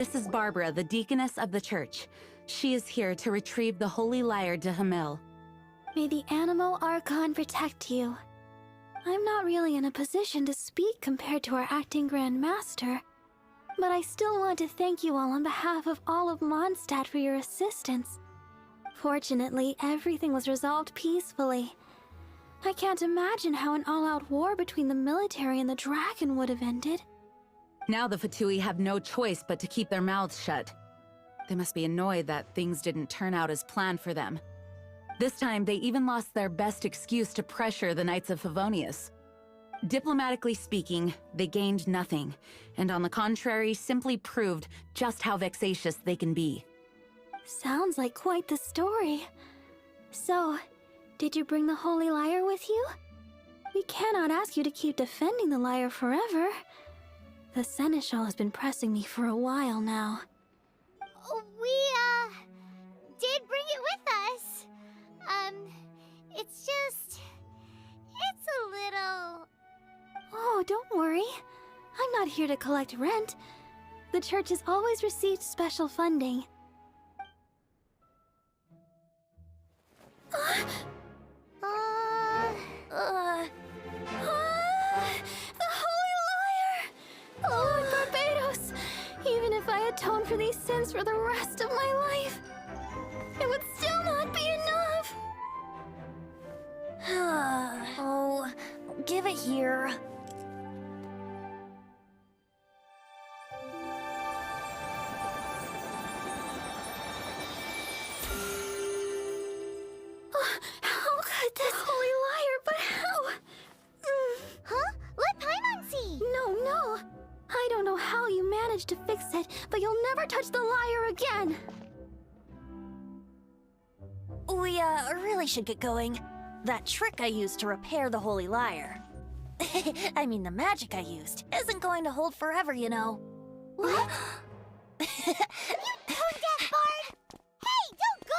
This is Barbara, the deaconess of the church. She is here to retrieve the Holy Lyre de Hamil. May the Animo Archon protect you. I'm not really in a position to speak compared to our acting Grand Master, but I still want to thank you all on behalf of all of Mondstadt for your assistance. Fortunately, everything was resolved peacefully. I can't imagine how an all-out war between the military and the dragon would have ended. Now the Fatui have no choice but to keep their mouths shut. They must be annoyed that things didn't turn out as planned for them. This time, they even lost their best excuse to pressure the Knights of Favonius. Diplomatically speaking, they gained nothing, and on the contrary, simply proved just how vexatious they can be. Sounds like quite the story. So, did you bring the Holy Lyre with you? We cannot ask you to keep defending the lyre forever. The Seneschal has been pressing me for a while now. We, did bring it with us. It's a little... Oh, don't worry. I'm not here to collect rent. The church has always received special funding. The Holy Lyre! Lord Barbados! Even if I atone for these sins for the rest of my life, it would still not be enough! Oh, give it here. How could this Holy Lyre, but how? Huh? Let Paimon see! No. I don't know how you managed to fix it, but you'll never touch the lyre again! We, really should get going. That trick I used to repair the Holy Lyre. I mean, the magic I used isn't going to hold forever, you know. What? You tone-deaf bard! Hey, don't go!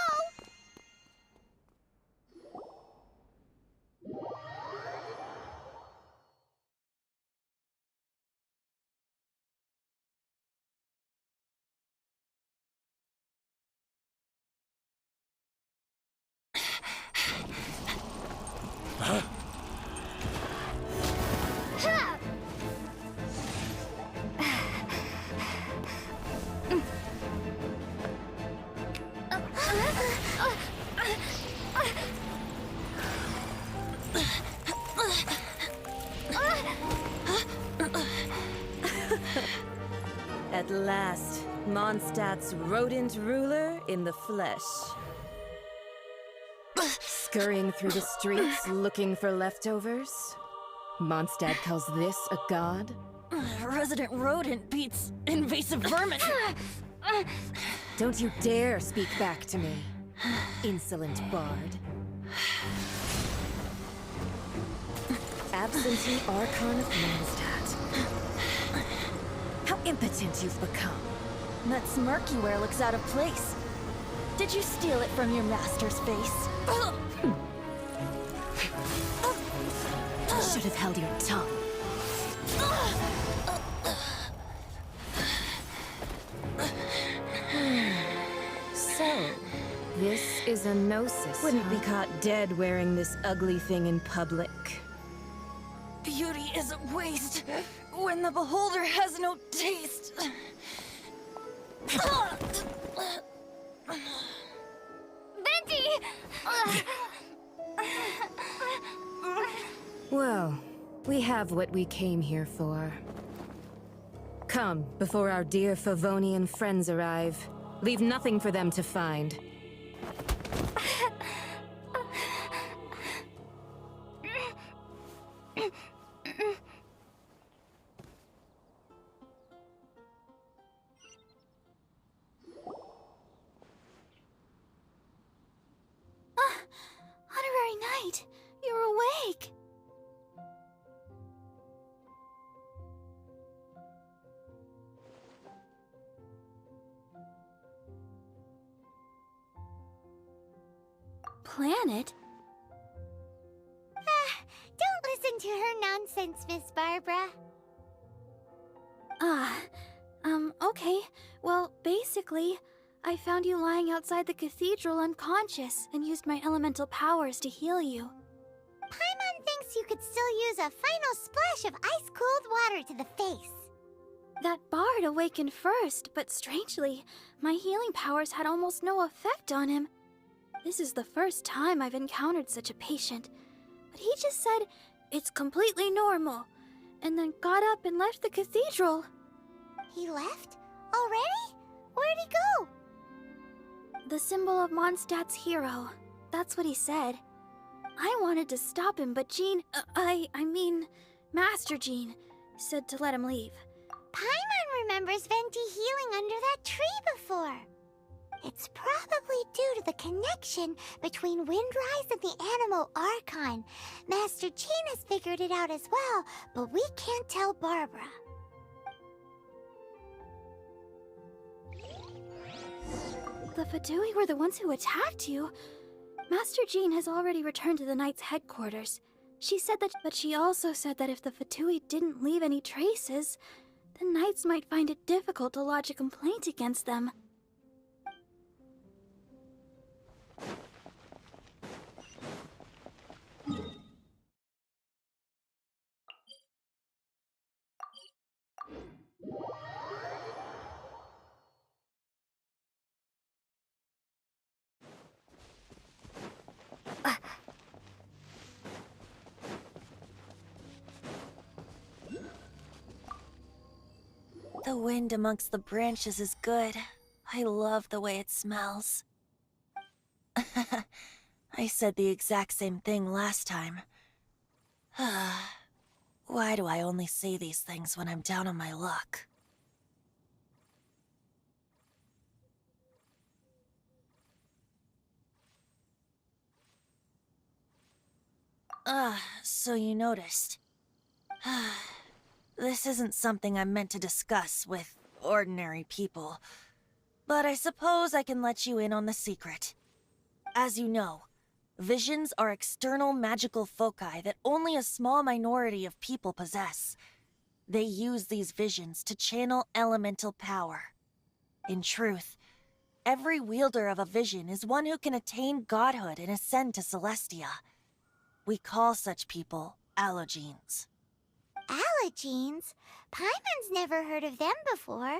At last, Mondstadt's rodent ruler in the flesh. Scurrying through the streets looking for leftovers? Mondstadt calls this a god? Resident rodent beats invasive vermin. Don't you dare speak back to me, insolent bard. Absentee Archon of Mondstadt. How impotent you've become. That smirk you wear looks out of place. Did you steal it from your master's face? You should have held your tongue. So, this is a gnosis. Wouldn't be caught dead wearing this ugly thing in public. Beauty is a waste when the beholder has no taste. Venti! Well, we have what we came here for. Come, before our dear Favonian friends arrive. Leave nothing for them to find. Honorary Knight, you're awake! Planet? Don't listen to her nonsense, Miss Barbara. Ah, Okay. Well, basically, I found you lying outside the cathedral unconscious and used my elemental powers to heal you. Paimon thinks you could still use a final splash of ice-cold water to the face. That bard awakened first, but strangely, my healing powers had almost no effect on him. This is the first time I've encountered such a patient, but he just said it's completely normal, and then got up and left the cathedral. He left? Already? Where'd he go? The symbol of Mondstadt's hero. That's what he said. I wanted to stop him, but Jean, I mean, Master Jean, said to let him leave. Paimon remembers Venti healing under that tree before. It's probably due to the connection between Windrise and the Animal Archon. Master Jean has figured it out as well, but we can't tell Barbara. The Fatui were the ones who attacked you. Master Jean has already returned to the Knight's headquarters. She said that, but she also said that if the Fatui didn't leave any traces, the Knights might find it difficult to lodge a complaint against them. The wind amongst the branches is good. I love the way it smells. I said the exact same thing last time. Why do I only say these things when I'm down on my luck? So you noticed. This isn't something I'm meant to discuss with ordinary people, but I suppose I can let you in on the secret. As you know, visions are external magical foci that only a small minority of people possess. They use these visions to channel elemental power. In truth, every wielder of a vision is one who can attain godhood and ascend to Celestia. We call such people allogenes. Allogenes? Paimon's never heard of them before.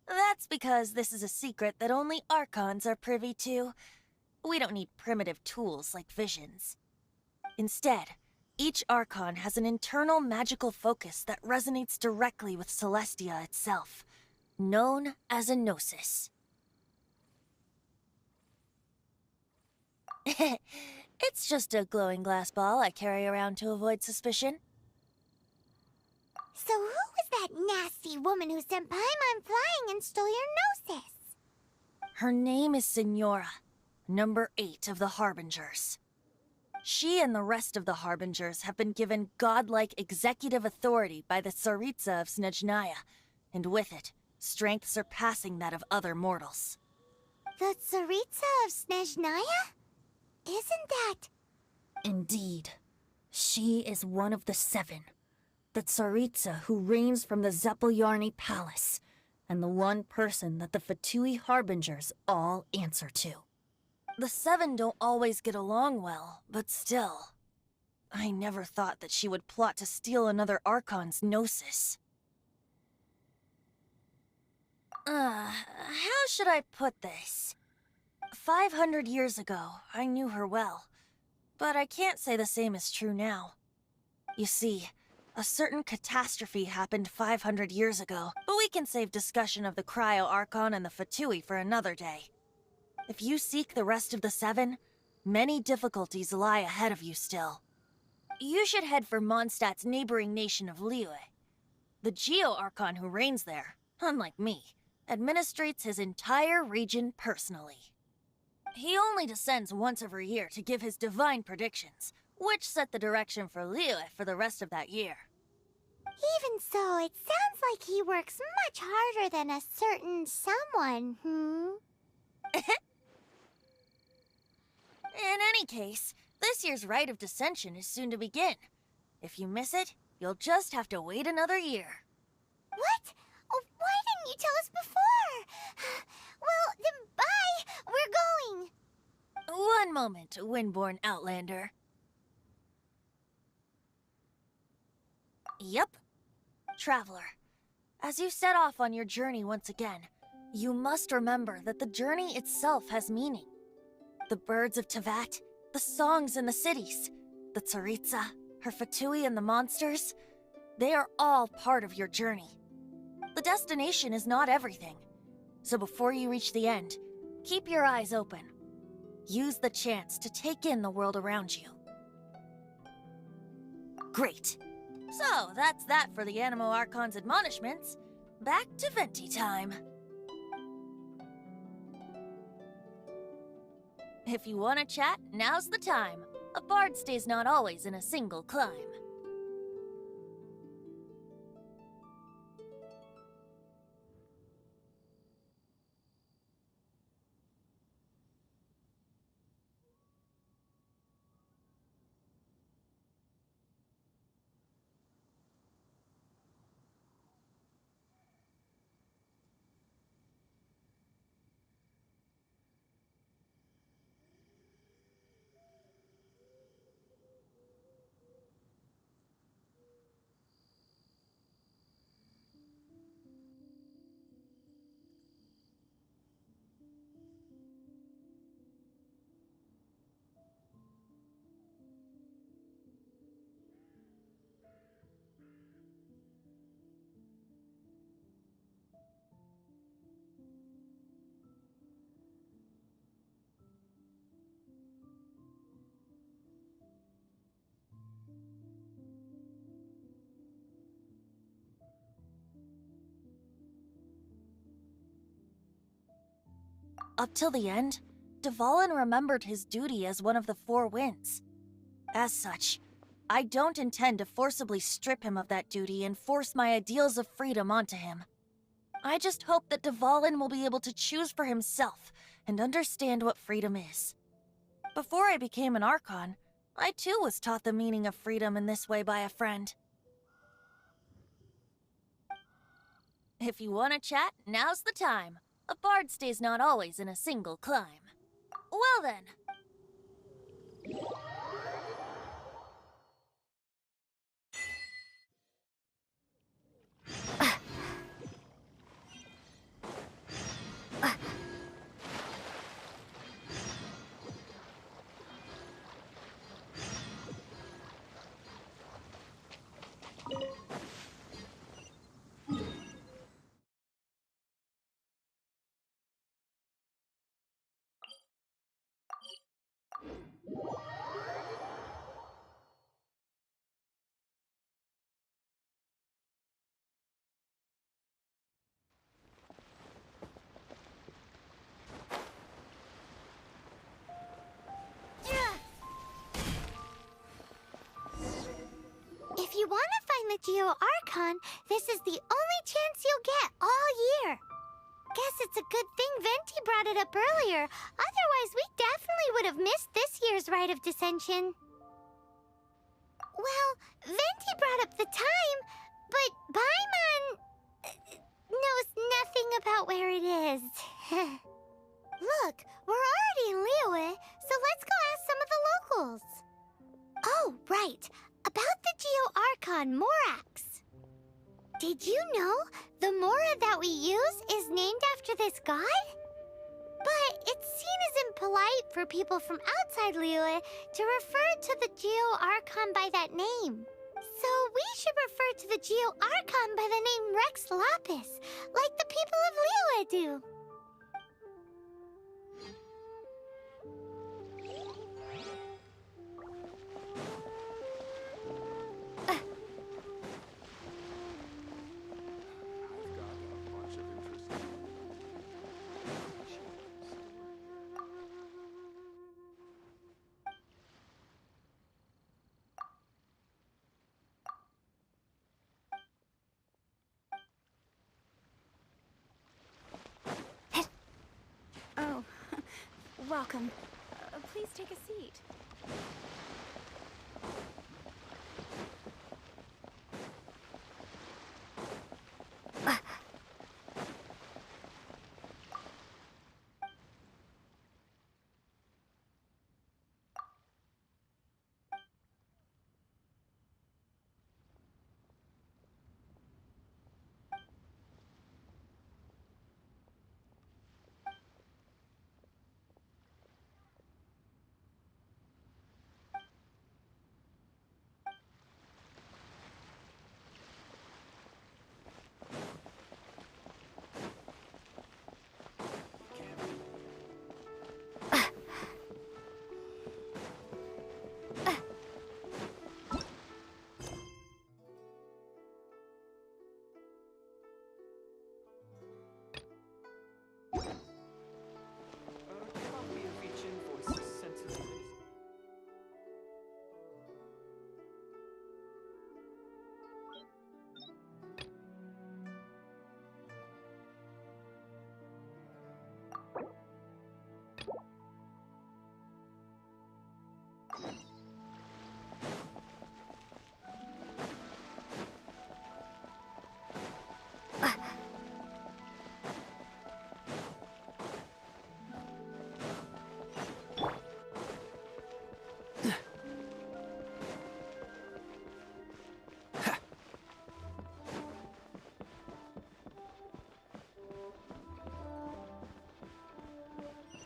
That's because this is a secret that only Archons are privy to. We don't need primitive tools like visions. Instead, each Archon has an internal magical focus that resonates directly with Celestia itself, known as a gnosis. It's just a glowing glass ball I carry around to avoid suspicion. So who was that nasty woman who sent Paimon flying and stole your gnosis? Her name is Signora, number 8 of the Harbingers. She and the rest of the Harbingers have been given godlike executive authority by the Tsaritsa of Snezhnaya, and with it, strength surpassing that of other mortals. The Tsaritsa of Snezhnaya? Isn't that... Indeed. She is one of the 7. The Tsaritsa who reigns from the Zeppeljorny Palace, and the one person that the Fatui Harbingers all answer to. The 7 don't always get along well, but still. I never thought that she would plot to steal another Archon's gnosis. How should I put this? 500 years ago, I knew her well. But I can't say the same is true now. You see, a certain catastrophe happened 500 years ago, but we can save discussion of the Cryo Archon and the Fatui for another day. If you seek the rest of the 7, many difficulties lie ahead of you still. You should head for Mondstadt's neighboring nation of Liyue. The Geo-Archon who reigns there, unlike me, administrates his entire region personally. He only descends once every year to give his divine predictions, which set the direction for Liyue for the rest of that year. Even so, it sounds like he works much harder than a certain someone, In any case, this year's Rite of Descension is soon to begin. If you miss it, you'll just have to wait another year. What What? Oh, why didn't you tell us before? Well, then bye! We're going! One moment, Windborn Outlander. Yep. Traveler, as you set off on your journey once again, you must remember that the journey itself has meaning. The birds of Tevat, the songs in the cities, the Tsaritsa, her Fatui and the monsters, they are all part of your journey. The destination is not everything. So before you reach the end, keep your eyes open. Use the chance to take in the world around you. Great. So that's that for the Animo Archon's admonishments. Back to Venti time. If you want to chat, now's the time. A bard stays not always in a single climb. Up till the end, Dvalin remembered his duty as one of the Four Winds. As such, I don't intend to forcibly strip him of that duty and force my ideals of freedom onto him. I just hope that Dvalin will be able to choose for himself and understand what freedom is. Before I became an Archon, I too was taught the meaning of freedom in this way by a friend. If you want to chat, now's the time. A bard stays not always in a single climb. Well then. If you want to find the Geo Archon, this is the only chance you'll get all year. Guess it's a good thing Venti brought it up earlier. Otherwise, we definitely would have missed this year's Rite of Dissension. Well, Venti brought up the time, but Paimon knows nothing about where it is. Look, we're already in Liyue, so let's go ask some of the locals. Oh, right. About the Geo Archon Morax. Did you know the Mora that we use is named after this god? But it's seen as impolite for people from outside Liyue to refer to the Geo Archon by that name. So we should refer to the Geo Archon by the name Rex Lapis, like the people of Liyue do. Oh, welcome. Please take a seat.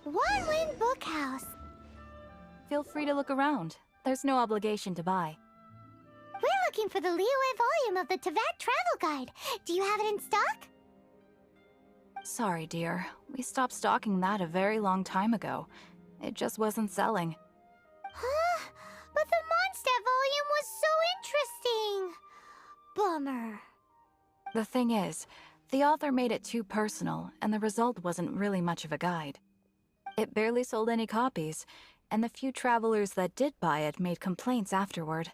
One Wind Bookhouse. Feel free to look around. There's no obligation to buy. We're looking for the Liyue volume of the Teyvat Travel Guide. Do you have it in stock? Sorry, dear. We stopped stocking that a very long time ago. It just wasn't selling. Huh? But the Mondstadt volume was so interesting. Bummer. The thing is, the author made it too personal, and the result wasn't really much of a guide. It barely sold any copies, and the few travelers that did buy it made complaints afterward.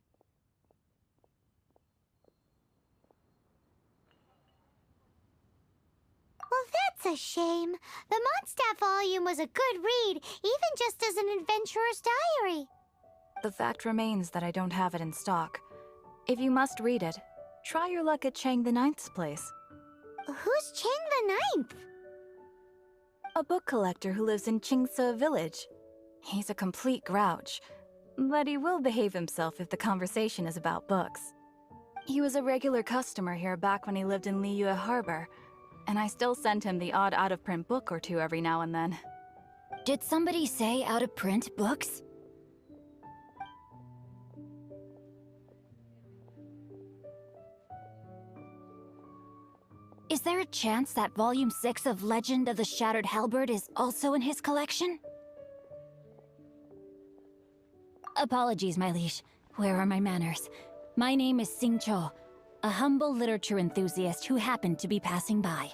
Well, that's a shame. The Mondstadt volume was a good read, even just as an adventurer's diary. The fact remains that I don't have it in stock. If you must read it, try your luck at Chang the Ninth's place. Who's Chang the Ninth? A book collector who lives in Qingse village. He's a complete grouch, but he will behave himself if the conversation is about books. He was a regular customer here back when he lived in Liyue Harbor, and I still send him the odd out-of-print book or two every now and then. Did somebody say out-of-print books? Is there a chance that Volume 6 of Legend of the Shattered Halberd is also in his collection? Apologies, my liege. Where are my manners? My name is Sing Cho, a humble literature enthusiast who happened to be passing by.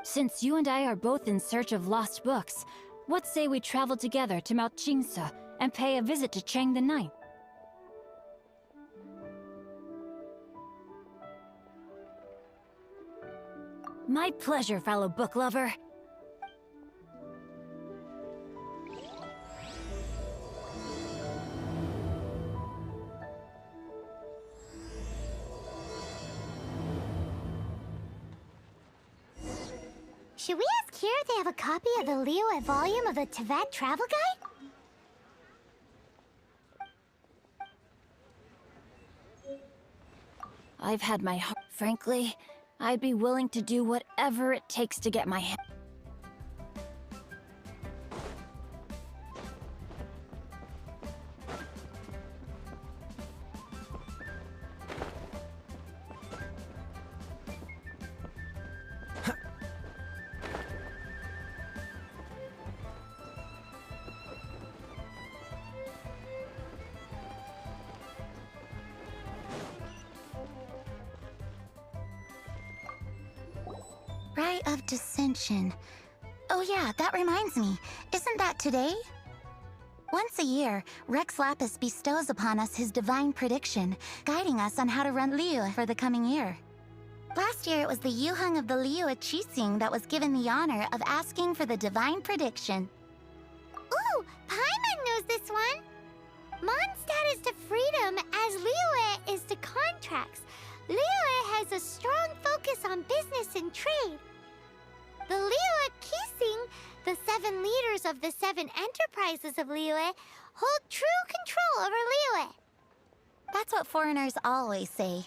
Since you and I are both in search of lost books, what say we travel together to Mount Qingse and pay a visit to Chang the Ninth? My pleasure, fellow book lover. Should we ask here if they have a copy of the Liyue volume of the Teyvat Travel Guide? I've had my heart. Frankly, I'd be willing to do whatever it takes to get my hand. Rite of Dissension. Oh yeah, that reminds me. Isn't that today? Once a year, Rex Lapis bestows upon us his divine prediction, guiding us on how to run Liyue for the coming year. Last year, it was the Yuheng of the Liyue Qixing that was given the honor of asking for the divine prediction. Ooh, Paimon knows this one! Mondstadt is to freedom as Liyue is to contracts. Liyue has a strong focus on business and trade. The Liyue Qixing, the 7 leaders of the 7 enterprises of Liyue, hold true control over Liyue. That's what foreigners always say.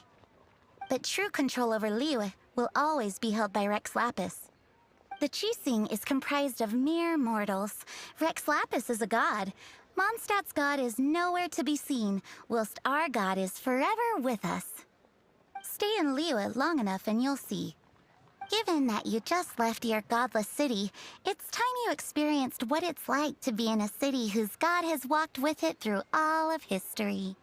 But true control over Liyue will always be held by Rex Lapis. The Qixing is comprised of mere mortals. Rex Lapis is a god. Mondstadt's god is nowhere to be seen, whilst our god is forever with us. Stay in Liyue long enough and you'll see. Given that you just left your godless city, it's time you experienced what it's like to be in a city whose god has walked with it through all of history.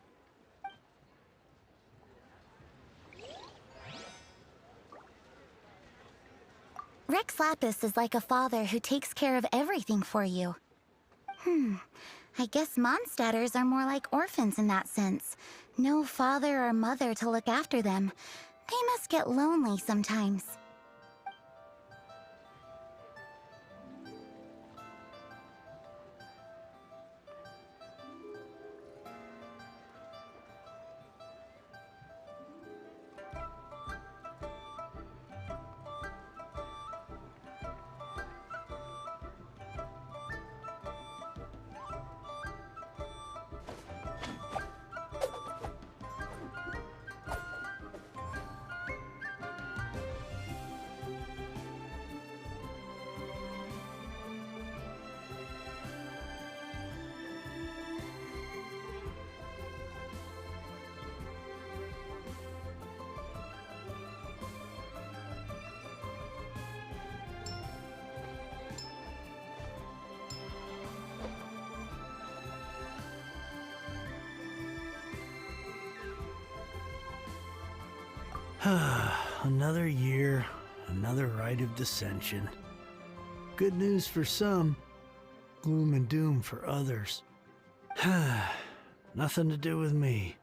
Rex Lapis is like a father who takes care of everything for you. I guess Mondstadters are more like orphans in that sense. No father or mother to look after them. They must get lonely sometimes. Another year, another rite of dissension. Good news for some, gloom and doom for others. Nothing to do with me.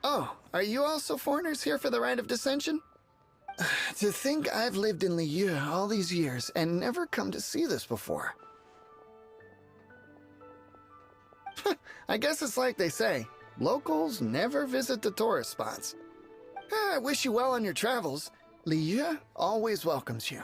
Oh, are you also foreigners here for the Rite of Dissension? To think I've lived in Liyue all these years and never come to see this before. I guess it's like they say, locals never visit the tourist spots. I wish you well on your travels. Liyue always welcomes you.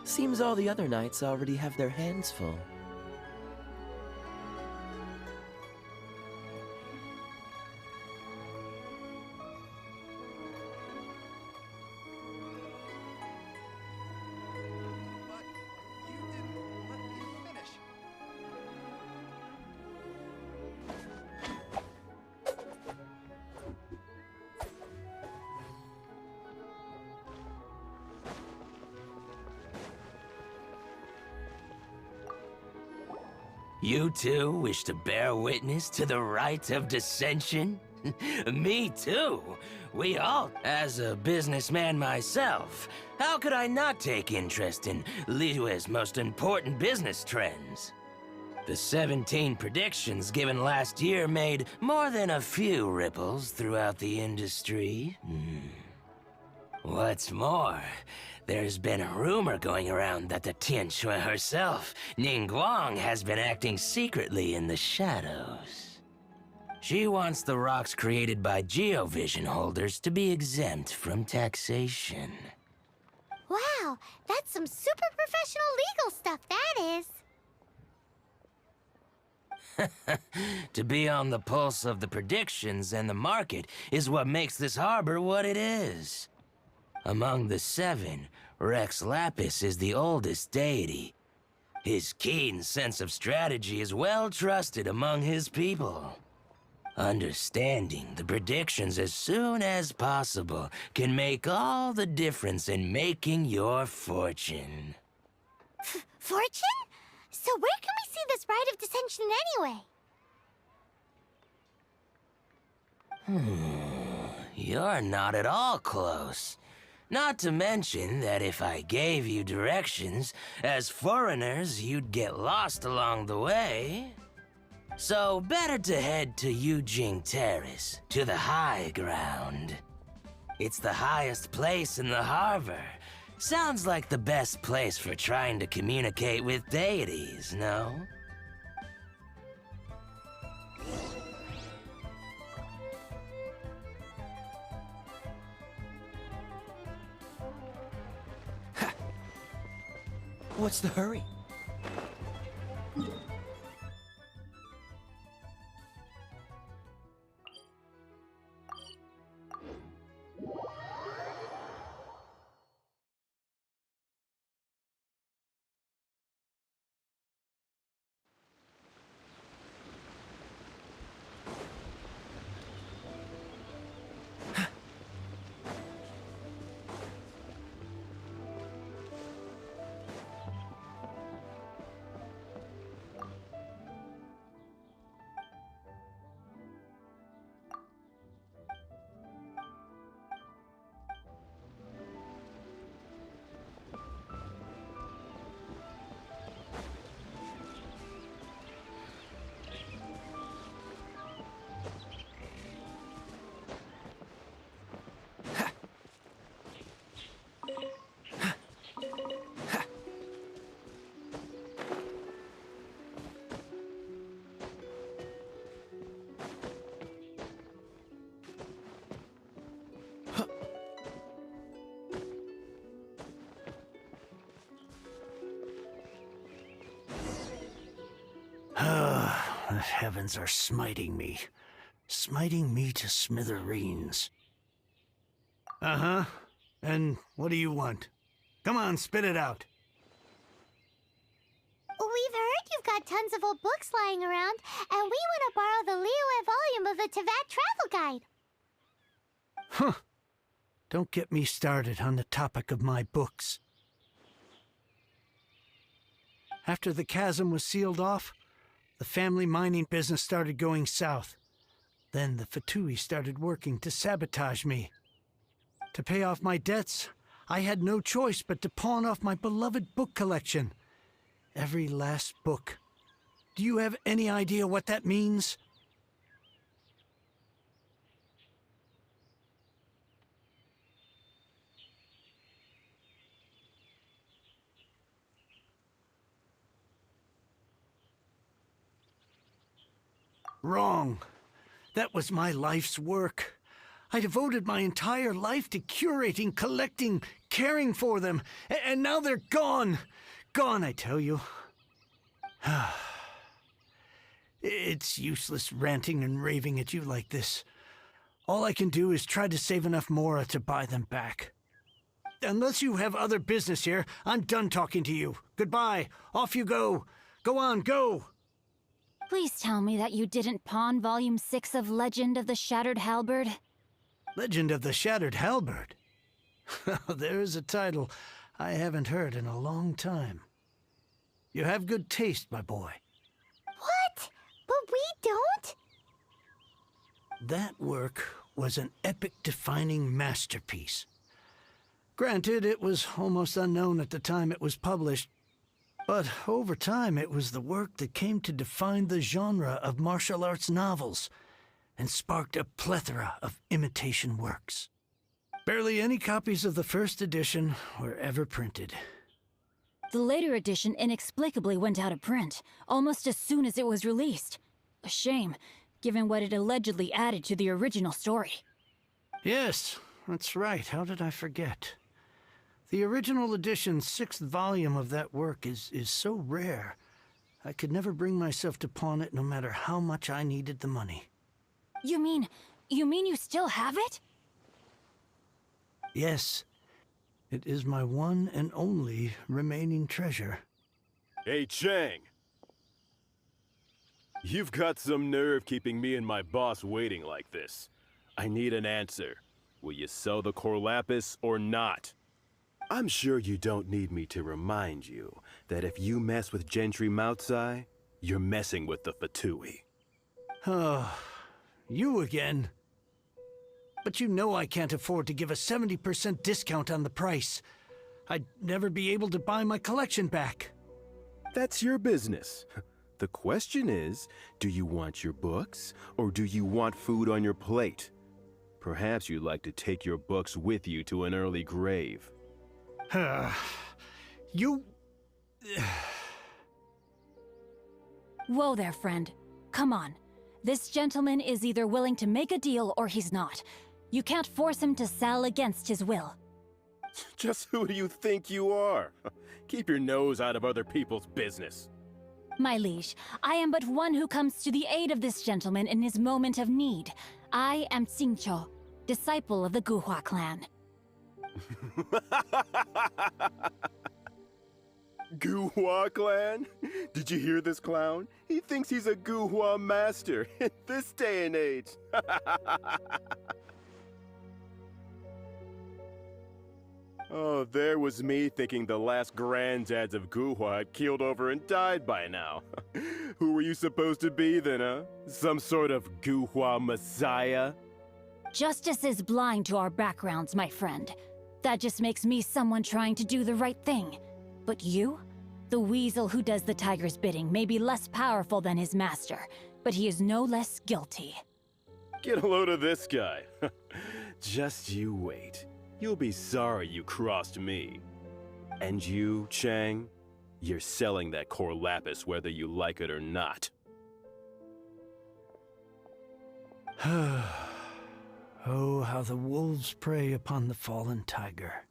Seems all the other knights already have their hands full. You too wish to bear witness to the rite of dissension? Me too. We all, as a businessman myself, how could I not take interest in Liyue's most important business trends? The 17 predictions given last year made more than a few ripples throughout the industry. What's more, there's been a rumor going around that the Tianshui herself, Ningguang, has been acting secretly in the shadows. She wants the rocks created by Geovision holders to be exempt from taxation. Wow, that's some super professional legal stuff, that is. To be on the pulse of the predictions and the market is what makes this harbor what it is. Among the 7, Rex Lapis is the oldest deity. His keen sense of strategy is well trusted among his people. Understanding the predictions as soon as possible can make all the difference in making your fortune. Fortune? So where can we see this rite of dissension anyway? You're not at all close. Not to mention that if I gave you directions, as foreigners, you'd get lost along the way. So better to head to Yujing Terrace, to the high ground. It's the highest place in the harbor. Sounds like the best place for trying to communicate with deities, no? What's the hurry? heavens are smiting me. Smiting me to smithereens. Uh-huh. And what do you want? Come on, spit it out. We've heard you've got tons of old books lying around, and we want to borrow the Liyue volume of the Teyvat Travel Guide. Huh. Don't get me started on the topic of my books. After the chasm was sealed off, the family mining business started going south. Then the Fatui started working to sabotage me. To pay off my debts, I had no choice but to pawn off my beloved book collection. Every last book. Do you have any idea what that means? Wrong. That was my life's work. I devoted my entire life to curating, collecting, caring for them, and now they're gone. Gone, I tell you. It's useless ranting and raving at you like this. All I can do is try to save enough Mora to buy them back. Unless you have other business here, I'm done talking to you. Goodbye. Off you go. Go on, go. Please tell me that you didn't pawn Volume 6 of Legend of the Shattered Halberd. Legend of the Shattered Halberd? There is a title I haven't heard in a long time. You have good taste, my boy. What? But we don't? That work was an epic-defining masterpiece. Granted, it was almost unknown at the time it was published, but over time it was the work that came to define the genre of martial arts novels and sparked a plethora of imitation works. Barely any copies of the first edition were ever printed. The later edition inexplicably went out of print, almost as soon as it was released. A shame, given what it allegedly added to the original story. Yes, that's right. How did I forget? The original edition's 6th volume of that work is so rare, I could never bring myself to pawn it no matter how much I needed the money. You mean you still have it? Yes. It is my one and only remaining treasure. Hey, Chang! You've got some nerve keeping me and my boss waiting like this. I need an answer. Will you sell the core lapis or not? I'm sure you don't need me to remind you that if you mess with Gentry Moutsai, you're messing with the Fatui. Oh, you again. But you know I can't afford to give a 70% discount on the price. I'd never be able to buy my collection back. That's your business. The question is, do you want your books, or do you want food on your plate? Perhaps you'd like to take your books with you to an early grave. You... Whoa there, friend. Come on. This gentleman is either willing to make a deal or he's not. You can't force him to sell against his will. Just who do you think you are? Keep your nose out of other people's business. My liege, I am but one who comes to the aid of this gentleman in his moment of need. I am Xingqiu, disciple of the Guhua clan. Guhua clan? Did you hear this clown? He thinks he's a Guhua master in this day and age. Oh, there was me thinking the last granddads of Guhua had keeled over and died by now. Who were you supposed to be then, huh? Some sort of Guhua messiah? Justice is blind to our backgrounds, my friend. That just makes me someone trying to do the right thing. But you? The weasel who does the tiger's bidding may be less powerful than his master, but he is no less guilty. Get a load of this guy. Just you wait. You'll be sorry you crossed me. And you, Chang, you're selling that core lapis whether you like it or not. Oh, how the wolves prey upon the fallen tiger.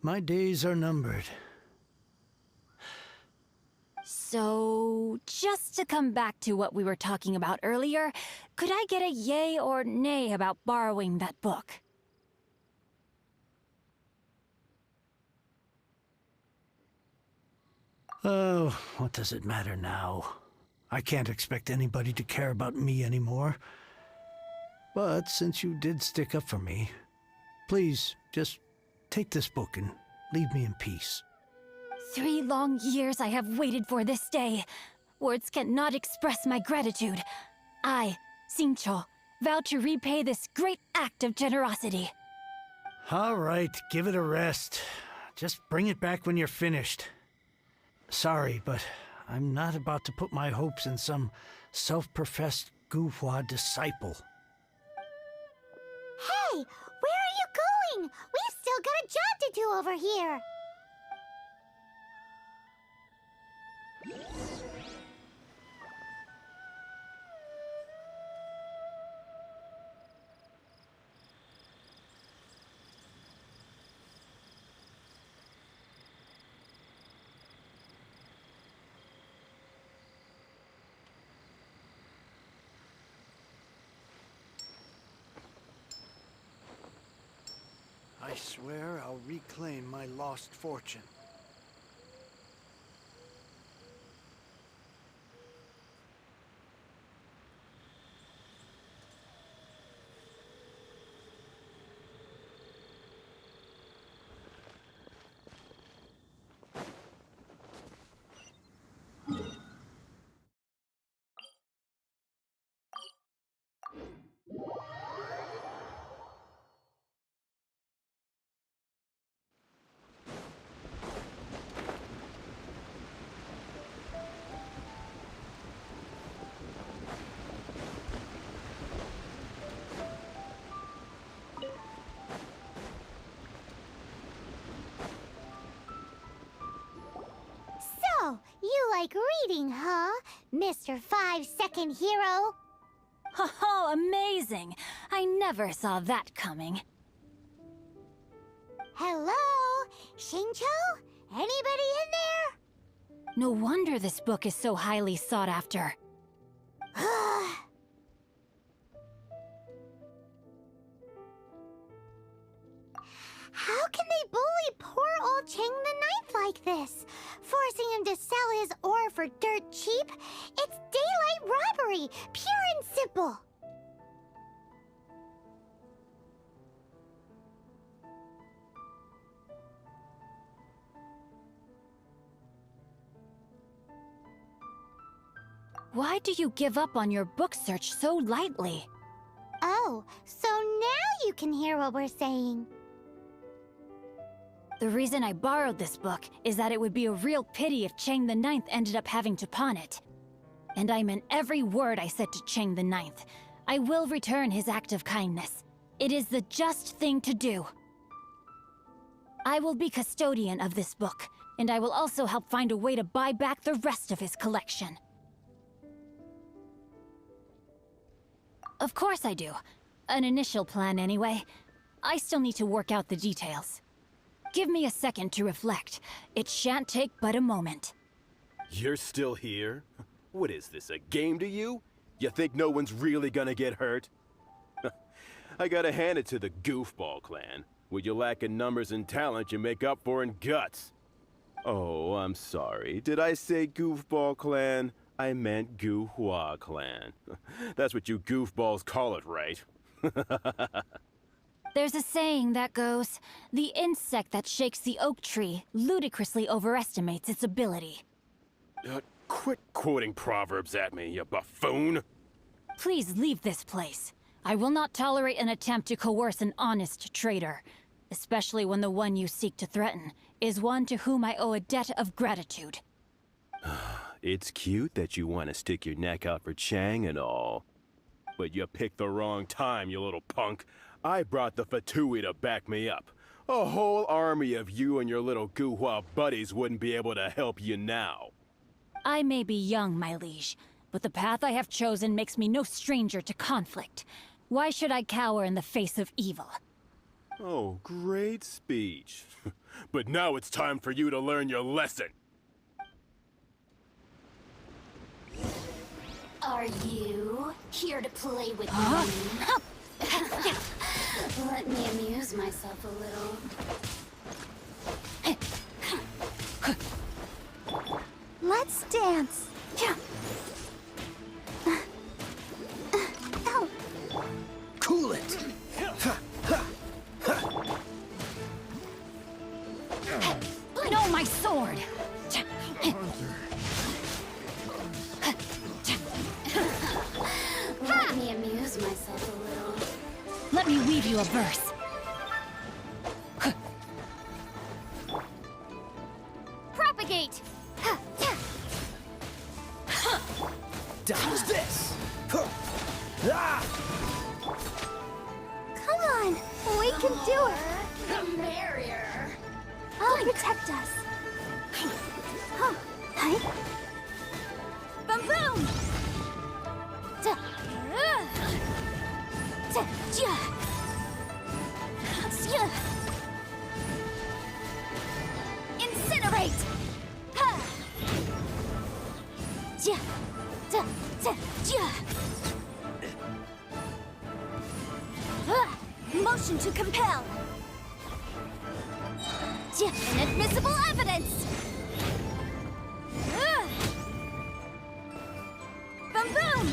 My days are numbered. So, just to come back to what we were talking about earlier, could I get a yay or nay about borrowing that book? Oh, what does it matter now? I can't expect anybody to care about me anymore. But since you did stick up for me, please, just take this book and leave me in peace. 3 long years I have waited for this day. Words cannot express my gratitude. I, Xingqiu, vow to repay this great act of generosity. All right, give it a rest. Just bring it back when you're finished. Sorry, but I'm not about to put my hopes in some self-professed Guhua disciple. Hey, where are you going? We've still got a job to do over here. I swear I'll reclaim my lost fortune. So, you like reading, huh, Mr. 5-second hero? Oh, amazing! I never saw that coming. Hello? Xingqiu? Anybody in there? No wonder this book is so highly sought after. How can they bully poor old Cheng the Ninth like this? Forcing him to sell his ore for dirt cheap? It's daylight robbery, pure and simple. Why do you give up on your book search so lightly? Oh, so now you can hear what we're saying. The reason I borrowed this book is that it would be a real pity if Cheng the Ninth ended up having to pawn it. And I meant every word I said to Cheng the Ninth. I will return his act of kindness. It is the just thing to do. I will be custodian of this book, and I will also help find a way to buy back the rest of his collection. Of course I do. An initial plan anyway. I still need to work out the details. Give me a second to reflect. It shan't take but a moment. You're still here? What is this, a game to you? You think no one's really gonna get hurt? I gotta hand it to the Goofball clan. What you lack in numbers and talent, you make up for in guts. Oh, I'm sorry. Did I say Goofball clan? I meant Guhua clan. That's what you goofballs call it, right? There's a saying that goes, the insect that shakes the oak tree ludicrously overestimates its ability. Quit quoting proverbs at me, you buffoon! Please leave this place. I will not tolerate an attempt to coerce an honest trader, especially when the one you seek to threaten is one to whom I owe a debt of gratitude. It's cute that you want to stick your neck out for Chang and all. But you picked the wrong time, you little punk. I brought the Fatui to back me up. A whole army of you and your little Guhua buddies wouldn't be able to help you now. I may be young, my liege, but the path I have chosen makes me no stranger to conflict. Why should I cower in the face of evil? Oh, great speech. But now it's time for you to learn your lesson. Are you here to play with me? Let me amuse myself a little. Let's dance. Oh. Cool it! No, my sword! Let me amuse myself a little. Let me weave you a verse. Propagate! How's this? Come on, we can do it. The merrier. I'll protect us. Huh. Hi. Boom boom! Incinerate! Motion to compel! Inadmissible evidence! Boom boom!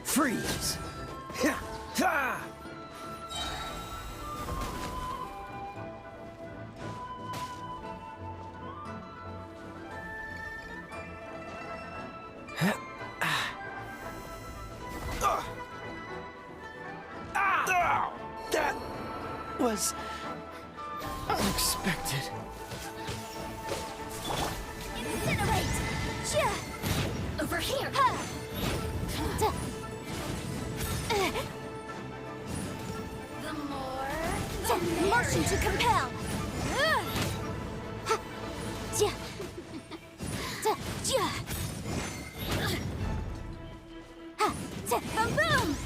Freeze! Ha! Ha! That was unexpected. Incinerate! Over here! The more... Motion to compel! Boom boom!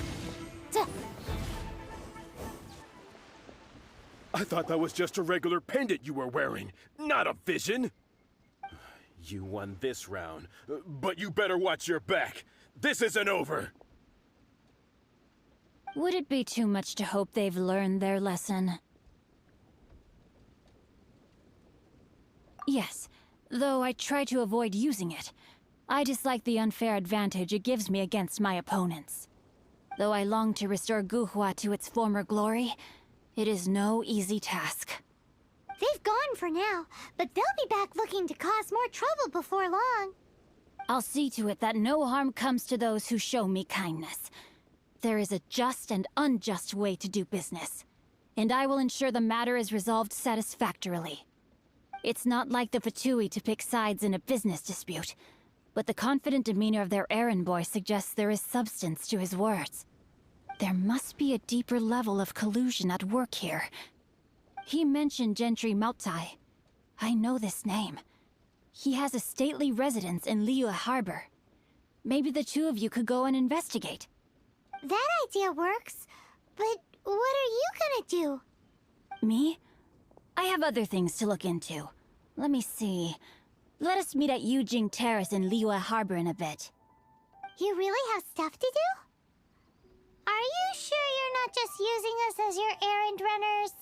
I thought that was just a regular pendant you were wearing, not a vision. You won this round, but you better watch your back. This isn't over. Would it be too much to hope they've learned their lesson? Yes, though I try to avoid using it. I dislike the unfair advantage it gives me against my opponents. Though I long to restore Guhua to its former glory, it is no easy task. They've gone for now, but they'll be back looking to cause more trouble before long. I'll see to it that no harm comes to those who show me kindness. There is a just and unjust way to do business, and I will ensure the matter is resolved satisfactorily. It's not like the Fatui to pick sides in a business dispute, but the confident demeanor of their errand boy suggests there is substance to his words. There must be a deeper level of collusion at work here. He mentioned Gentry Mautai. I know this name. He has a stately residence in Liyue Harbor. Maybe the two of you could go and investigate. That idea works, but what are you gonna do? Me? I have other things to look into. Let me see. Let us meet at Yujing Terrace in Liyue Harbor in a bit. You really have stuff to do? Are you sure you're not just using us as your errand runners?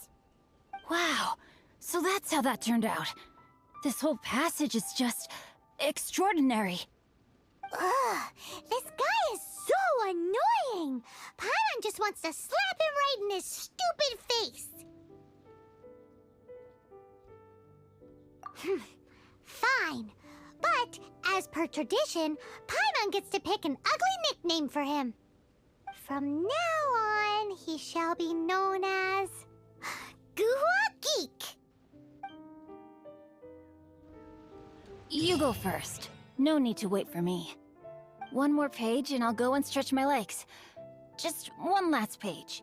Wow, so that's how that turned out. This whole passage is just... extraordinary. Ugh, this guy is so annoying! Paimon just wants to slap him right in his stupid face! Fine, but as per tradition, Paimon gets to pick an ugly nickname for him. From now on, he shall be known as... Guhua Geek! You go first. No need to wait for me. One more page and I'll go and stretch my legs. Just one last page.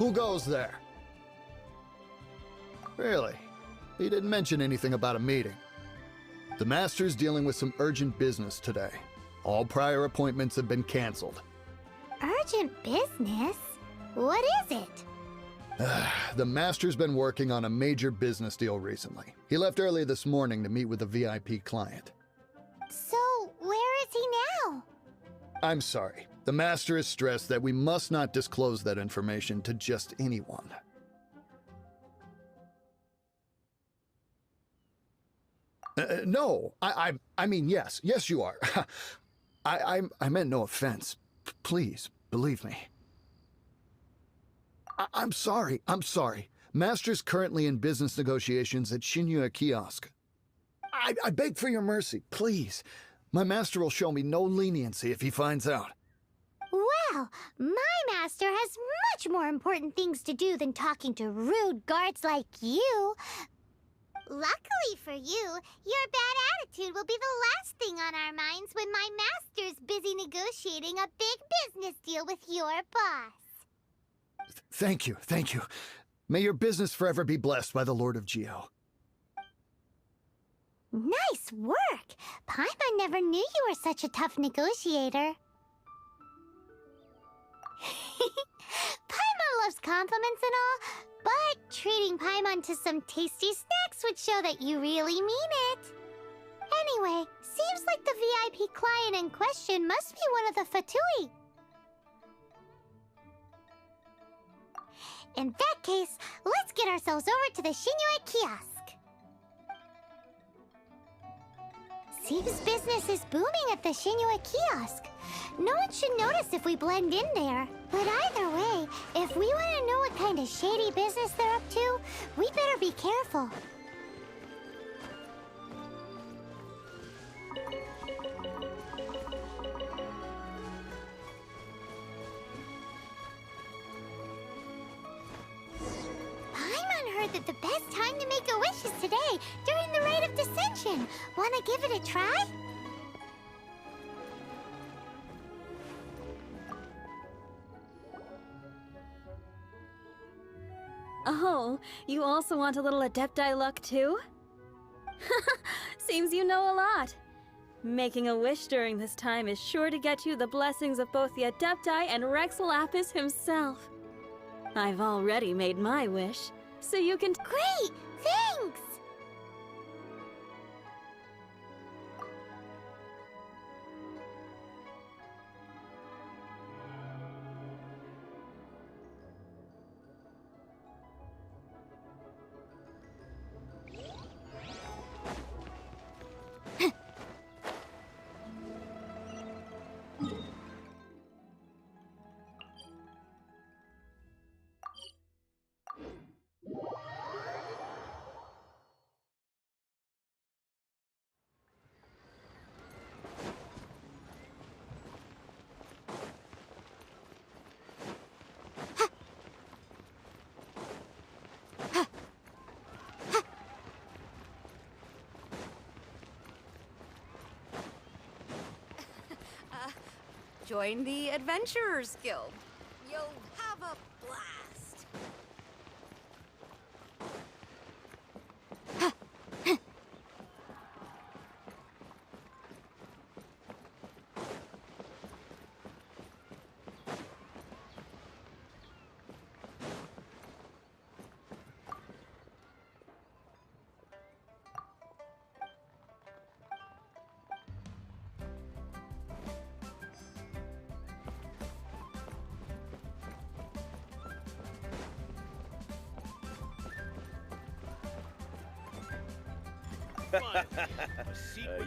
Who goes there? Really? He didn't mention anything about a meeting. The Master's dealing with some urgent business today. All prior appointments have been canceled. Urgent business? What is it? The Master's been working on a major business deal recently. He left early this morning to meet with a VIP client. So, where is he now? I'm sorry. The Master is stressed that we must not disclose that information to just anyone. No, I mean, yes. Yes, you are. I meant no offense. Please, believe me. I'm sorry. Master's currently in business negotiations at Shinya Kiosk. I beg for your mercy, please. My master will show me no leniency if he finds out. Well, my master has much more important things to do than talking to rude guards like you. Luckily for you, your bad attitude will be the last thing on our minds when my master's busy negotiating a big business deal with your boss. Thank you. May your business forever be blessed by the Lord of Geo. Nice work! Paimon never knew you were such a tough negotiator. Paimon loves compliments and all, but treating Paimon to some tasty snacks would show that you really mean it. Anyway, seems like the VIP client in question must be one of the Fatui. In that case, let's get ourselves over to the Shinue Kiosk. Seems business is booming at the Shinue Kiosk. No one should notice if we blend in there. But either way, if we want to know what kind of shady business they're up to, we better be careful. Paimon heard that the best time to make a wish is today, during the Rite of Dissension. Wanna give it a try? Oh, you also want a little Adepti luck too? Seems you know a lot. Making a wish during this time is sure to get you the blessings of both the Adepti and Rex Lapis himself. I've already made my wish, so you can— Great! Thanks! Join the Adventurers Guild. You'll have a blast.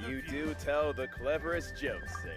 You do tell the cleverest jokes, sir.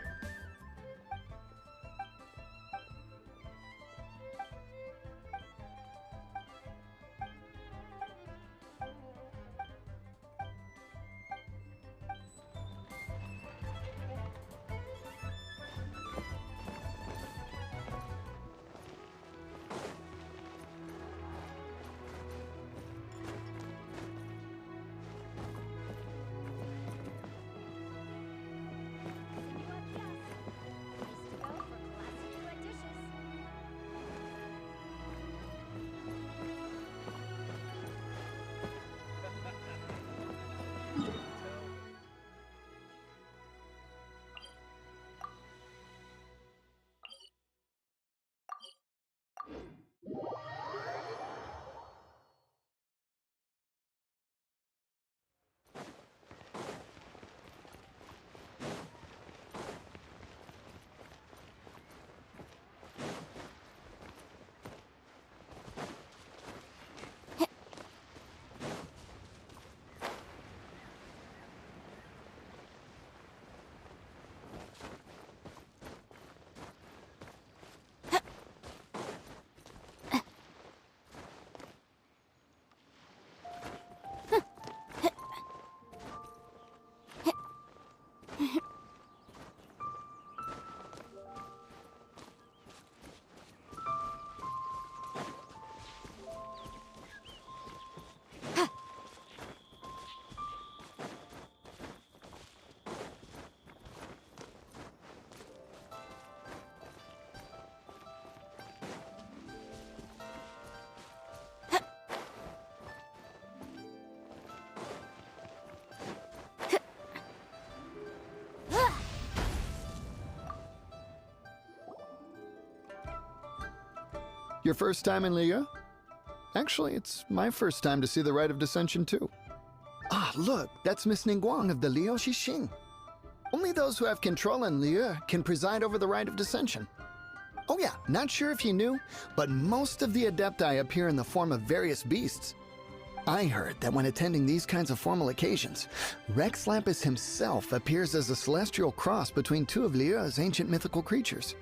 Your first time in Liyue? Actually, it's my first time to see the Rite of Dissension, too. Ah, look, that's Miss Ningguang of the Liu Xixing. Only those who have control in Liyue can preside over the Rite of Dissension. Oh yeah, not sure if you knew, but most of the Adepti appear in the form of various beasts. I heard that when attending these kinds of formal occasions, Rex Lapis himself appears as a celestial cross between two of Liyue's ancient mythical creatures.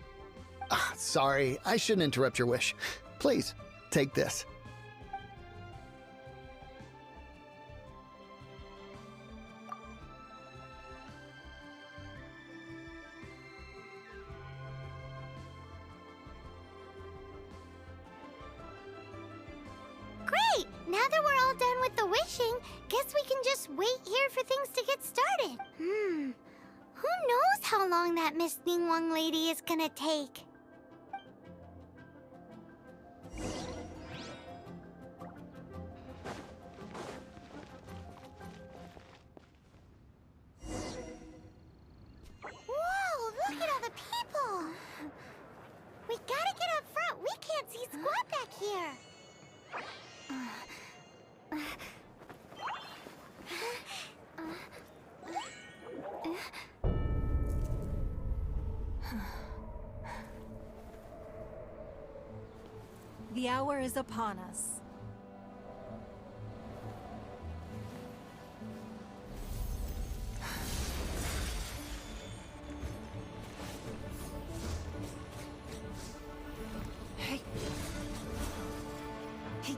Ah, sorry, I shouldn't interrupt your wish. Please, take this. Great! Now that we're all done with the wishing, guess we can just wait here for things to get started. Who knows how long that Miss Ningguang lady is gonna take? Whoa, look at all the people! We gotta get up front. We can't see squat back here. The hour is upon us. Hey. Hey.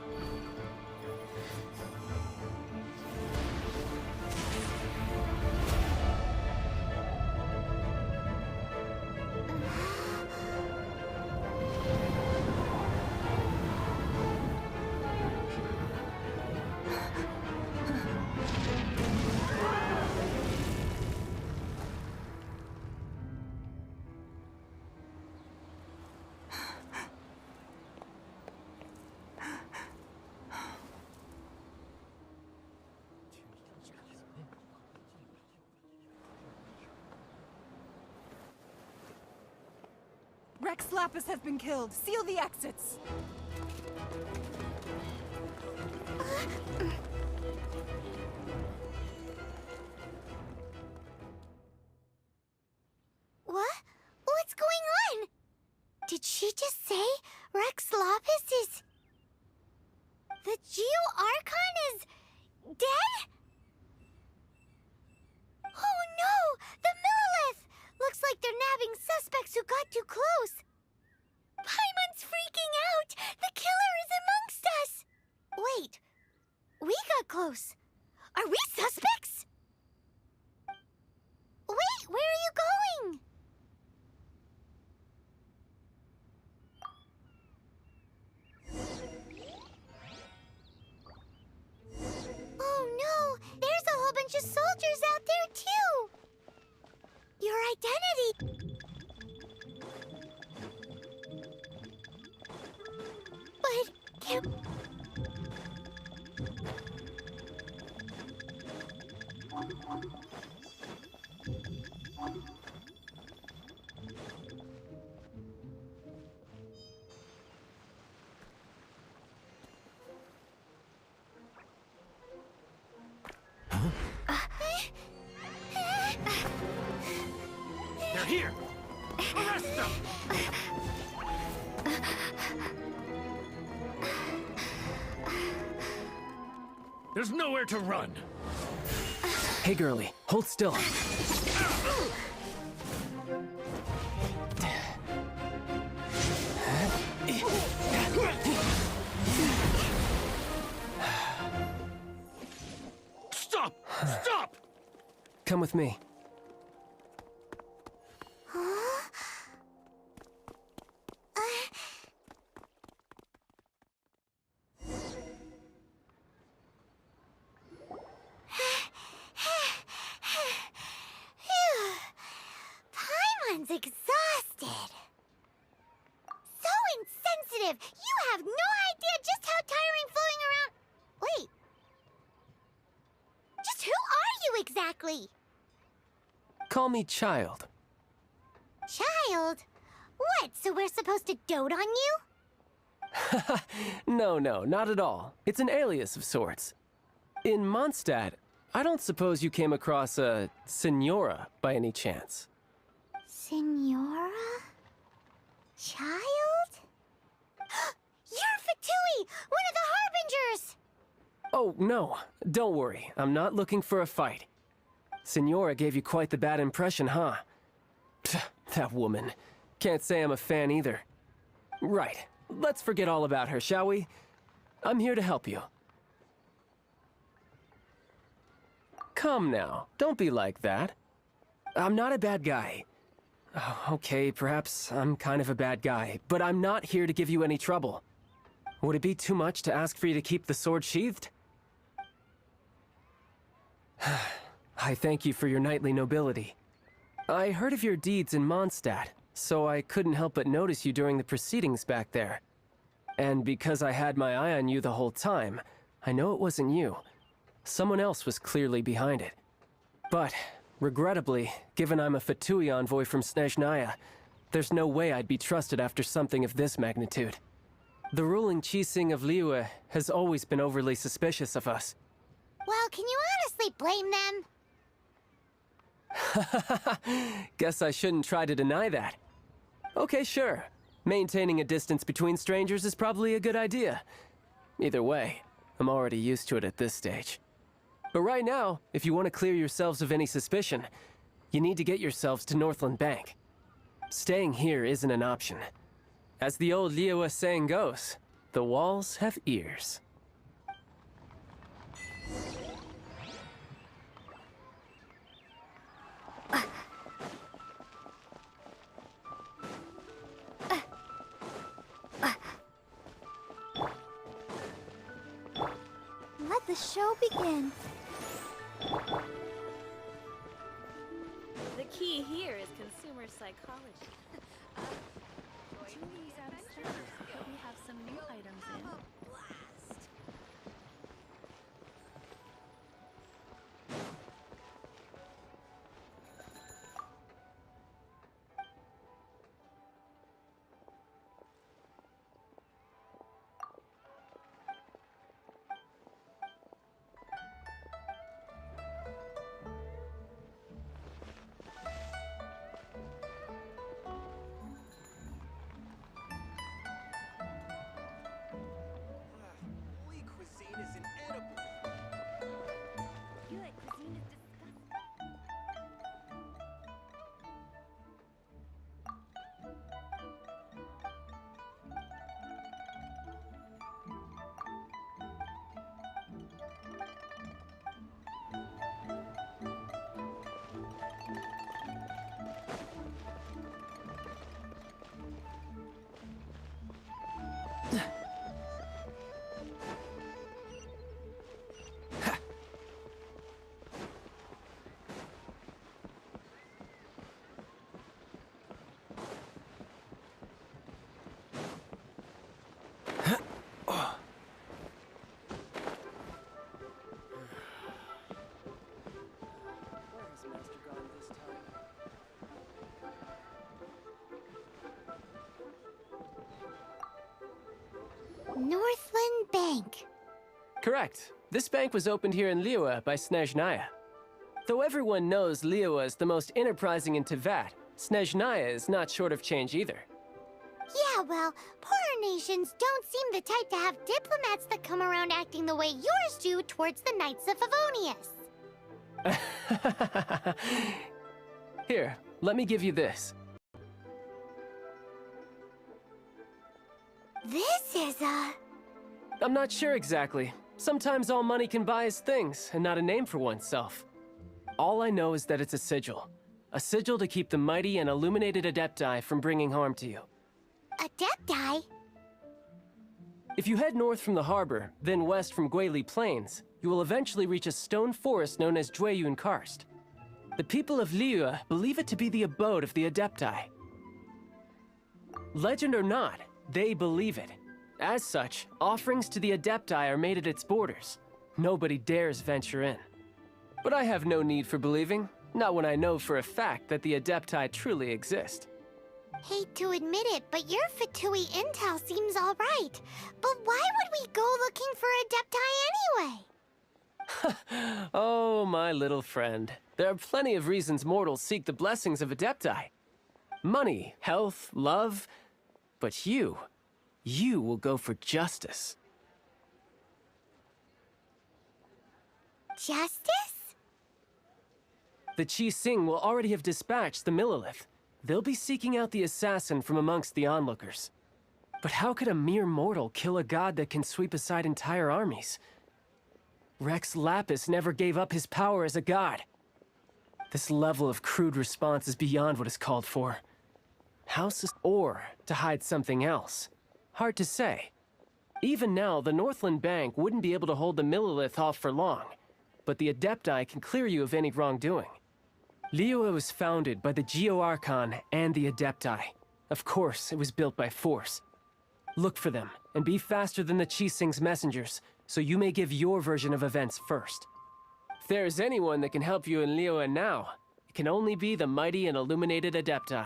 Rex Lapis has been killed. Seal the exits. What? What's going on? Did she just say Rex Lapis is... The Geo-Archon is... dead? Oh no! The Millilith! Looks like they're nabbing suspects who got too close. Paimon's freaking out! The killer is amongst us! Wait, we got close. Are we suspects? Wait, where are you going? Oh no, there's a whole bunch of soldiers out there too! Your identity! But can't... They're here! Arrest them! There's nowhere to run! Hey, girlie, hold still. Stop! Stop! Come with me. Paimon's exhausted. So insensitive! You have no idea just how tiring floating around... Wait. Just who are you exactly? Call me Child. Child? What, so we're supposed to dote on you? No, not at all. It's an alias of sorts. In Mondstadt, I don't suppose you came across a Senora by any chance. Senora? Child? You're Fatui, one of the Harbingers! Oh, no. Don't worry. I'm not looking for a fight. Senora gave you quite the bad impression, huh? Pfft, that woman. Can't say I'm a fan either. Right. Let's forget all about her, shall we? I'm here to help you. Come now. Don't be like that. I'm not a bad guy. Oh, okay, perhaps I'm kind of a bad guy, but I'm not here to give you any trouble. Would it be too much to ask for you to keep the sword sheathed? I thank you for your knightly nobility. I heard of your deeds in Mondstadt, so I couldn't help but notice you during the proceedings back there. And because I had my eye on you the whole time, I know it wasn't you. Someone else was clearly behind it. But, regrettably, given I'm a Fatui envoy from Snezhnaya, there's no way I'd be trusted after something of this magnitude. The ruling Qixing of Liyue has always been overly suspicious of us. Well, can you honestly blame them? Guess I shouldn't try to deny that. Okay, sure. Maintaining a distance between strangers is probably a good idea. Either way, I'm already used to it at this stage. But right now, if you want to clear yourselves of any suspicion, you need to get yourselves to Northland Bank. Staying here isn't an option. As the old Liyue saying goes, the walls have ears. Let the show begin. The key here is consumer psychology. Julie's out of stock, but we have some new items in. Northland Bank. Correct. This bank was opened here in Liyue by Snezhnaya. Though everyone knows Liyue is the most enterprising in Teyvat, Snezhnaya is not short of change either. Yeah, well, poorer nations don't seem the type to have diplomats that come around acting the way yours do towards the Knights of Favonius. Here, let me give you this. This is a... I'm not sure exactly. Sometimes all money can buy is things, and not a name for oneself. All I know is that it's a sigil. A sigil to keep the mighty and illuminated Adepti from bringing harm to you. Adepti? If you head north from the harbor, then west from Guili Plains, you will eventually reach a stone forest known as Jueyun Karst. The people of Liyue believe it to be the abode of the Adepti. Legend or not, they believe it. As such, offerings to the Adepti are made at its borders. Nobody dares venture in. But I have no need for believing, not when I know for a fact that the Adepti truly exist. Hate to admit it, but your Fatui intel seems alright. But why would we go looking for Adepti anyway? Oh, my little friend. There are plenty of reasons mortals seek the blessings of Adepti. Money, health, love. But you will go for justice. Justice? The Qi Sing will already have dispatched the Millilith. They'll be seeking out the assassin from amongst the onlookers. But how could a mere mortal kill a god that can sweep aside entire armies? Rex Lapis never gave up his power as a god. This level of crude response is beyond what is called for. Or to hide something else. Hard to say. Even now, the Northland Bank wouldn't be able to hold the Millilith off for long, but the Adepti can clear you of any wrongdoing. Liyue was founded by the Geo-Archon and the Adepti. Of course, it was built by force. Look for them, and be faster than the Qi Sing's messengers, so you may give your version of events first. If there is anyone that can help you in Liyue now, it can only be the mighty and illuminated Adepti.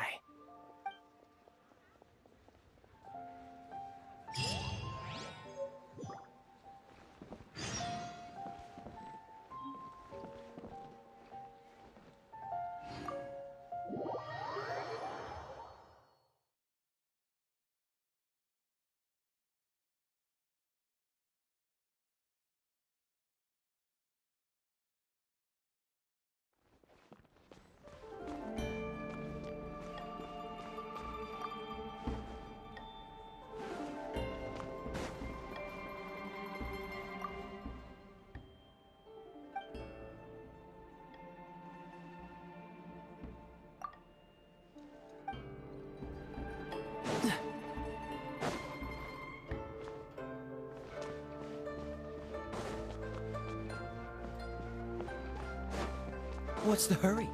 What's the hurry?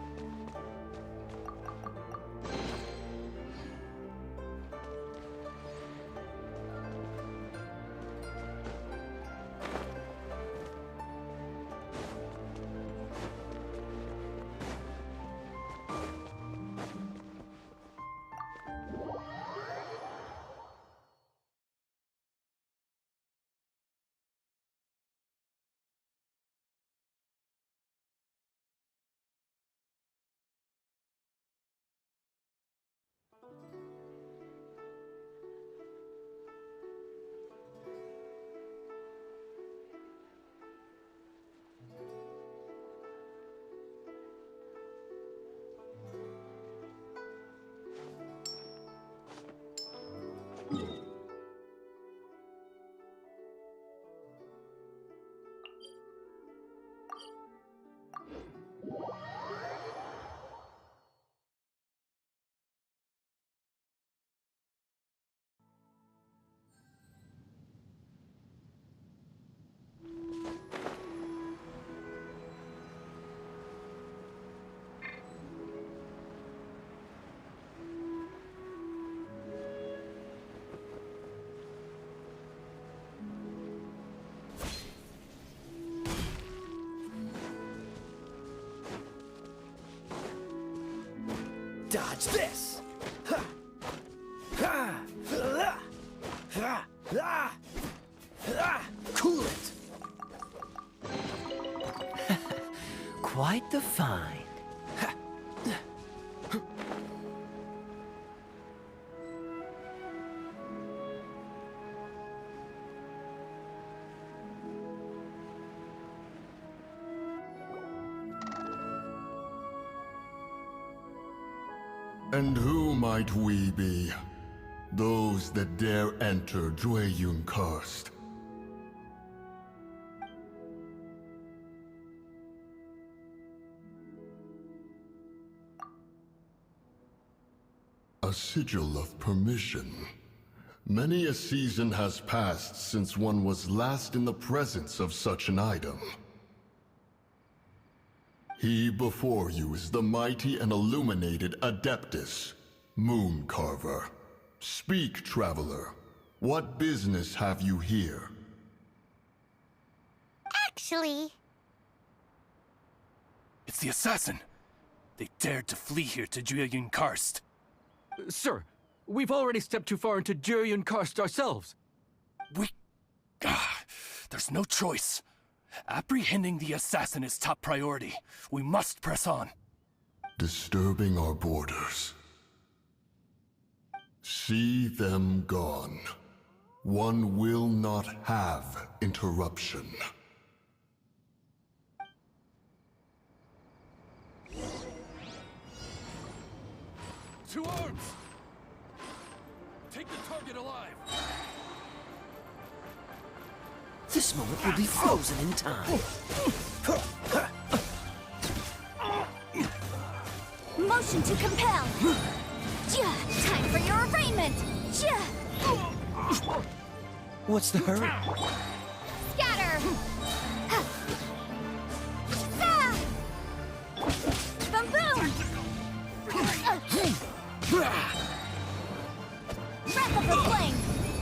Dodge this! Ha! Ha! Ha! Ha! Ha! Ha! Cool it! Quite the find. And who might we be? Those that dare enter Jueyun Karst. A sigil of permission. Many a season has passed since one was last in the presence of such an item. He before you is the mighty and illuminated Adeptus, Moon Carver. Speak, traveler. What business have you here? Actually... It's the assassin! They dared to flee here to Jueyun Karst. Sir, We've already stepped too far into Jurian Karst ourselves. There's no choice. Apprehending the assassin is top priority. We must press on. Disturbing our borders. See them gone. One will not have interruption. To arms! Take the target alive! This moment will be frozen in time. Motion to compel! Time for your arraignment! What's the hurry? Scatter! Boom boom! Wrap up the flame!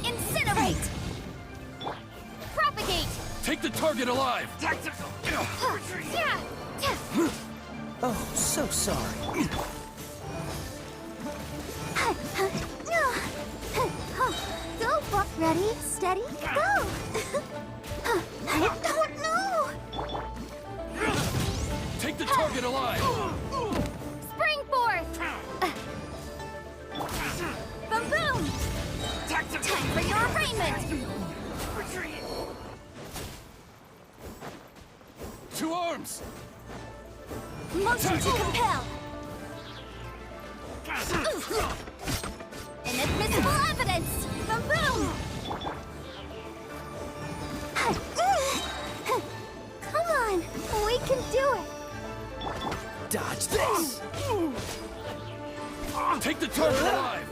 Incinerate! Propagate! Take the target alive! Oh, so sorry. Go, Buck. Ready, steady, go! I don't know! Take the target alive! Spring forth! Boom boom! Time for your arraignment! To arms! Motion to compel! Inadmissible evidence! Boom boom! Come on, we can do it! Dodge this! Take the target alive!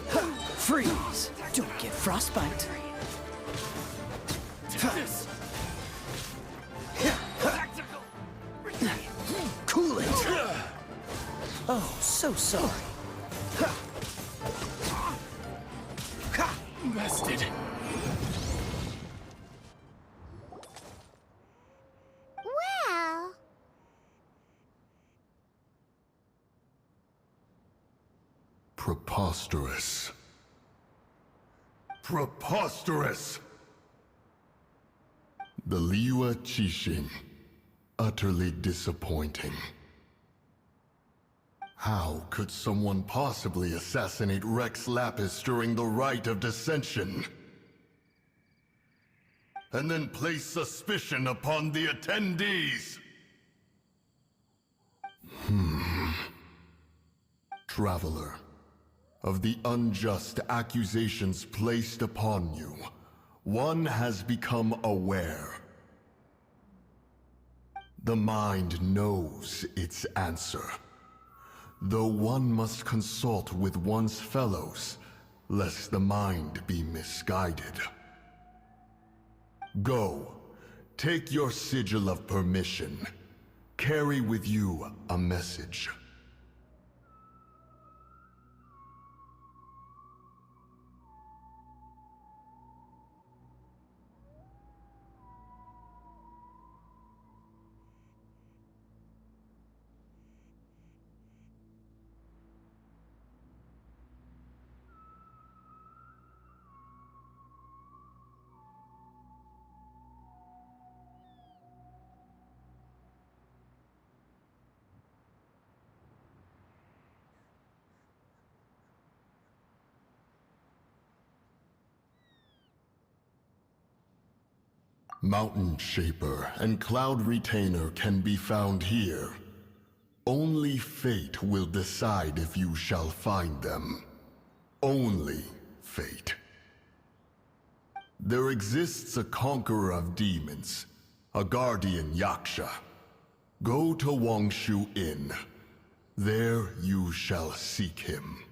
Freeze! Don't get frostbite. Take this! Cool it! Oh, so sorry. Bested. Well... Preposterous. Preposterous! The Liyue Qixing. Utterly disappointing. How could someone possibly assassinate Rex Lapis during the Rite of Dissension? And then place suspicion upon the attendees? Traveler, of the unjust accusations placed upon you, one has become aware. The mind knows its answer, though one must consult with one's fellows, lest the mind be misguided. Go, take your sigil of permission. Carry with you a message. Mountain Shaper and Cloud Retainer can be found here. Only fate will decide if you shall find them. Only fate. There exists a conqueror of demons, a guardian Yaksha. Go to Wangshu Inn. There you shall seek him.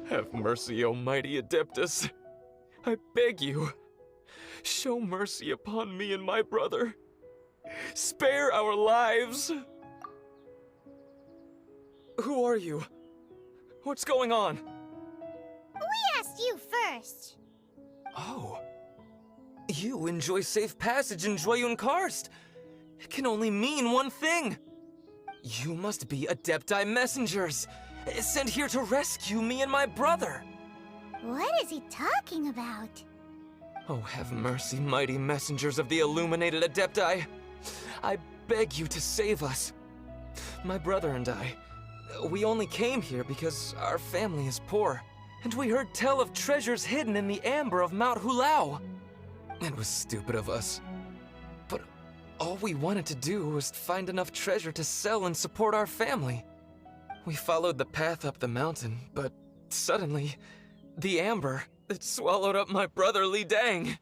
Have mercy, O mighty Adeptus. I beg you, show mercy upon me and my brother. Spare our lives! Who are you? What's going on? We asked you first. Oh. You enjoy safe passage in Joyun Karst. It can only mean one thing. You must be Adepti messengers, sent here to rescue me and my brother. What is he talking about? Oh, have mercy, mighty messengers of the illuminated Adepti. I beg you to save us. My brother and I, we only came here because our family is poor, and we heard tell of treasures hidden in the amber of Mount Hulao. It was stupid of us, but all we wanted to do was find enough treasure to sell and support our family. We followed the path up the mountain, but suddenly, the amber, it swallowed up my brother Li Dang.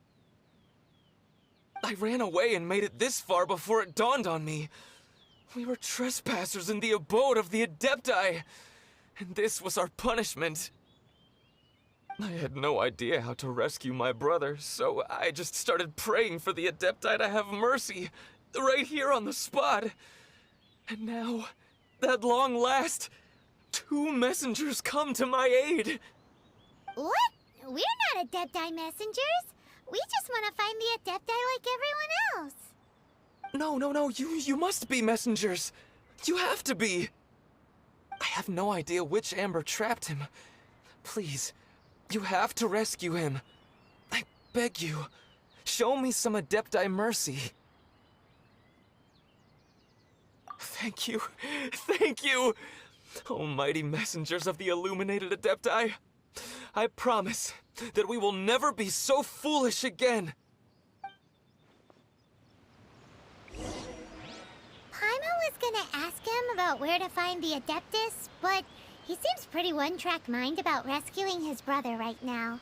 I ran away and made it this far before it dawned on me. We were trespassers in the abode of the Adepti, and this was our punishment. I had no idea how to rescue my brother, so I just started praying for the Adepti to have mercy, right here on the spot. And now, at long last, 2 messengers come to my aid. What? We're not Adepti messengers. We just want to find the Adepti like everyone else. No, you must be messengers. You have to be. I have no idea which amber trapped him. Please, you have to rescue him. I beg you, show me some Adepti mercy. Thank you, thank you! Almighty messengers of the illuminated Adepti, I promise that we will never be so foolish again. Paimon was gonna ask him about where to find the Adeptus, but he seems pretty one-track mind about rescuing his brother right now.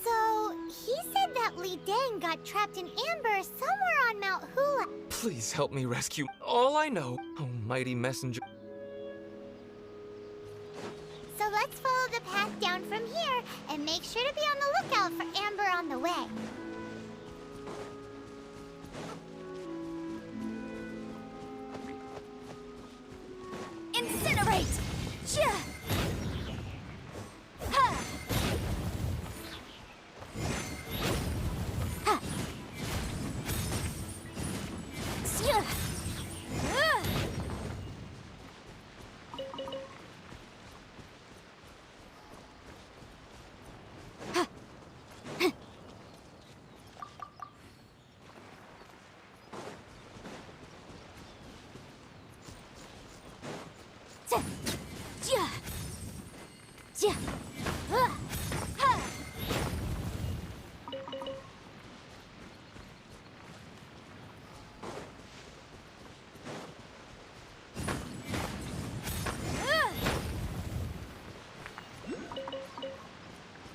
So, he said that Li Dang got trapped in amber somewhere on Mount Hula. Please help me rescue all I know, almighty messenger. So let's follow the path down from here and make sure to be on the lookout for amber on the way. Incinerate! Yeah! Ha! Ha! Yeah!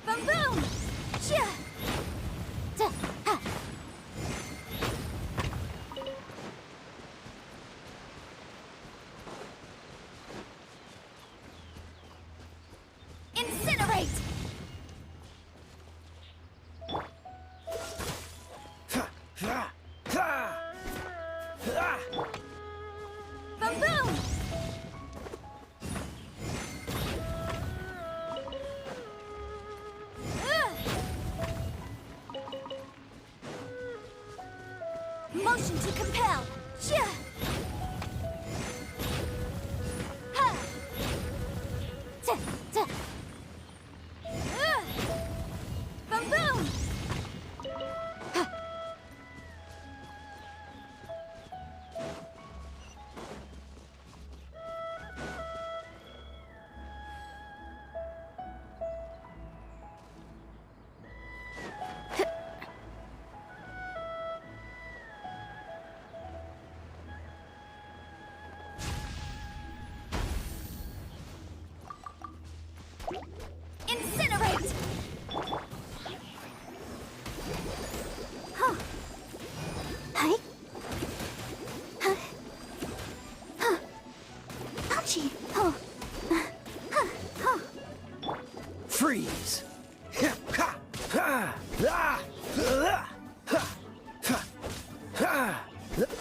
Boom boom! Yeah! Incinerate! Boom boom! Motion to compel! Yeah! Ha! Boom boom! Incinerate! Huh. Hi. Huh. Huh. Ouchie. Oh. Freeze!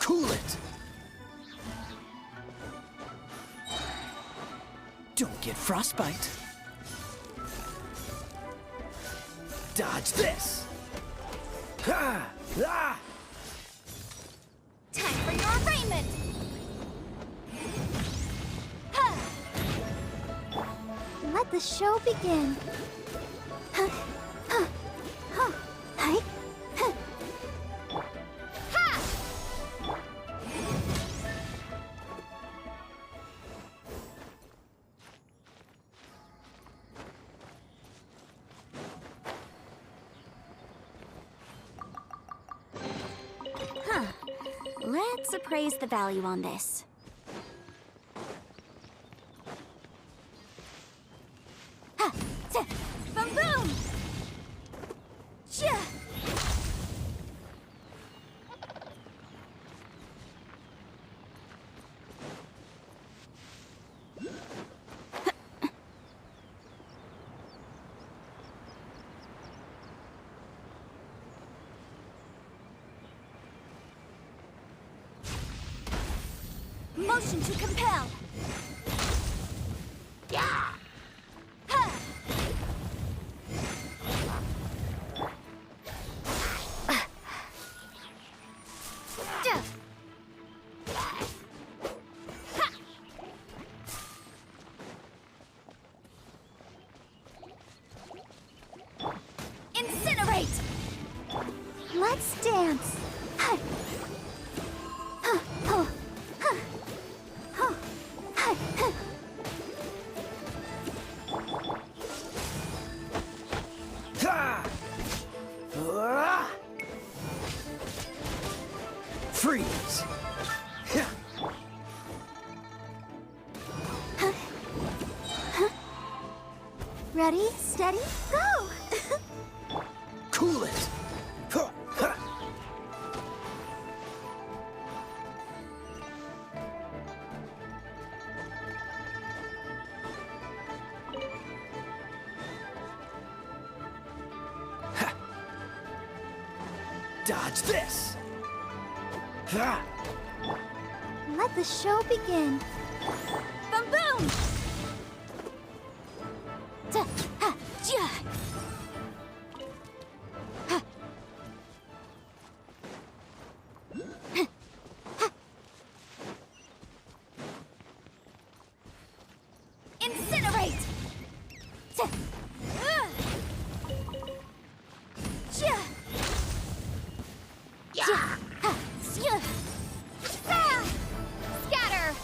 Cool it! Don't get frostbite. Dodge this! Time for your arraignment! Let the show begin. Let's appraise the value on this. Boom boom! Yeah. Motion to compel. Yeah. Incinerate. Let's dance. Freeze! Ready, steady, go! Cool it! Dodge this! Let the show begin. Boom boom! Incinerate! Scatter!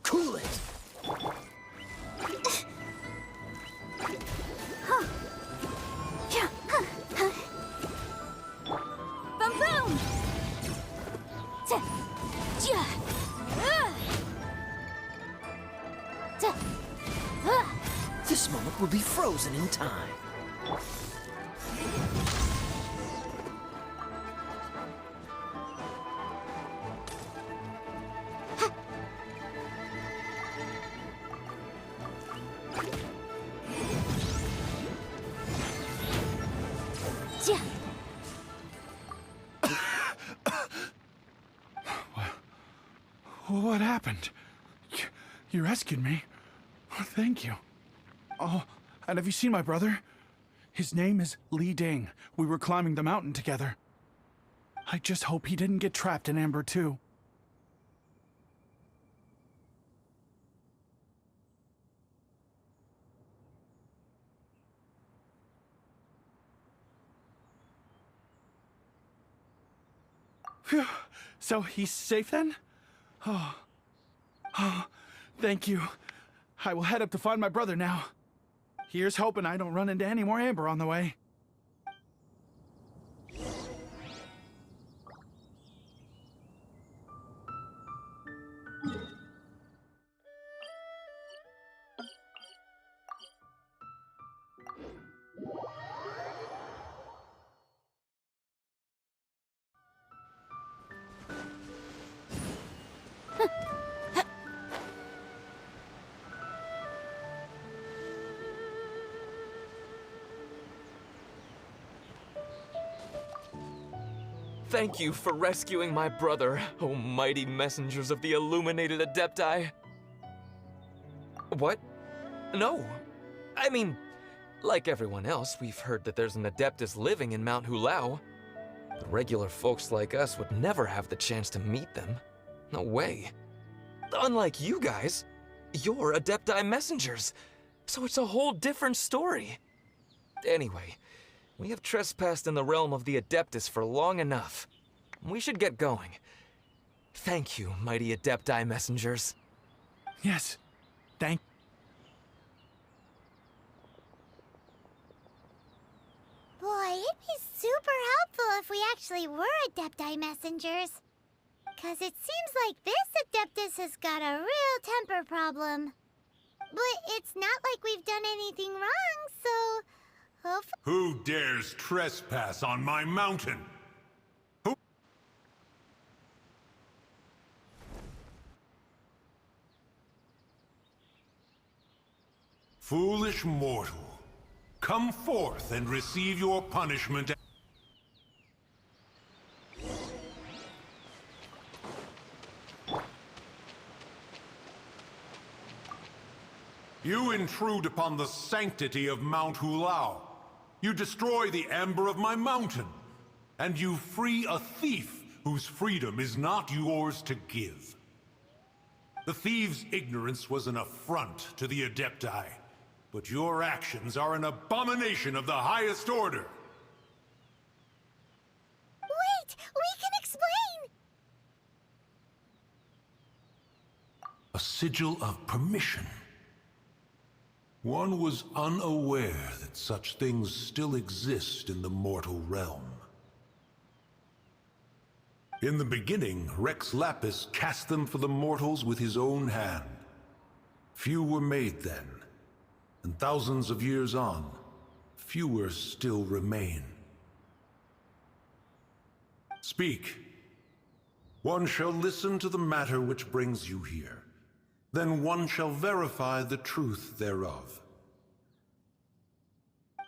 Cool it! Boom boom! This moment will be frozen in time. What happened? You rescued me. Thank you. Oh, and have you seen my brother? His name is Li Ding. We were climbing the mountain together. I just hope he didn't get trapped in Amber too. Phew. So he's safe then? Oh, thank you. I will head up to find my brother now. Here's hoping I don't run into any more Amber on the way. Thank you for rescuing my brother, oh mighty messengers of the illuminated Adepti. What? No. I mean, like everyone else, we've heard that there's an Adeptus living in Mount Hulao. But regular folks like us would never have the chance to meet them. No way. Unlike you guys, you're Adepti messengers, so it's a whole different story. Anyway, we have trespassed in the realm of the Adeptus for long enough. We should get going. Thank you, mighty Adepti messengers. Yes, thank. Boy, it'd be super helpful if we actually were Adepti messengers. 'Cause it seems like this Adeptus has got a real temper problem. But it's not like we've done anything wrong, so... Who dares trespass on my mountain? Who? Foolish mortal, come forth and receive your punishment. You intrude upon the sanctity of Mount Hulao. You destroy the amber of my mountain. And you free a thief whose freedom is not yours to give. The thief's ignorance was an affront to the Adepti, but your actions are an abomination of the highest order. Wait! We can explain! A sigil of permission. One was unaware that such things still exist in the mortal realm. In the beginning, Rex Lapis cast them for the mortals with his own hand. Few were made then, and thousands of years on, fewer still remain. Speak. One shall listen to the matter which brings you here. Then one shall verify the truth thereof.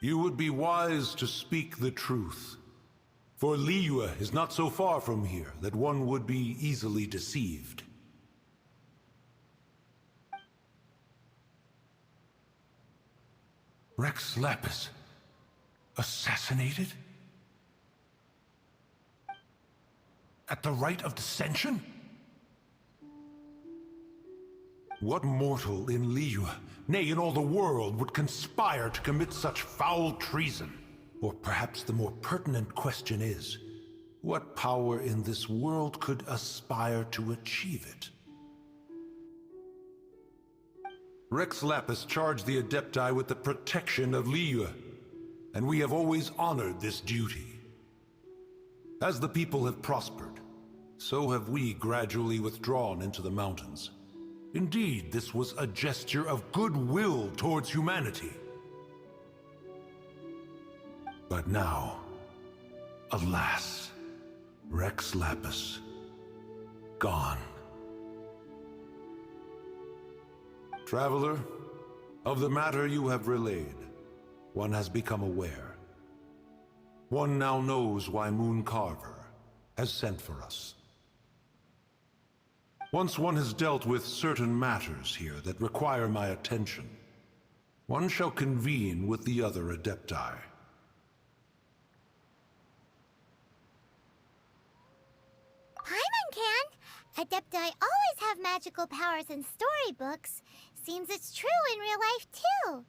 You would be wise to speak the truth, for Liyue is not so far from here that one would be easily deceived. Rex Lapis, assassinated? At the rite of dissension? What mortal in Liyue, nay, in all the world, would conspire to commit such foul treason? Or perhaps the more pertinent question is, what power in this world could aspire to achieve it? Rex Lapis charged the Adepti with the protection of Liyue, and we have always honored this duty. As the people have prospered, so have we gradually withdrawn into the mountains. Indeed, this was a gesture of goodwill towards humanity. But now, alas, Rex Lapis, gone. Traveler, of the matter you have relayed, one has become aware. One now knows why Moon Carver has sent for us. Once one has dealt with certain matters here that require my attention, one shall convene with the other Adepti. Paimon can! Adepti always have magical powers in storybooks. Seems it's true in real life, too.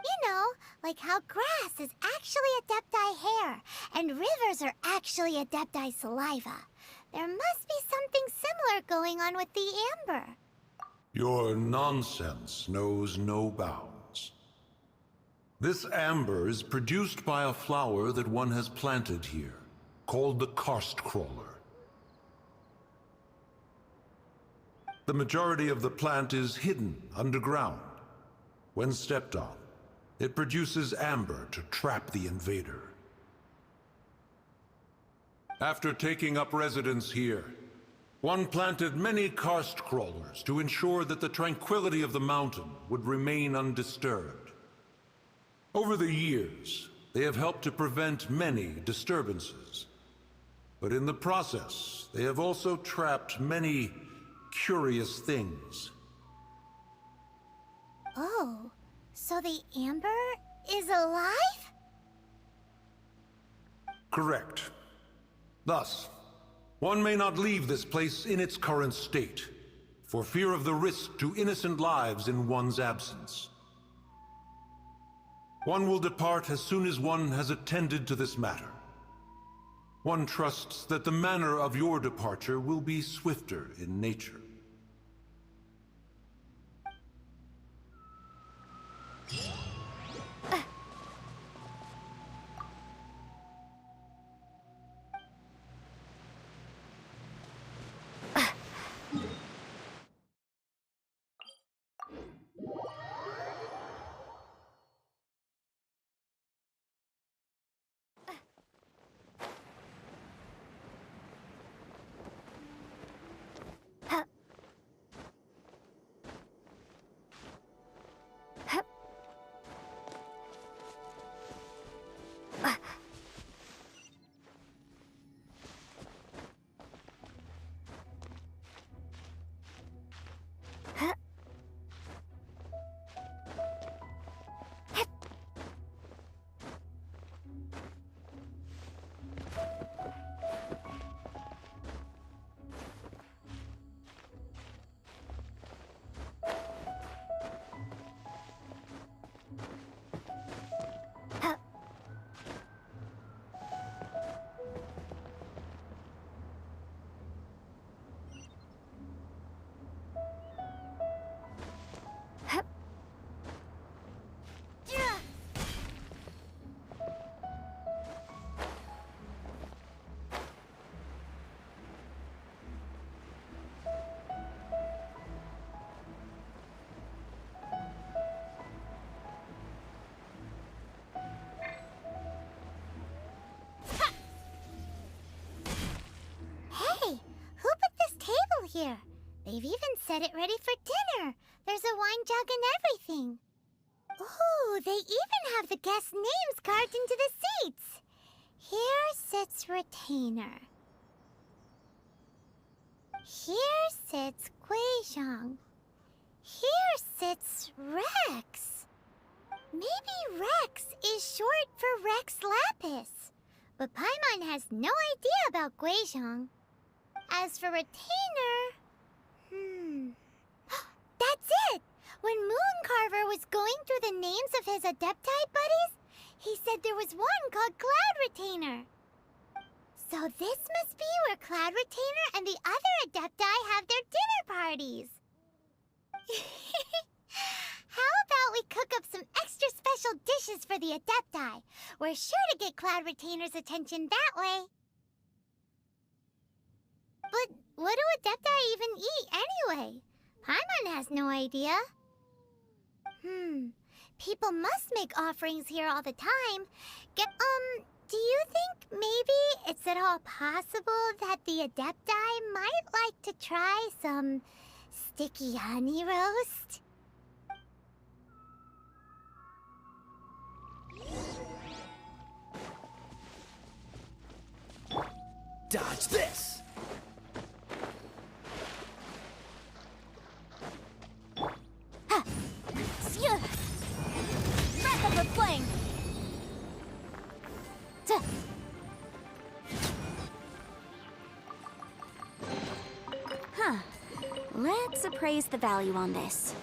You know, like how grass is actually Adepti hair, and rivers are actually Adepti saliva. There must be something similar going on with the amber. Your nonsense knows no bounds. This amber is produced by a flower that one has planted here, called the karst crawler. The majority of the plant is hidden underground. When stepped on, it produces amber to trap the invader. After taking up residence here, one planted many karst crawlers to ensure that the tranquility of the mountain would remain undisturbed. Over the years, they have helped to prevent many disturbances. But in the process, they have also trapped many curious things. Oh, so the Amber is alive? Correct. Thus, one may not leave this place in its current state, for fear of the risk to innocent lives in one's absence. One will depart as soon as one has attended to this matter. One trusts that the manner of your departure will be swifter in nature. Here. They've even set it ready for dinner. There's a wine jug and everything. Ooh, they even have the guests' names carved into the seats. Here sits Retainer. Here sits Guizhong. Here sits Rex. Maybe Rex is short for Rex Lapis. But Paimon has no idea about Guizhong. As for Retainer... That's it! When Mooncarver was going through the names of his Adepti buddies, he said there was one called Cloud Retainer. So this must be where Cloud Retainer and the other Adepti have their dinner parties. How about we cook up some extra special dishes for the Adepti? We're sure to get Cloud Retainer's attention that way. But what do Adepti even eat anyway? Paimon has no idea. People must make offerings here all the time. Do you think maybe it's at all possible that the Adepti might like to try some sticky honey roast? Dodge this! Breath of the flame! Let's appraise the value on this.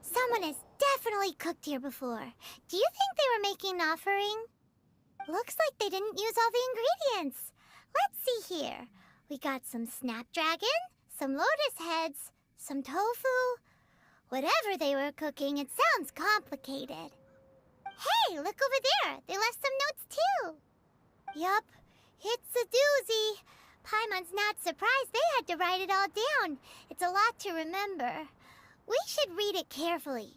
Someone has definitely cooked here before. Do you think they were making an offering? Looks like they didn't use all the ingredients. Let's see here. We got some snapdragon, some lotus heads, some tofu. Whatever they were cooking, it sounds complicated. Hey, look over there. They left some notes too. Yup, it's a doozy. Paimon's not surprised they had to write it all down. It's a lot to remember. We should read it carefully.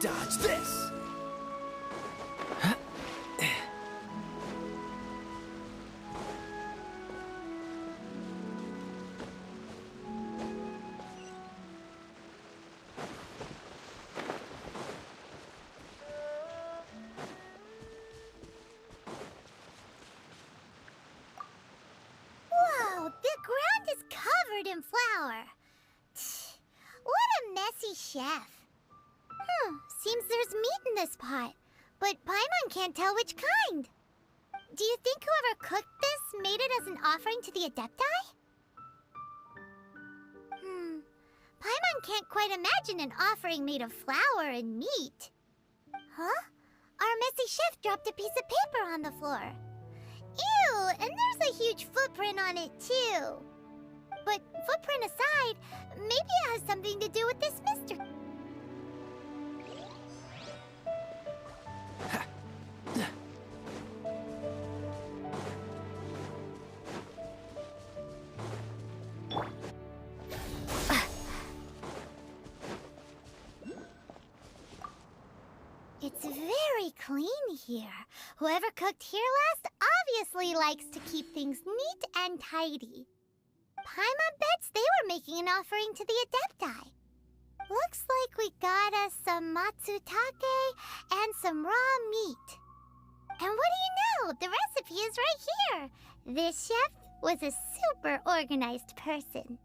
Dodge this! Whoa, the ground is covered in flour. What a messy chef. Seems there's meat in this pot, but Paimon can't tell which kind. Do you think whoever cooked this made it as an offering to the Adepti? Paimon can't quite imagine an offering made of flour and meat. Huh? Our messy chef dropped a piece of paper on the floor. Ew, and there's a huge footprint on it too. But footprint aside, maybe it has something to do with this mystery. It's very clean here. Whoever cooked here last obviously likes to keep things neat and tidy. Paimon bets they were making an offering to the Adepti. Looks like we got us some matsutake and some raw meat. And what do you know? The recipe is right here. This chef was a super organized person.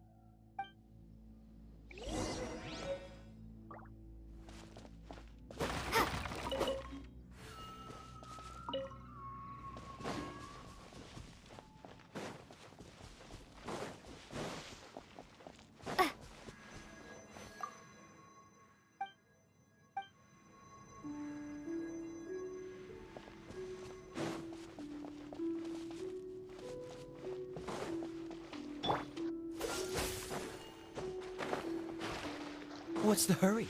What's the hurry?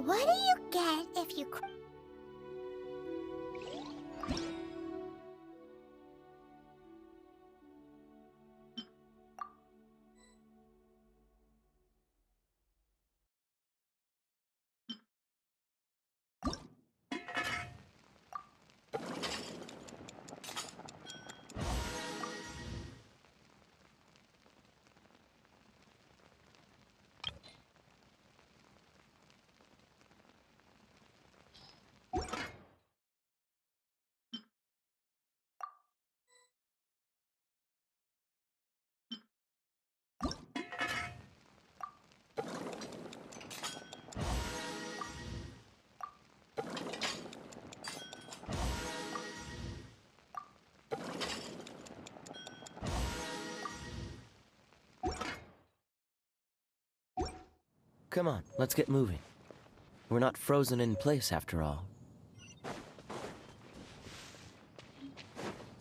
What do you get if you... Come on, let's get moving. We're not frozen in place after all.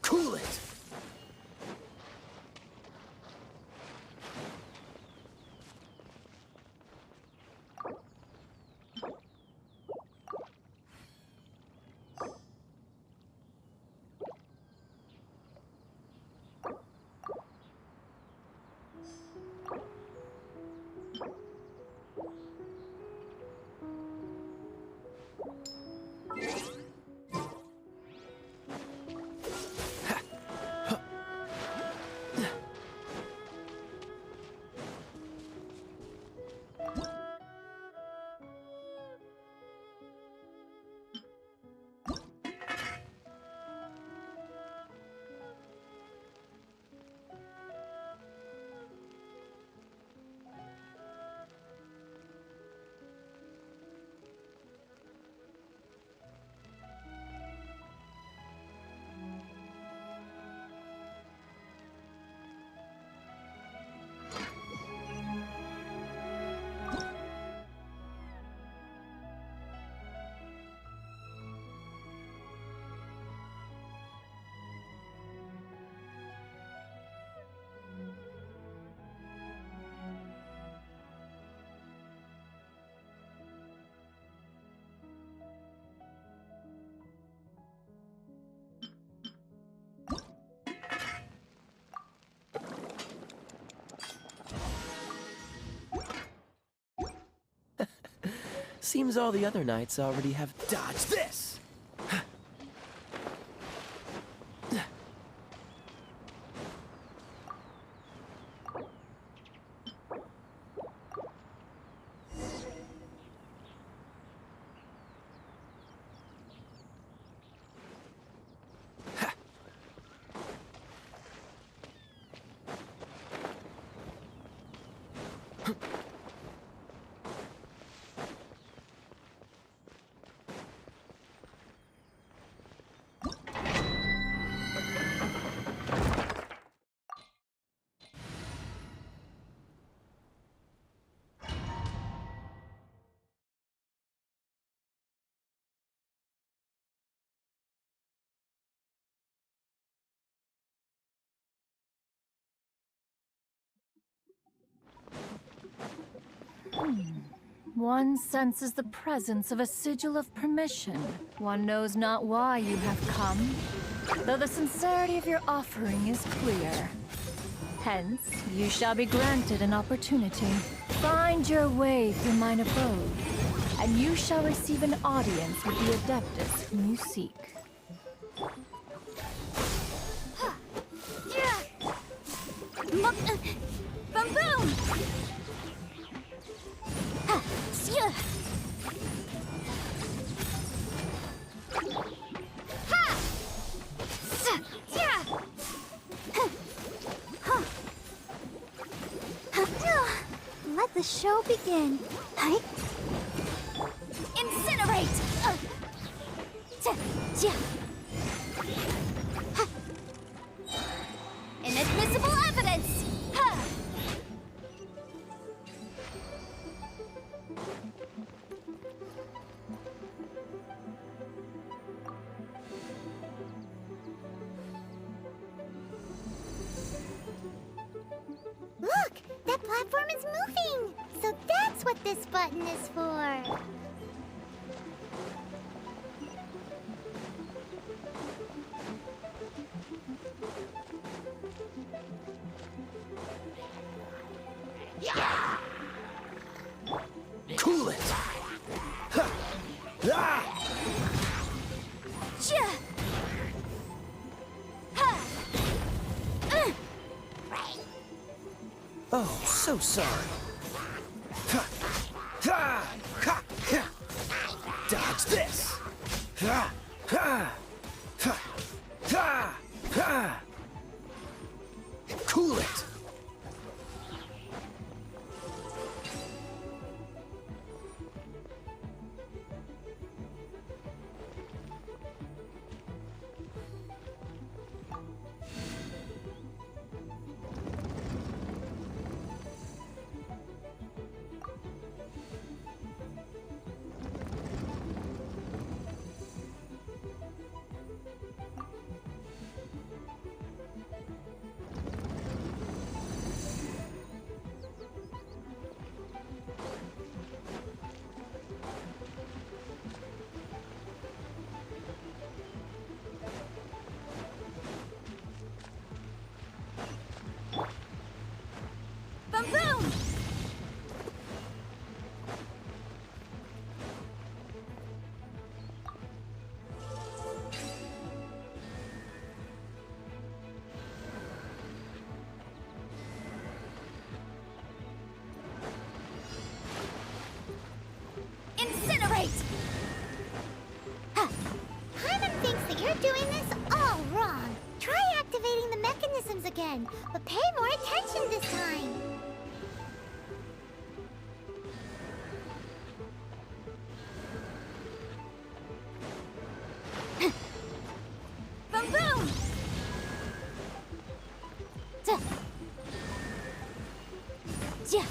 Cool it! Seems all the other knights already have... Dodge this! One senses the presence of a sigil of permission. One knows not why you have come, though the sincerity of your offering is clear. Hence, you shall be granted an opportunity. Find your way through mine abode, and you shall receive an audience with the Adeptus whom you seek. Boom boom! Let the show begin. Incinerate! Inadmissible evidence! Look! That platform is moving! So that's what this button is for! Cool it! Ha! Ah! Oh, so sorry. Ha! Ha! Ha! Ha! Dodge this! Ha! Ha! Ha! Ha! Ha! Cool it! Boom boom! Incinerate! Paimon thinks that you're doing this all wrong. Try activating the mechanisms again, but pay more attention this time. Boom boom! Yeah.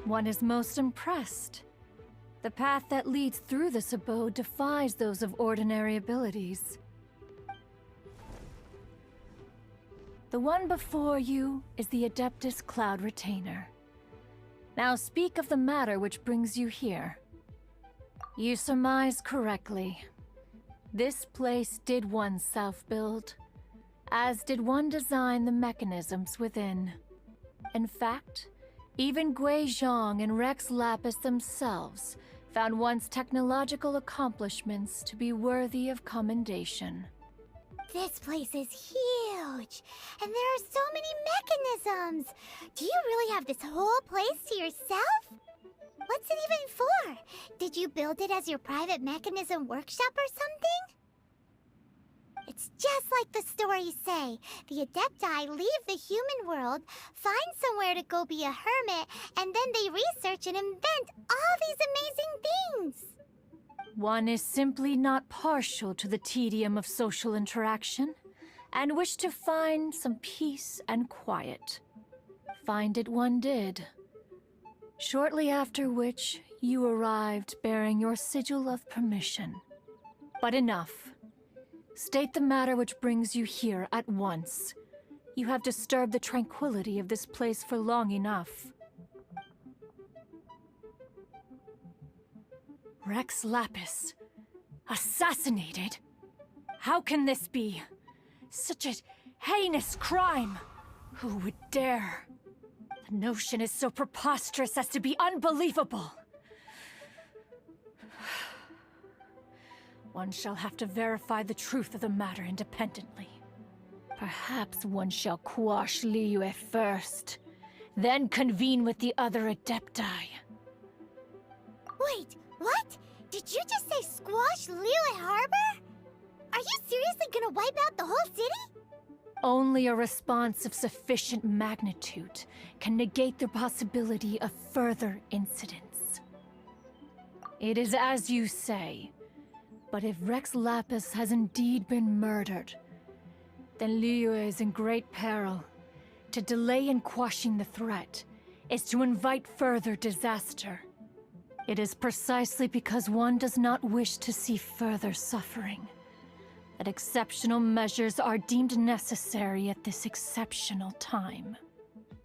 One is most impressed. The path that leads through this abode defies those of ordinary abilities. The one before you is the Adeptus Cloud Retainer. Now speak of the matter which brings you here. You surmise correctly. This place did one self-build, as did one design the mechanisms within. In fact, even Gui Zhang and Rex Lapis themselves found one's technological accomplishments to be worthy of commendation. This place is huge, and there are so many mechanisms. Do you really have this whole place to yourself? What's it even for? Did you build it as your private mechanism workshop or something? It's just like the stories say. The Adepti leave the human world, find somewhere to go be a hermit, and then they research and invent all these amazing things. One is simply not partial to the tedium of social interaction, and wished to find some peace and quiet. Find it one did. Shortly after which, you arrived bearing your sigil of permission. But enough. State the matter which brings you here at once. You have disturbed the tranquility of this place for long enough. Rex Lapis, assassinated? How can this be? Such a heinous crime! Who would dare? The notion is so preposterous as to be unbelievable. One shall have to verify the truth of the matter independently. Perhaps one shall quash Liyue first, then convene with the other Adepti. Wait, what? Did you just say squash Liyue Harbor? Are you seriously gonna wipe out the whole city? Only a response of sufficient magnitude can negate the possibility of further incidents. It is as you say. But if Rex Lapis has indeed been murdered, then Liyue is in great peril. To delay in quashing the threat is to invite further disaster. It is precisely because one does not wish to see further suffering that exceptional measures are deemed necessary at this exceptional time.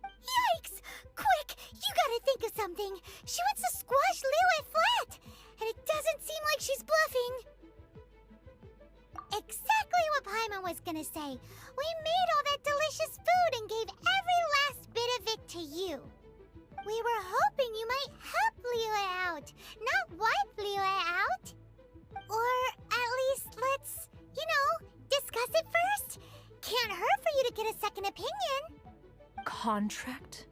Yikes! Quick! You gotta think of something! She wants to squash Liyue flat! And it doesn't seem like she's bluffing! Exactly what Paimon was gonna say! We made all that delicious food and gave every last bit of it to you! We were hoping you might help Liyue out, not wipe Liyue out! Or at least let's, discuss it first! Can't hurt for you to get a second opinion! Contract?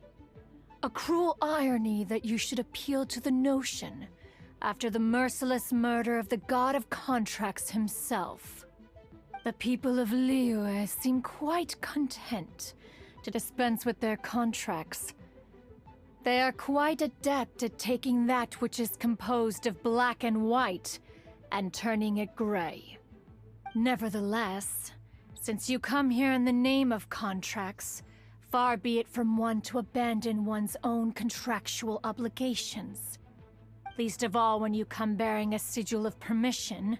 A cruel irony that you should appeal to the notion after the merciless murder of the god of contracts himself. The people of Liyue seem quite content to dispense with their contracts. They are quite adept at taking that which is composed of black and white and turning it gray. Nevertheless, since you come here in the name of contracts, far be it from one to abandon one's own contractual obligations. Least of all when you come bearing a sigil of permission.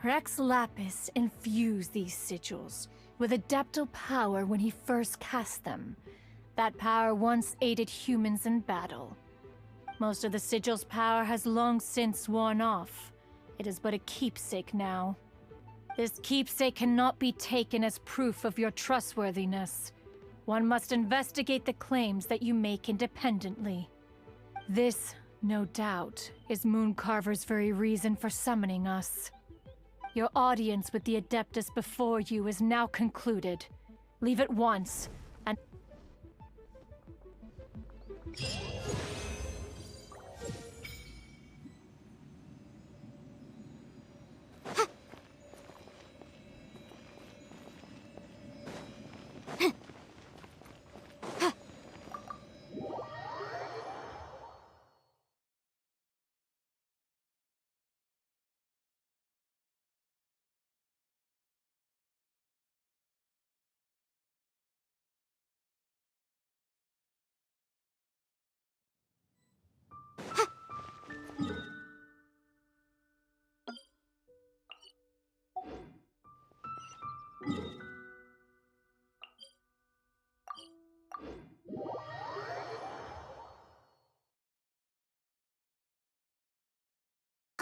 Rex Lapis infused these sigils with adeptal power when he first cast them. That power once aided humans in battle. Most of the sigil's power has long since worn off. It is but a keepsake now. This keepsake cannot be taken as proof of your trustworthiness. One must investigate the claims that you make independently. This, no doubt, is Mooncarver's very reason for summoning us. Your audience with the Adeptus before you is now concluded. Leave at once, and...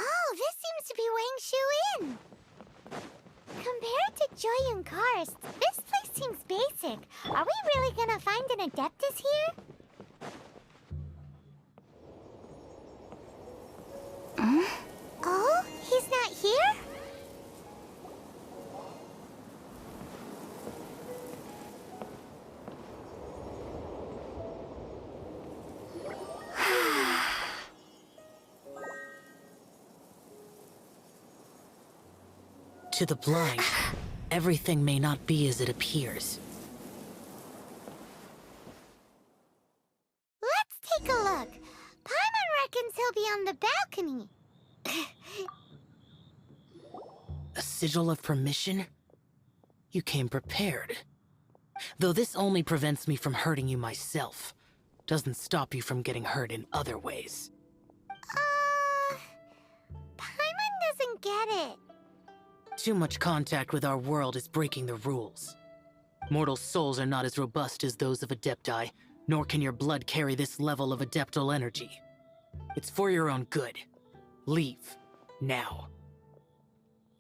Oh, this seems to be weighing Shu in. Compared to Joy and Karst, this place seems basic. Are we really gonna find an Adeptus here? Oh, he's not here? To the blind, everything may not be as it appears. Let's take a look. Paimon reckons he'll be on the balcony. A sigil of permission? You came prepared. Though this only prevents me from hurting you myself, doesn't stop you from getting hurt in other ways. Paimon doesn't get it. Too much contact with our world is breaking the rules. Mortal souls are not as robust as those of Adepti, nor can your blood carry this level of adeptal energy. It's for your own good. Leave. Now.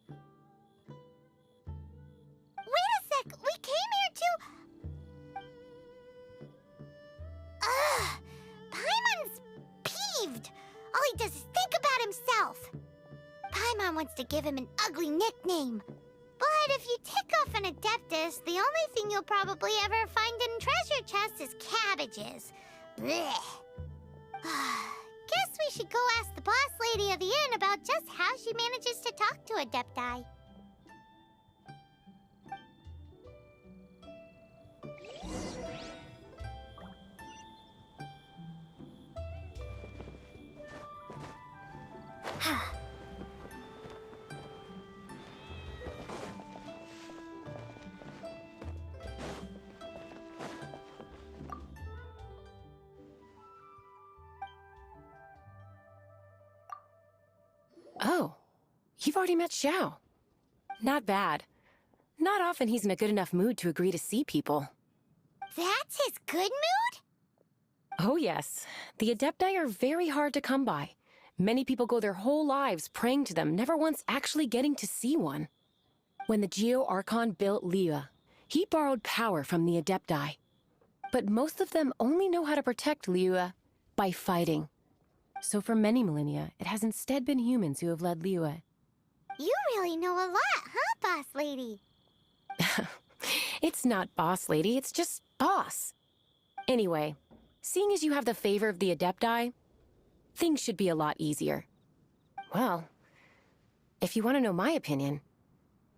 Wait a sec! We came here to... Paimon's peeved! All he does is think about himself! Paimon wants to give him an ugly nickname. But if you tick off an Adeptus, the only thing you'll probably ever find in treasure chests is cabbages. Blech. Guess we should go ask the boss lady of the inn about just how she manages to talk to Adepti. You've already met Xiao. Not bad. Not often he's in a good enough mood to agree to see people. That's his good mood? Oh yes. The Adepti are very hard to come by. Many people go their whole lives praying to them, never once actually getting to see one. When the Geo Archon built Liyue, he borrowed power from the Adepti. But most of them only know how to protect Liyue by fighting. So for many millennia, it has instead been humans who have led Liyue. You really know a lot, huh, boss lady? It's not boss lady, it's just boss. Anyway, seeing as you have the favor of the Adepti, things should be a lot easier. Well, if you want to know my opinion,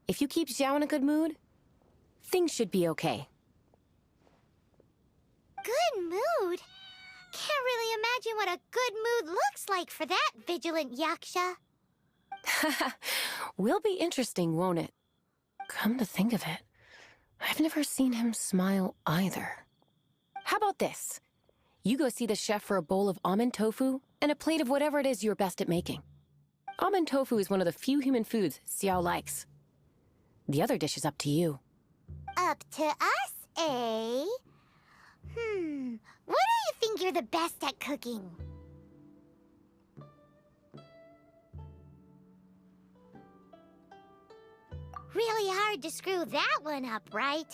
if you keep Xiao in a good mood, things should be okay. Good mood? Can't really imagine what a good mood looks like for that vigilant yaksha. Will be interesting, won't it? Come to think of it, I've never seen him smile either. How about this? You go see the chef for a bowl of almond tofu and a plate of whatever it is you're best at making. Almond tofu is one of the few human foods Xiao likes. The other dish is up to you. Up to us, eh? What do you think you're the best at cooking? Really hard to screw that one up, right?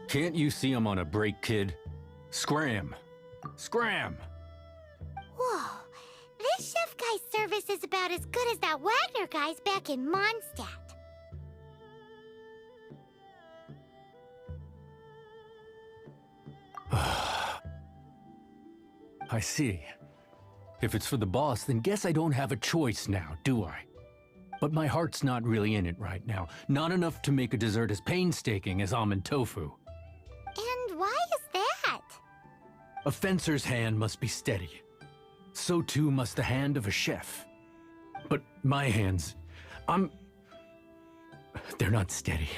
Can't you see I'm on a break, kid? Scram! Scram! Whoa, this chef guy's service is about as good as that Wagner guy's back in Mondstadt. I see. If it's for the boss, then guess I don't have a choice now, do I? But my heart's not really in it right now. Not enough to make a dessert as painstaking as almond tofu. And why is that? A fencer's hand must be steady. So too must the hand of a chef. But my hands, they're not steady.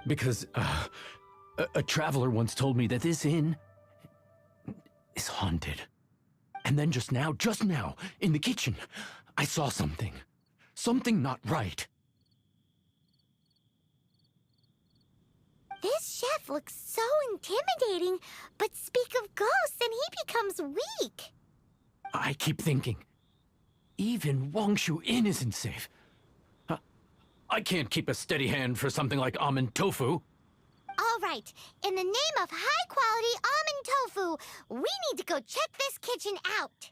Because, a traveler once told me that this inn is haunted. And then just now, in the kitchen, I saw something. Something not right. This chef looks so intimidating, but speak of ghosts and he becomes weak. I keep thinking, even Wangshu Inn isn't safe. I can't keep a steady hand for something like almond tofu. All right, in the name of high-quality almond tofu, we need to go check this kitchen out.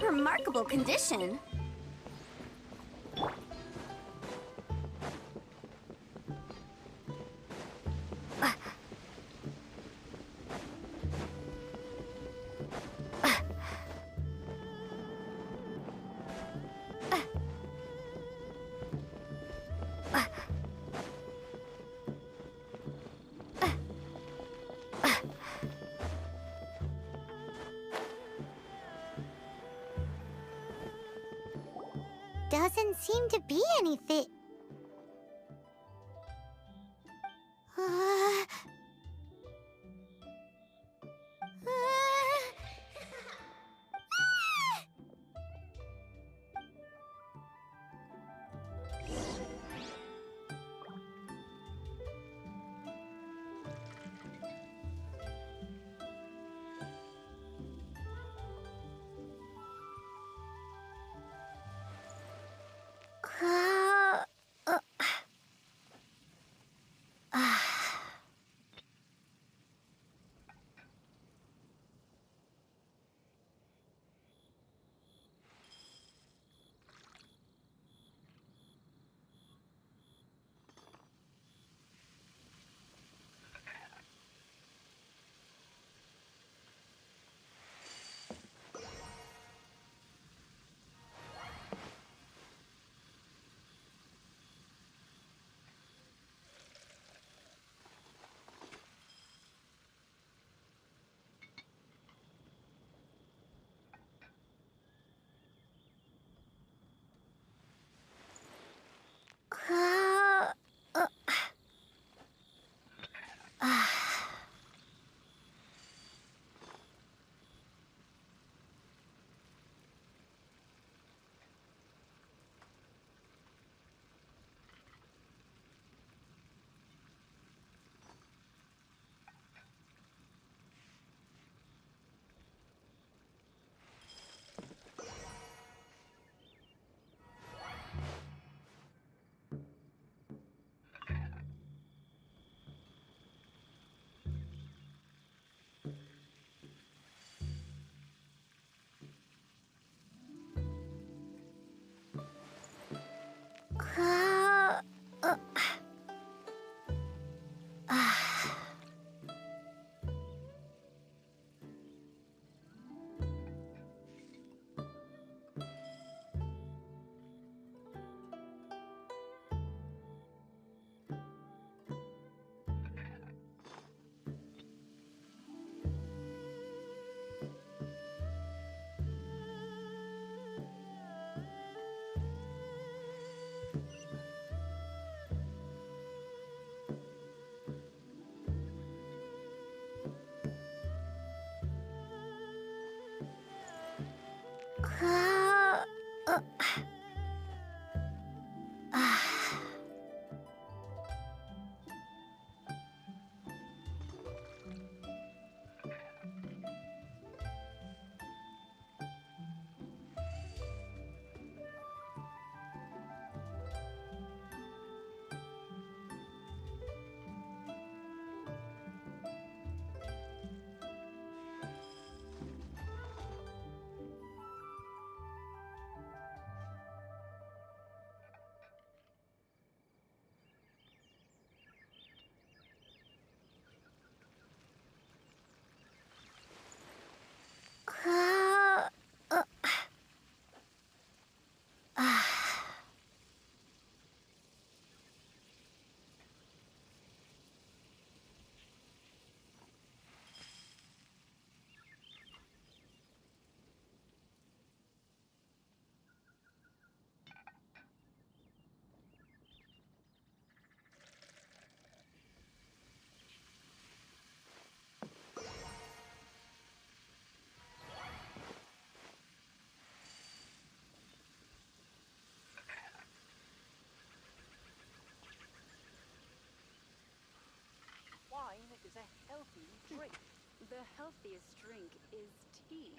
Remarkable condition. Doesn't seem to be anything. Wine is a healthy drink. The healthiest drink is tea.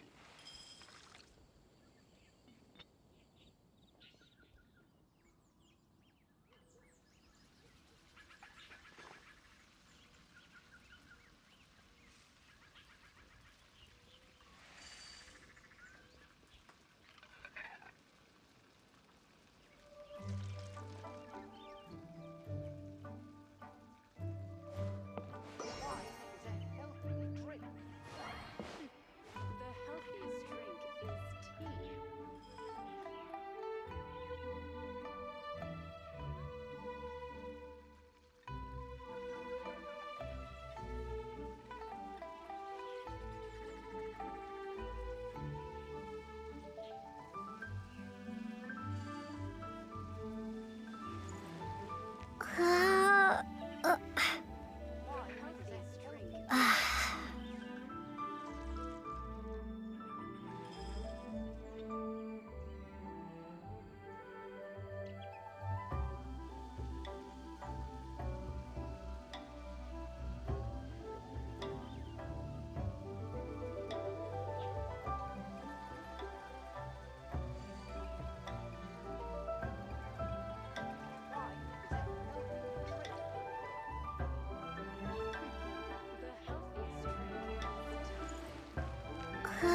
Wine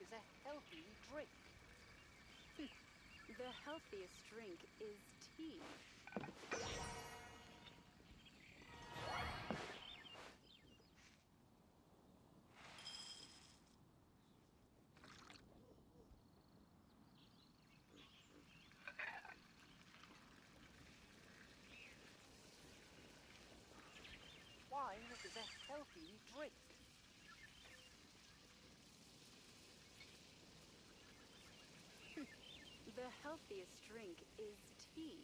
is a healthy drink. The healthiest drink is tea. Wine is a healthy drink. The healthiest drink is tea.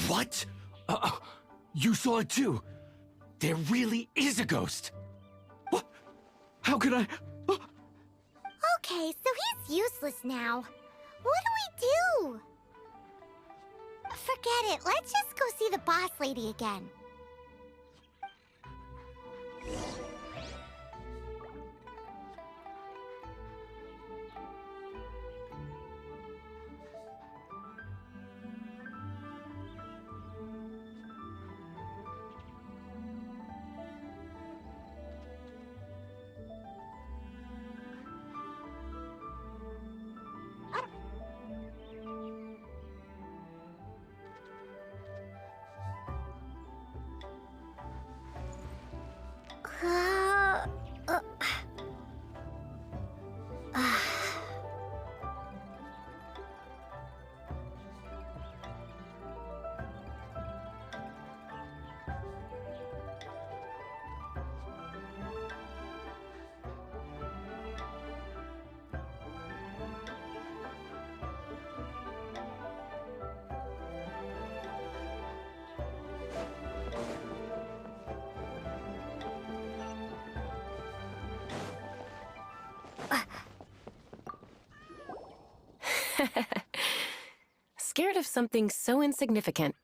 What? You saw it too? There really is a ghost! What? How could I? Okay, so he's useless now. What do we do? Forget it. Let's just go see the boss lady again. Scared of something so insignificant.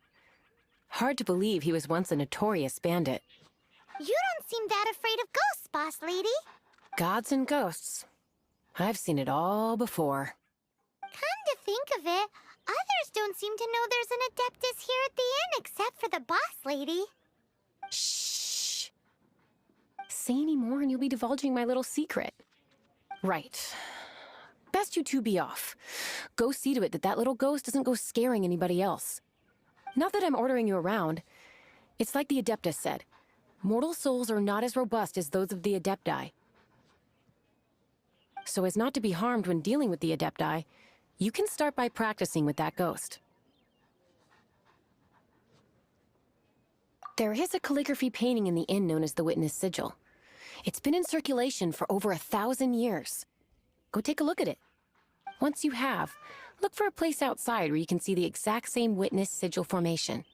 Hard to believe he was once a notorious bandit. You don't seem that afraid of ghosts, boss lady. Gods and ghosts. I've seen it all before. Come to think of it, others don't seem to know there's an Adeptus here at the inn except for the boss lady. Shh. Say any more and you'll be divulging my little secret. Right. Best you two be off. Go see to it that that little ghost doesn't go scaring anybody else. Not that I'm ordering you around. It's like the Adeptus said. Mortal souls are not as robust as those of the Adepti. So as not to be harmed when dealing with the Adepti, you can start by practicing with that ghost. There is a calligraphy painting in the inn known as the Witness Sigil. It's been in circulation for over 1,000 years. Go take a look at it. Once you have, look for a place outside where you can see the exact same Witness Sigil formation.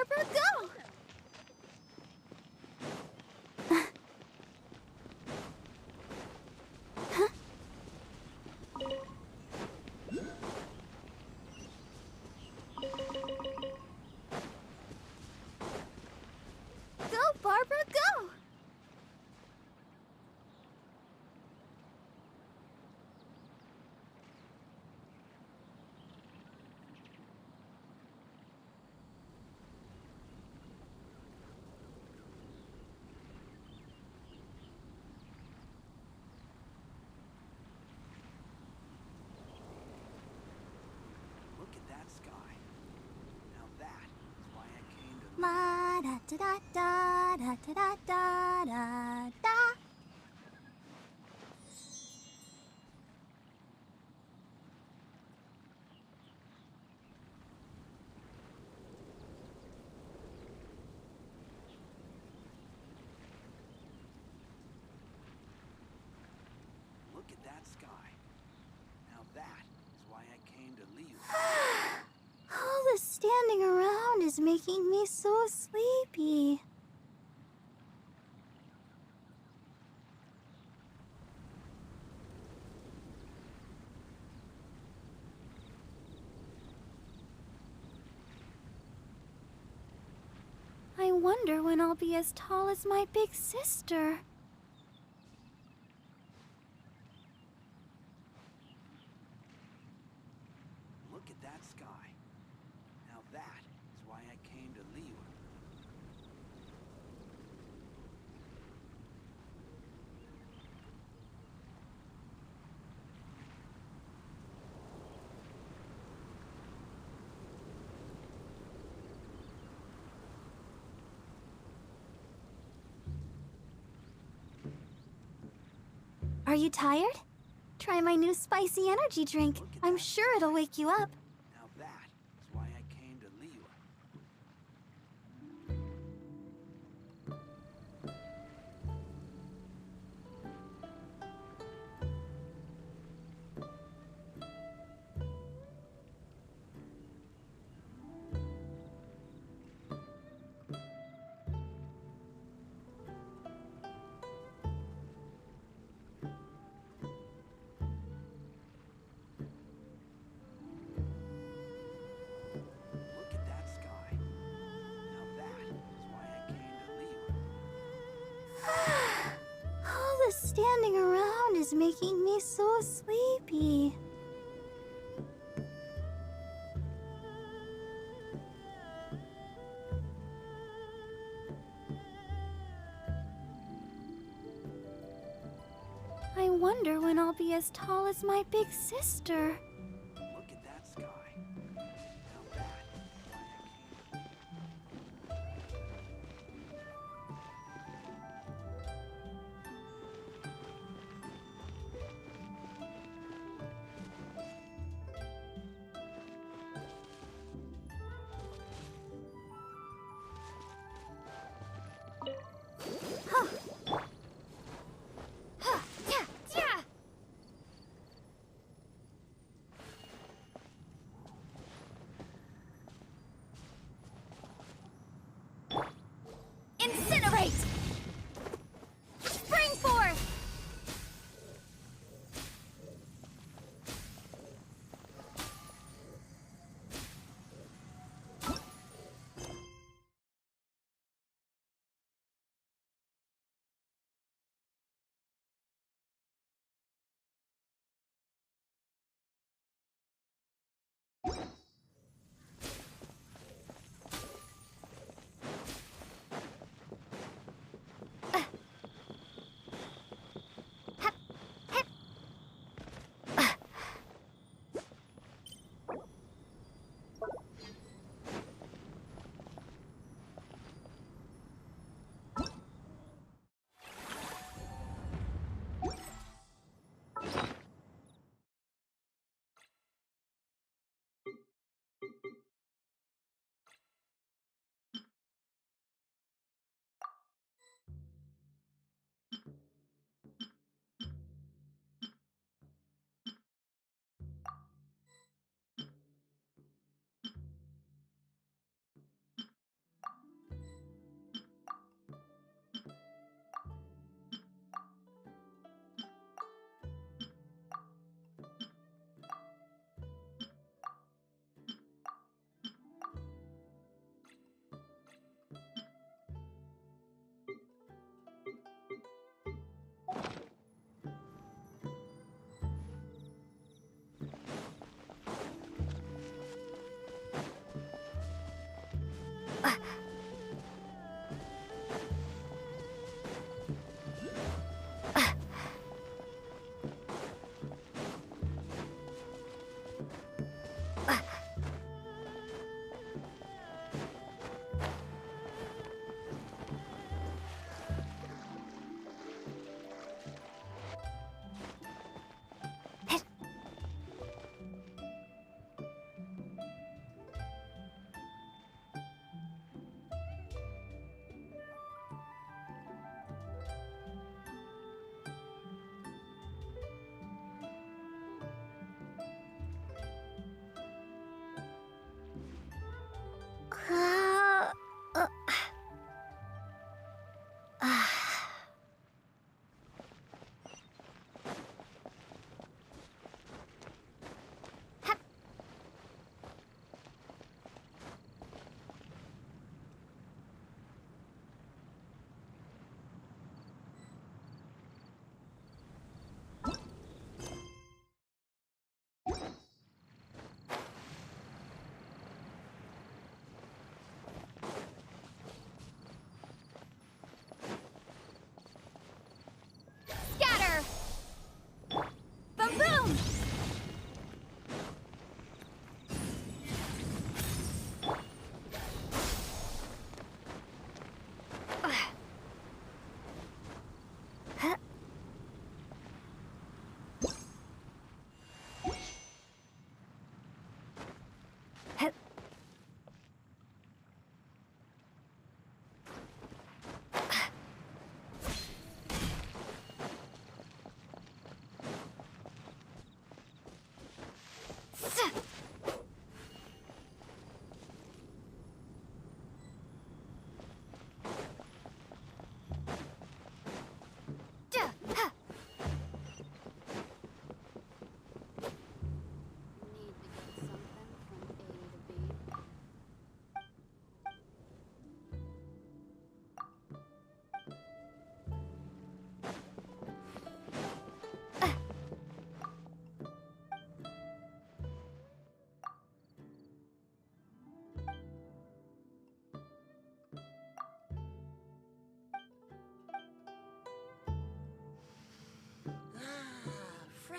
Barbara, go! Go, Barbara, go! Look at that sky. Now that is why I came to... Ma da da da da da da da da da. Look at that sky. Now that is why I came to leave. All this standing around is making me so sleepy. I wonder when I'll be as tall as my big sister. Look at that sky. Now that is why I came to leave. Are you tired? Try my new spicy energy drink. I'm sure it'll wake you up. Now that is why I came to leave. Look at that sky. Now that is why I came to leave. All this standing around is making me so sleepy. I wonder when I'll be as tall as my big sister. Look at that sky. Now that is why I came to leave.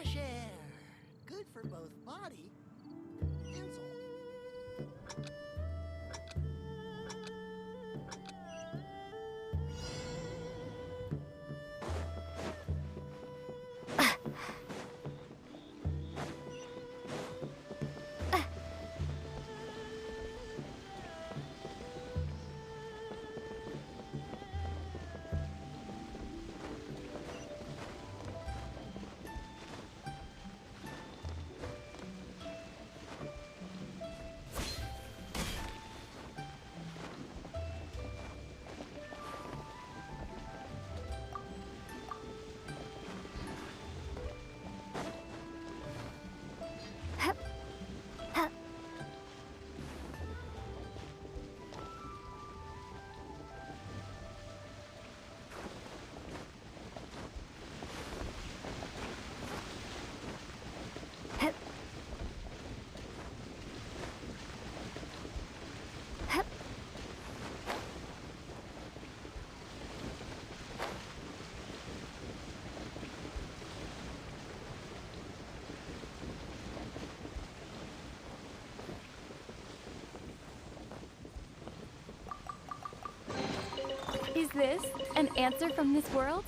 Fresh air. Good for both body and soul. Is this an answer from this world?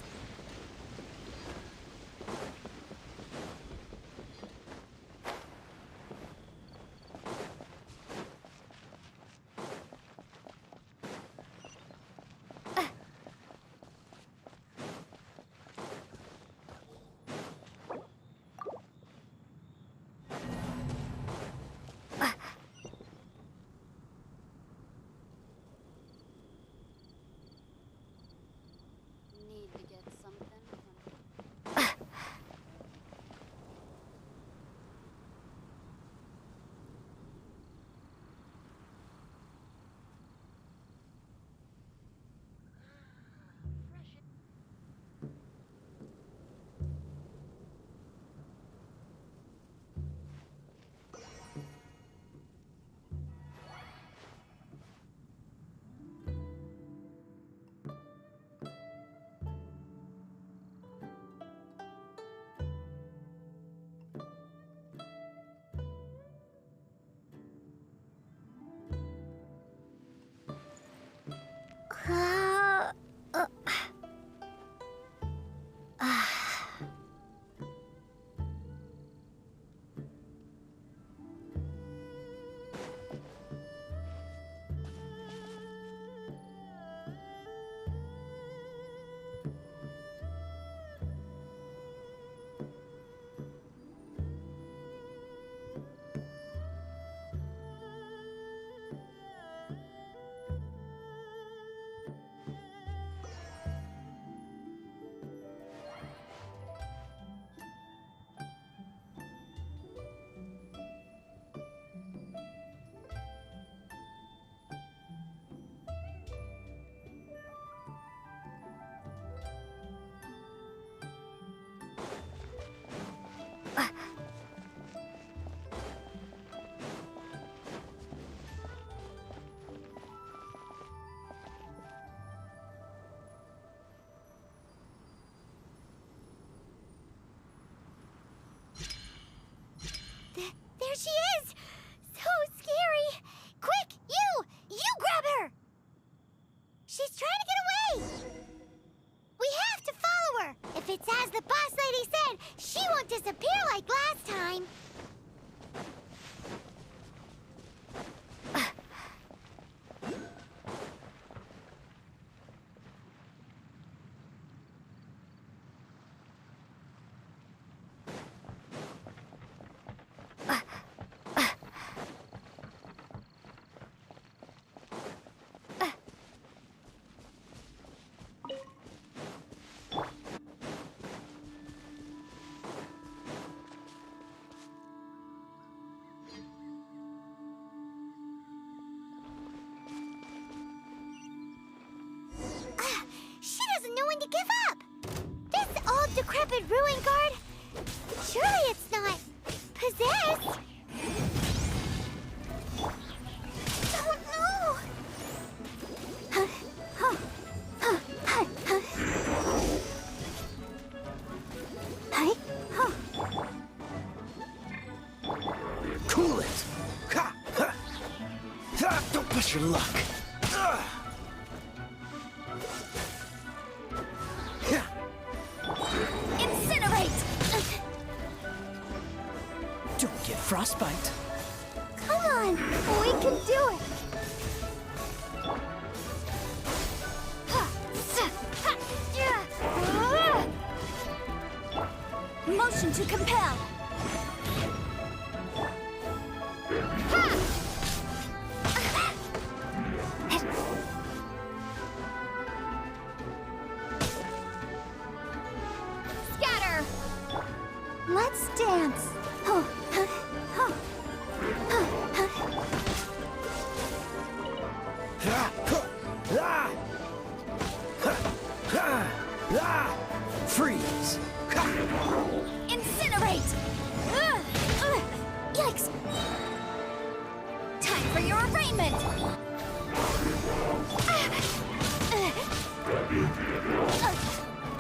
Need to get something There she is! So scary! Quick, you grab her! She's trying to get away! We have to follow her! If it's as the boss lady said, she won't disappear like last time. She doesn't know when to give up! This old decrepit ruin guard? Surely it's not possessed? Oh no! Hey, push your luck. Incinerate! Don't get frostbite. Come on, we can do it! Motion to compel! Scatter! Let's dance! Freeze! Incinerate! Yikes! Time for your arraignment!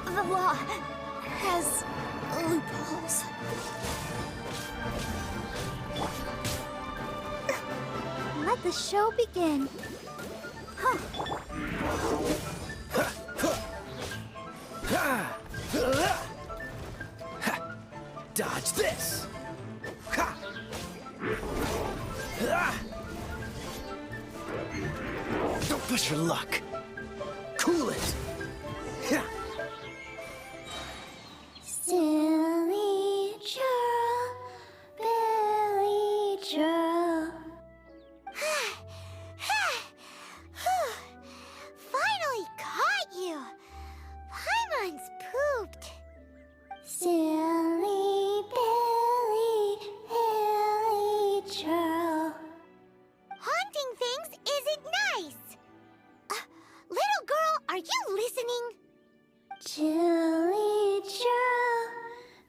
The law has loopholes. Let the show begin. Dodge this! Don't push your luck. Cool it! Silly churl, Billy churl. Finally caught you! Paimon's pooped. Silly Billy, Hilly churl. Haunting things isn't nice. Little girl, are you listening? Chilly churl,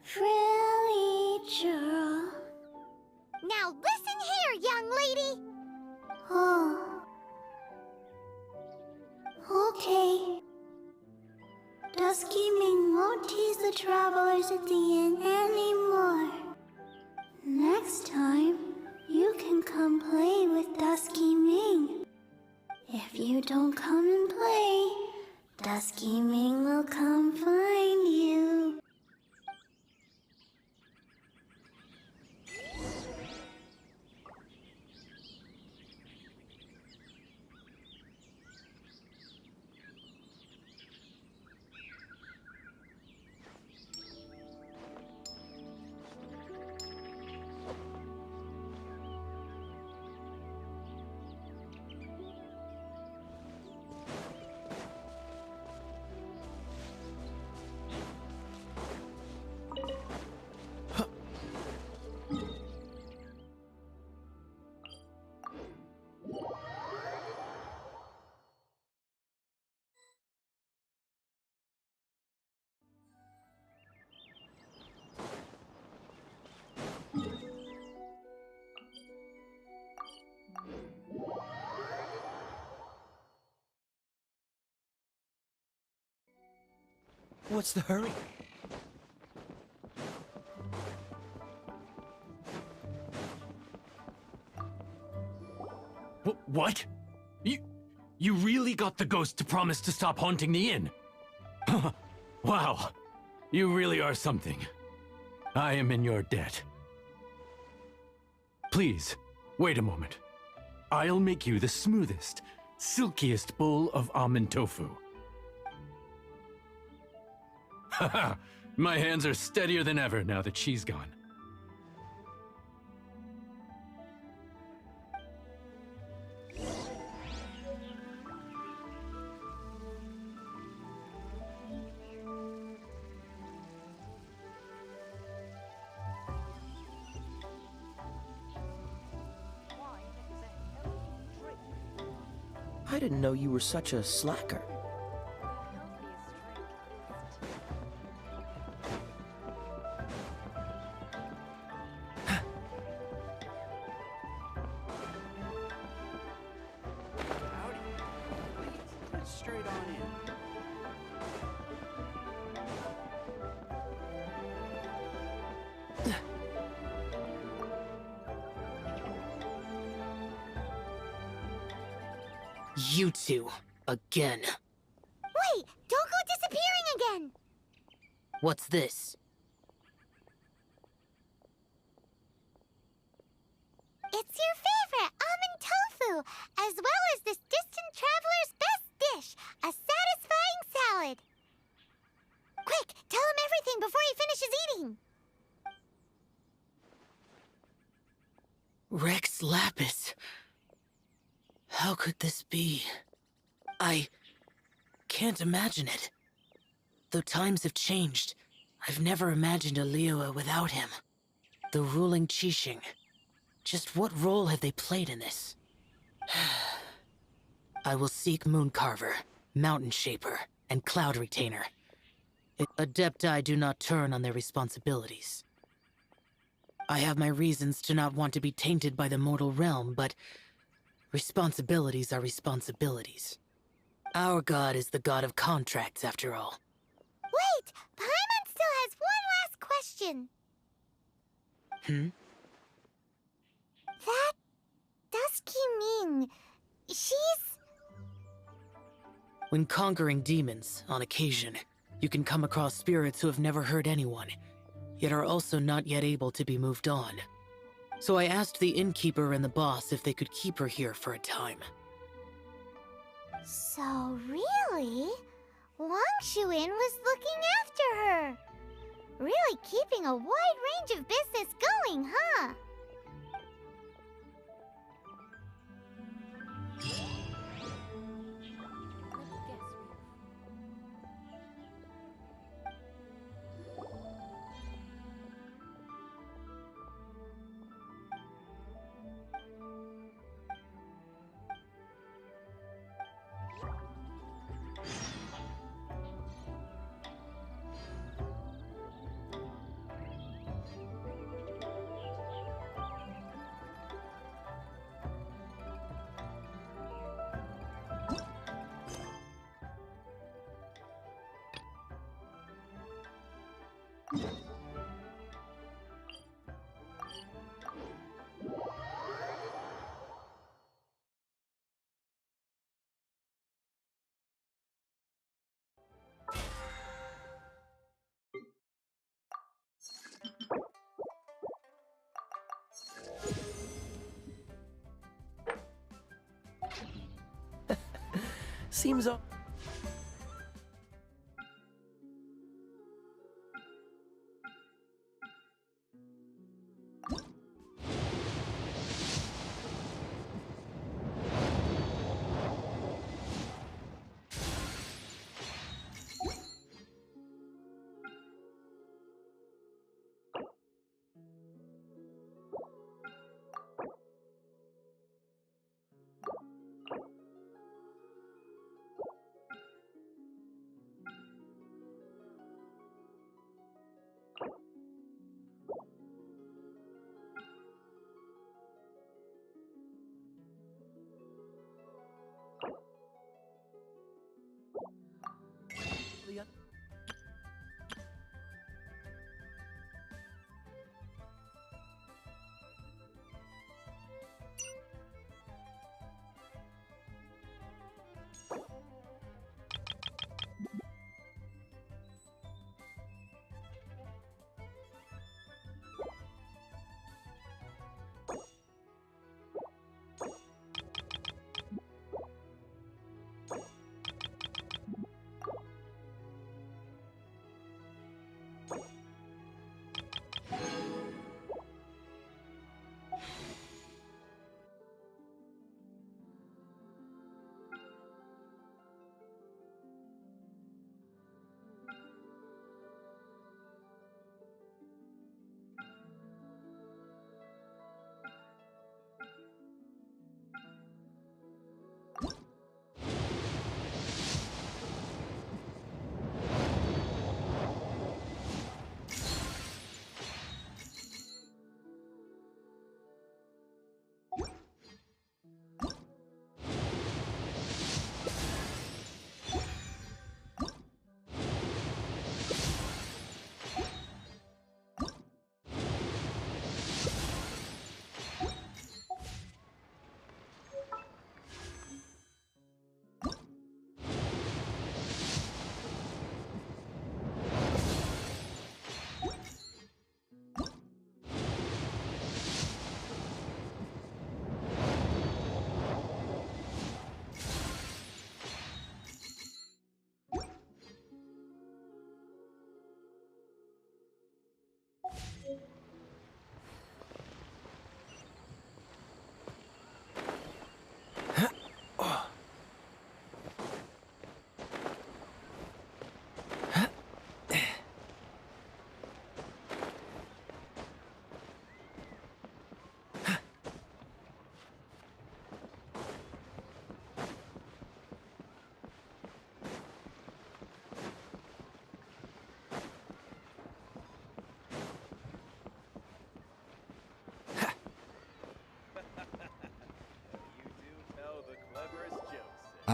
frilly churl. Now listen here, young lady. Oh. Okay. Dusky Ming won't tease the travelers at the inn anymore. Next time, you can come play with Dusky Ming. If you don't come and play, Dusky Ming will come find you. What's the hurry? What? You really got the ghost to promise to stop haunting the inn? Wow. You really are something. I am in your debt. Please, wait a moment. I'll make you the smoothest, silkiest bowl of almond tofu. Haha, my hands are steadier than ever now that she's gone. I didn't know you were such a slacker. Straight on in. You two, again. Wait, don't go disappearing again! What's this? It's your favorite almond tofu, as well as this distant traveler's best dish, a satisfying salad. Quick, tell him everything before he finishes eating. Rex Lapis. How could this be? I can't imagine it. Though times have changed, I've never imagined a Liyue without him. The ruling Qixing. Just what role have they played in this? I will seek Mooncarver, Mountain Shaper, and Cloud Retainer. Adepti do not turn on their responsibilities. I have my reasons to not want to be tainted by the mortal realm, but responsibilities are responsibilities. Our god is the god of contracts, after all. Wait! Paimon still has one last question. That Dusky Ming, she's... When conquering demons, on occasion, you can come across spirits who have never hurt anyone, yet are also not yet able to be moved on. So I asked the innkeeper and the boss if they could keep her here for a time. So really, Wang Shuin was looking after her. Really keeping a wide range of business going, huh? Seems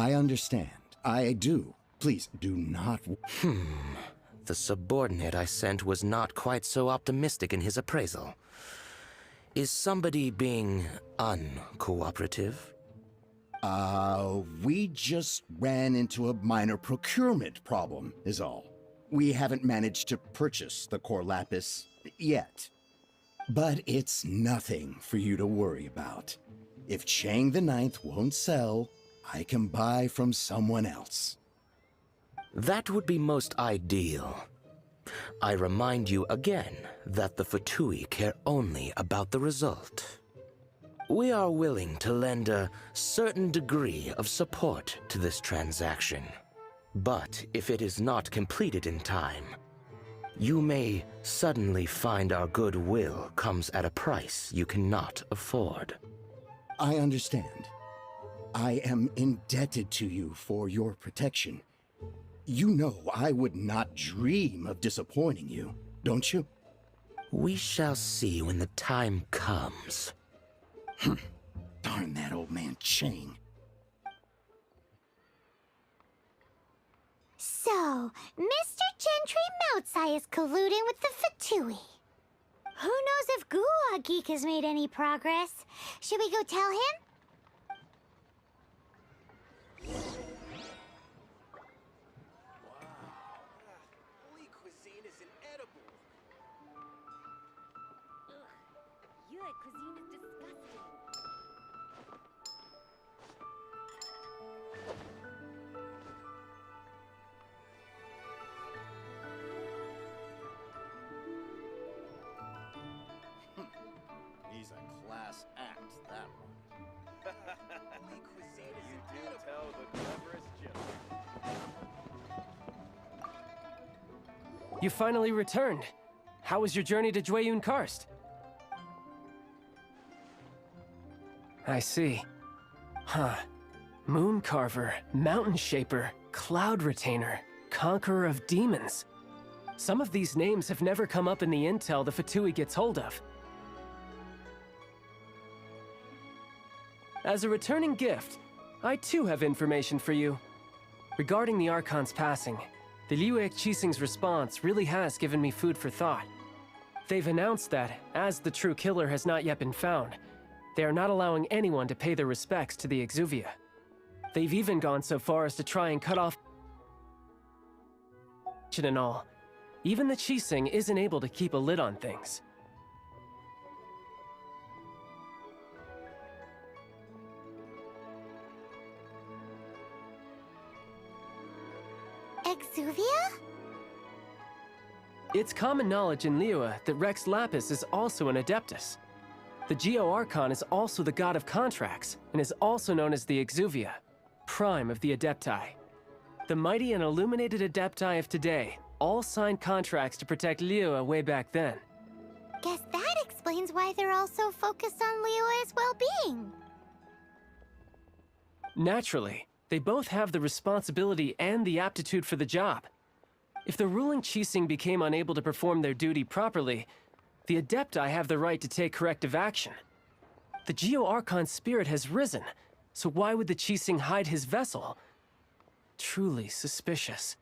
I understand. I do. Please, do not... The subordinate I sent was not quite so optimistic in his appraisal. Is somebody being uncooperative? We just ran into a minor procurement problem, is all. We haven't managed to purchase the core lapis yet. But it's nothing for you to worry about. If Chang the Ninth won't sell, I can buy from someone else. That would be most ideal. I remind you again that the Fatui care only about the result. We are willing to lend a certain degree of support to this transaction. But if it is not completed in time, you may suddenly find our goodwill comes at a price you cannot afford. I understand. I am indebted to you for your protection. You know I would not dream of disappointing you, don't you? We shall see when the time comes. Darn that old man Chang. So, Mr. Gentry Moutsai is colluding with the Fatui. Who knows if Guwa Geek has made any progress? Should we go tell him? Holy cuisine is inedible. Yue cuisine is disgusting. He's a class act, that one. Holy cuisine is inedible. Tell the cleverest You finally returned. How was your journey to Jueyun Karst? I see. Huh. Moon Carver, Mountain Shaper, Cloud Retainer, Conqueror of Demons. Some of these names have never come up in the intel the Fatui gets hold of. As a returning gift, I too have information for you. Regarding the Archon's passing, the Liu Qixing's response really has given me food for thought. They've announced that, as the true killer has not yet been found, they are not allowing anyone to pay their respects to the Exuvia. They've even gone so far as to try and cut off and all. Even the Qixing isn't able to keep a lid on things. Exuvia? It's common knowledge in Liyue that Rex Lapis is also an Adeptus. The Geo Archon is also the god of contracts, and is also known as the Exuvia, prime of the Adepti. The mighty and illuminated Adepti of today all signed contracts to protect Liyue way back then. Guess that explains why they're all so focused on Liyue's well-being. Naturally, they both have the responsibility and the aptitude for the job. If the ruling Qixing became unable to perform their duty properly, the Adepti have the right to take corrective action. The Geo Archon's spirit has risen, so why would the Qixing hide his vessel? Truly suspicious.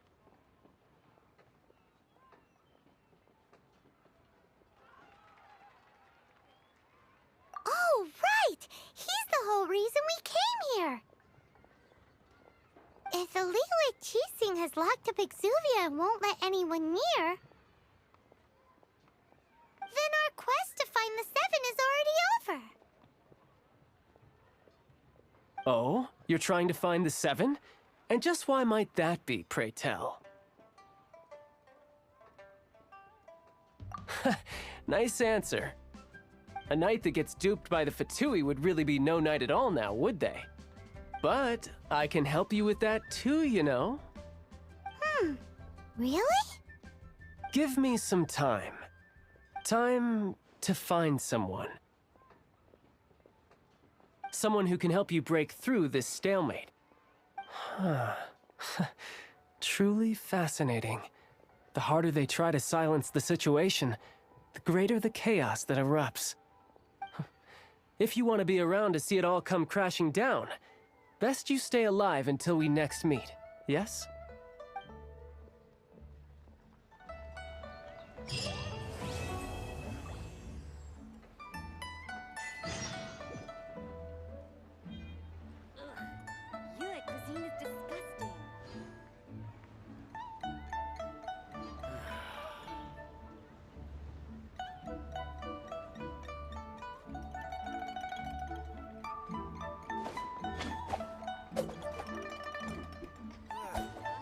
Oh, right! He's the whole reason we came here! If the Liyue Qixing has locked up Exuvia and won't let anyone near, then our quest to find the Seven is already over. Oh? You're trying to find the Seven? And just why might that be, pray tell? Nice answer. A knight that gets duped by the Fatui would really be no knight at all now, would they? But I can help you with that too, you know. Really? Give me some time. Time to find someone. Someone who can help you break through this stalemate. Truly fascinating. The harder they try to silence the situation, the greater the chaos that erupts. If you want to be around to see it all come crashing down, Best you stay alive until we next meet, yes? Your cuisine is disgusting.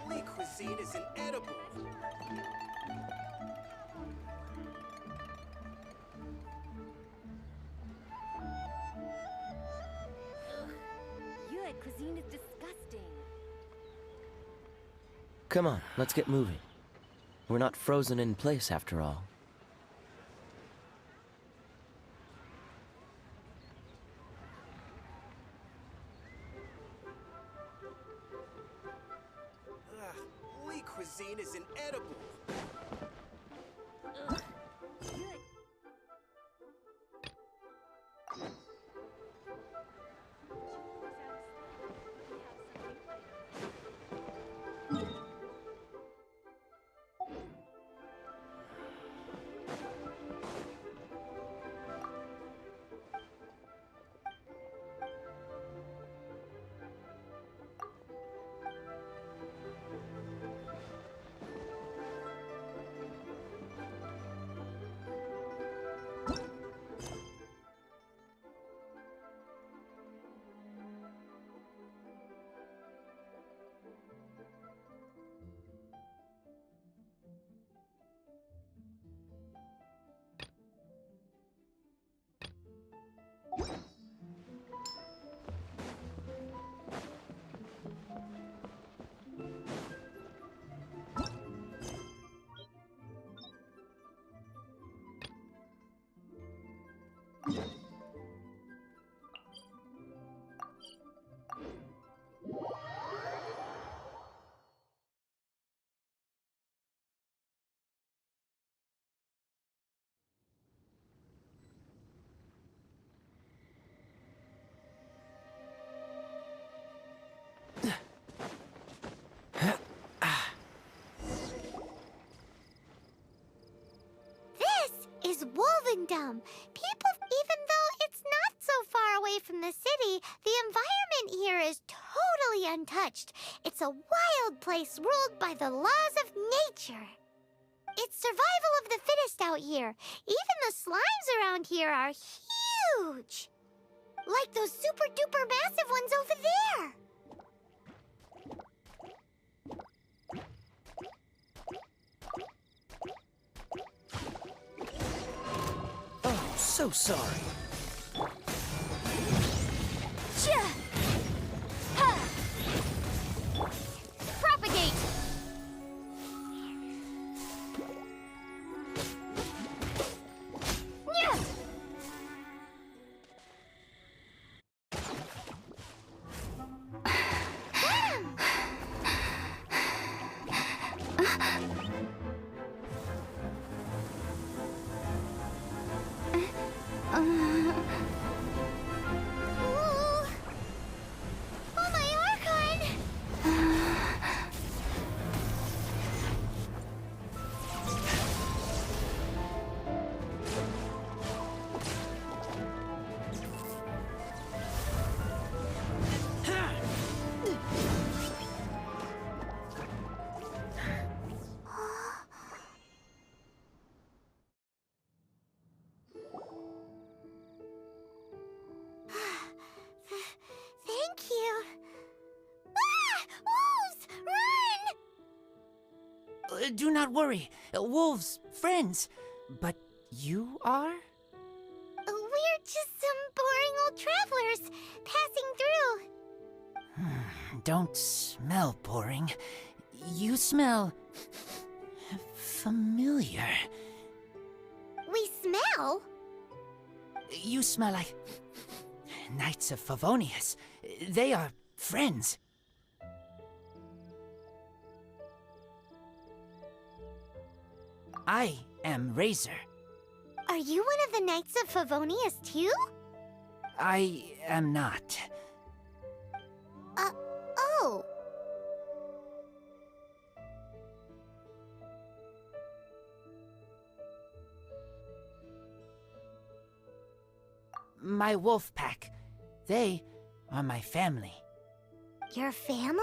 Lee cuisine is inedible. Your cuisine is disgusting. Come on, let's get moving. We're not frozen in place after all. Lee cuisine is inedible. Is Wolvendom. People, even though it's not so far away from the city, the environment here is totally untouched. It's a wild place ruled by the laws of nature. It's survival of the fittest out here. Even the slimes around here are huge. Like those super duper massive ones over there. So sorry. Propagate! Thank you. Ah! Wolves! Run! Do not worry. Wolves, friends. But you are? We're just some boring old travelers passing through. Don't smell boring. You smell familiar. We smell? You smell like Knights of Favonius. They are friends. I am Razor. Are you one of the Knights of Favonius too? I am not. My wolf pack. They are my family. Your family?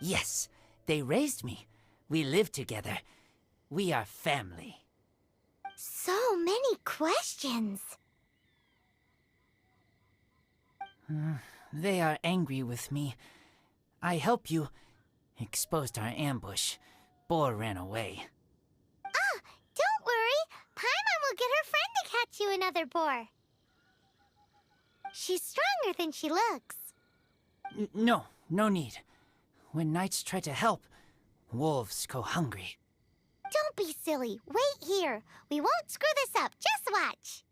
Yes, they raised me. We live together. We are family. So many questions. They are angry with me. I help you. Exposed our ambush. Boar ran away. Ah, don't worry. Paimon will get her friend to catch you another boar. She's stronger than she looks. No need. When knights try to help, wolves go hungry. Don't be silly. Wait here. We won't screw this up. Just watch.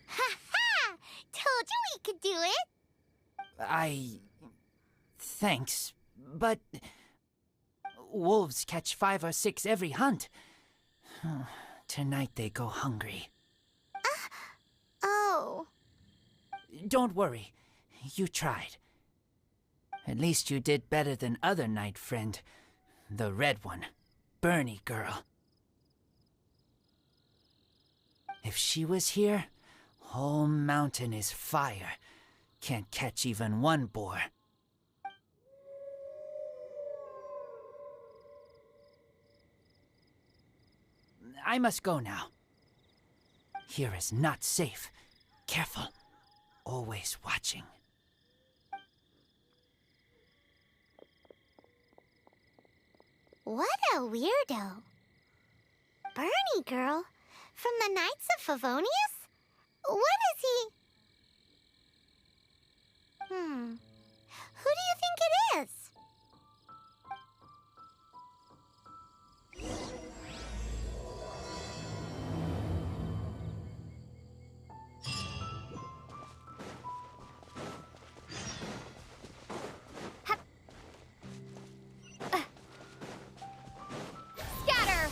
Ha-ha! Told you we could do it. Thanks, but... Wolves catch 5 or 6 every hunt. Tonight they go hungry. Oh. Don't worry. You tried. At least you did better than other knight friend. The red one. Bernie girl. If she was here, whole mountain is fire. Can't catch even one boar. I must go now. Here is not safe. Careful. Always watching. What a weirdo. Bernie girl? From the Knights of Favonius? What is he? Who do you think it is? Scatter!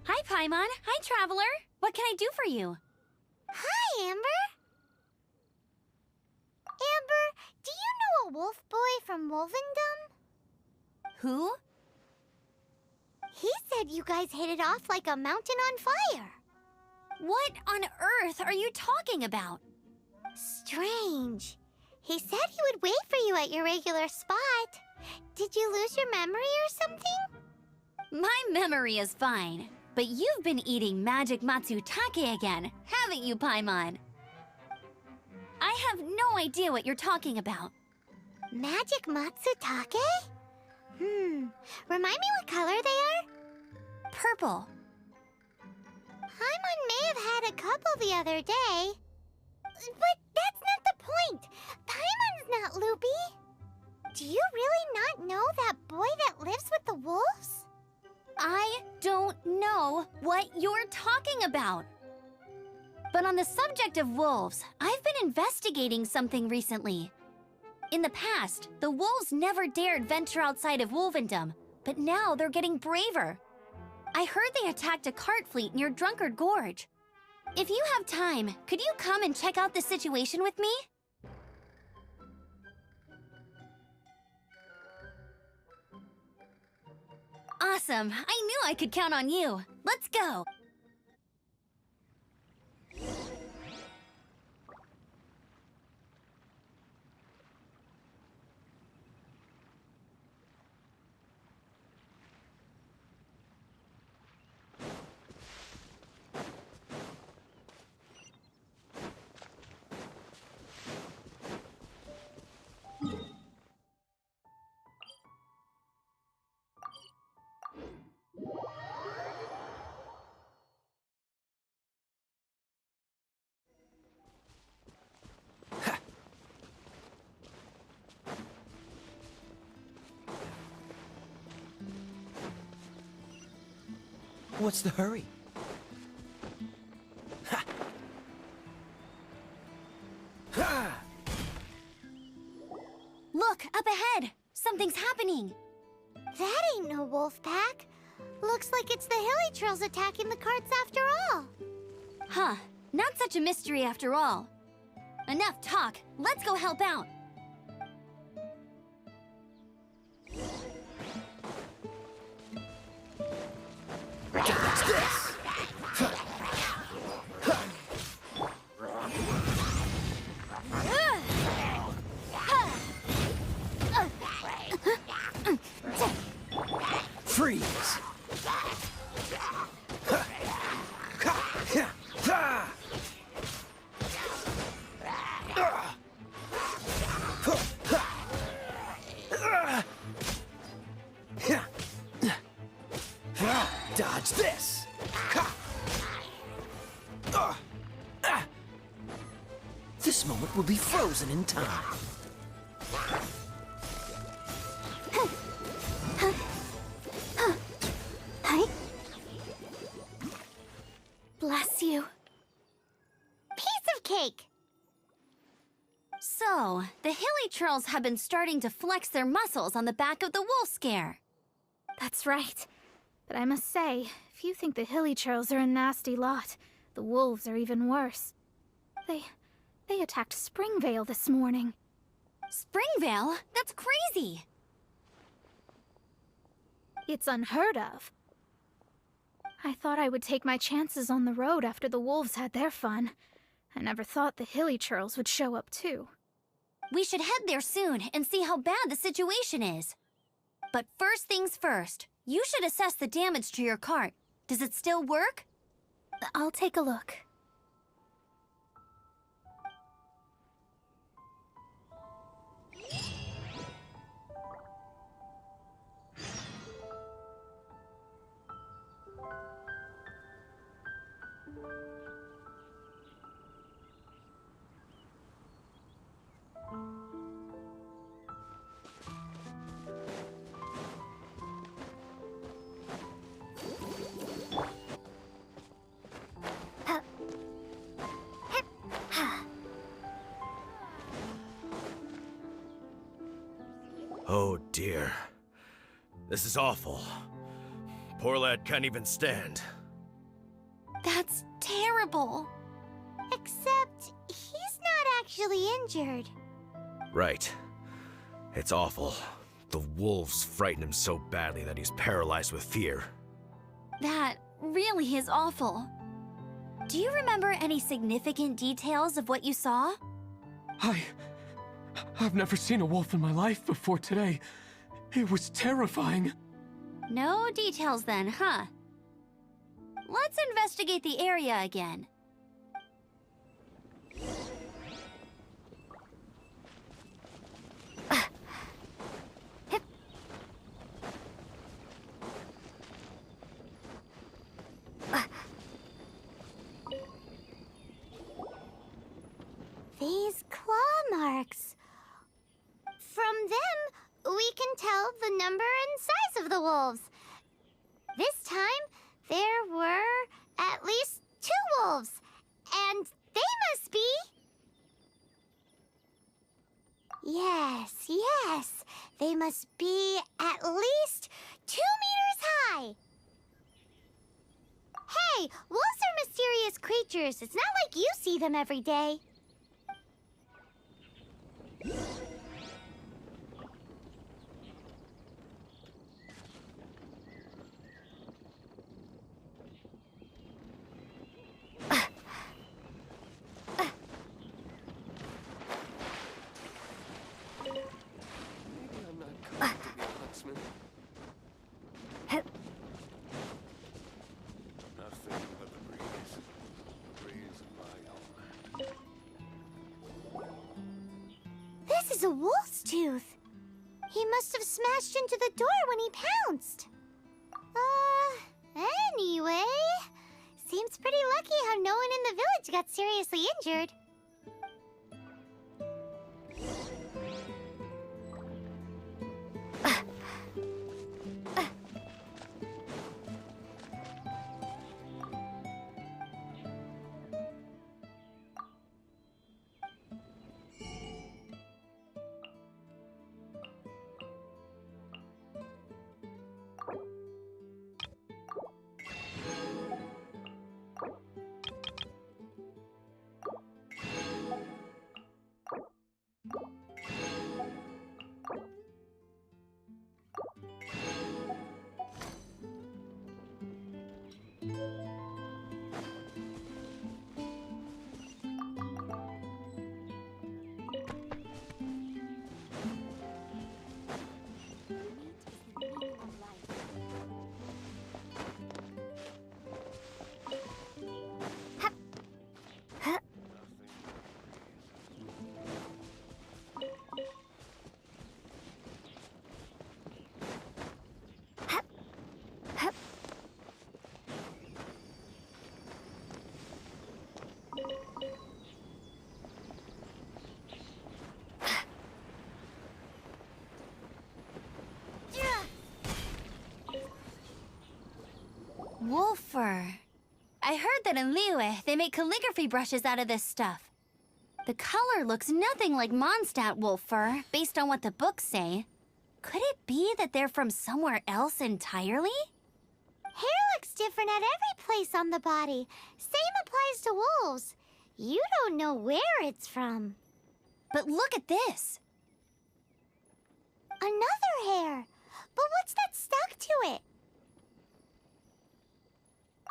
Hi, Paimon. Hi, Traveler. What can I do for you? Hi, Amber. Amber, do you know a wolf boy from Wolvendom? Who? He said you guys hit it off like a mountain on fire. What on earth are you talking about? Strange. He said he would wait for you at your regular spot. Did you lose your memory or something? My memory is fine, but you've been eating magic Matsutake again, haven't you, Paimon? I have no idea what you're talking about. Magic Matsutake? Remind me what color they are? Purple. Paimon may have had a couple the other day. But that's not the point. Paimon's not loopy. Do you really not know that boy that lives with the wolves? I don't know what you're talking about. But on the subject of wolves, I've been investigating something recently. In the past, the wolves never dared venture outside of Wolvendom, but now they're getting braver. I heard they attacked a cart fleet near Drunkard Gorge. If you have time, could you come and check out the situation with me? Awesome! I knew I could count on you. Let's go! What's the hurry? Ha! Ha! Look, up ahead! Something's happening! That ain't no wolf pack. Looks like it's the Hilly Trails attacking the carts after all. Huh, not such a mystery after all. Enough talk, let's go help out! What's this? Freeze! Dodge this! This moment will be frozen in time. Bless you. Piece of cake! So, the Hilly Trolls have been starting to flex their muscles on the back of the wolf scare. That's right. But I must say, if you think the Hilly Churls are a nasty lot, the wolves are even worse. They attacked Springvale this morning. Springvale? That's crazy! It's unheard of. I thought I would take my chances on the road after the wolves had their fun. I never thought the Hilly Churls would show up too. We should head there soon and see how bad the situation is. But first things first, you should assess the damage to your cart. Does it still work? I'll take a look. Oh dear. This is awful. Poor lad can't even stand. That's terrible. Except he's not actually injured. Right. It's awful. The wolves frighten him so badly that he's paralyzed with fear. That really is awful. Do you remember any significant details of what you saw? I've never seen a wolf in my life before today. It was terrifying. No details then, huh? Let's investigate the area again. These claw marks. From them, we can tell the number and size of the wolves. This time, there were at least 2 wolves, and they must be... Yes, they must be at least 2 meters high. Hey, wolves are mysterious creatures. It's not like you see them every day. This is a wolf's tooth. He must have smashed into the door when he pounced. Anyway, seems pretty lucky how no one in the village got seriously injured. Wolf fur. I heard that in Liyue, they make calligraphy brushes out of this stuff. The color looks nothing like Mondstadt wolf fur, based on what the books say. Could it be that they're from somewhere else entirely? Hair looks different at every place on the body. Same applies to wolves. You don't know where it's from. But look at this. Another hair. But what's that stuck to it?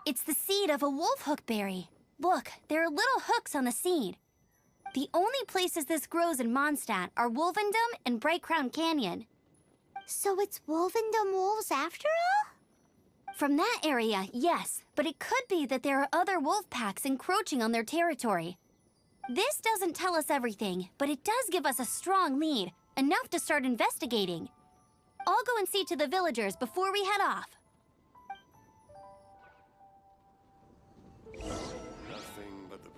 It's the seed of a wolf hookberry. Look, there are little hooks on the seed. The only places this grows in Mondstadt are Wolvendom and Bright Crown Canyon. So it's Wolvendom wolves after all? From that area, yes, but it could be that there are other wolf packs encroaching on their territory. This doesn't tell us everything, but it does give us a strong lead, enough to start investigating. I'll go and see to the villagers before we head off. Nothing but the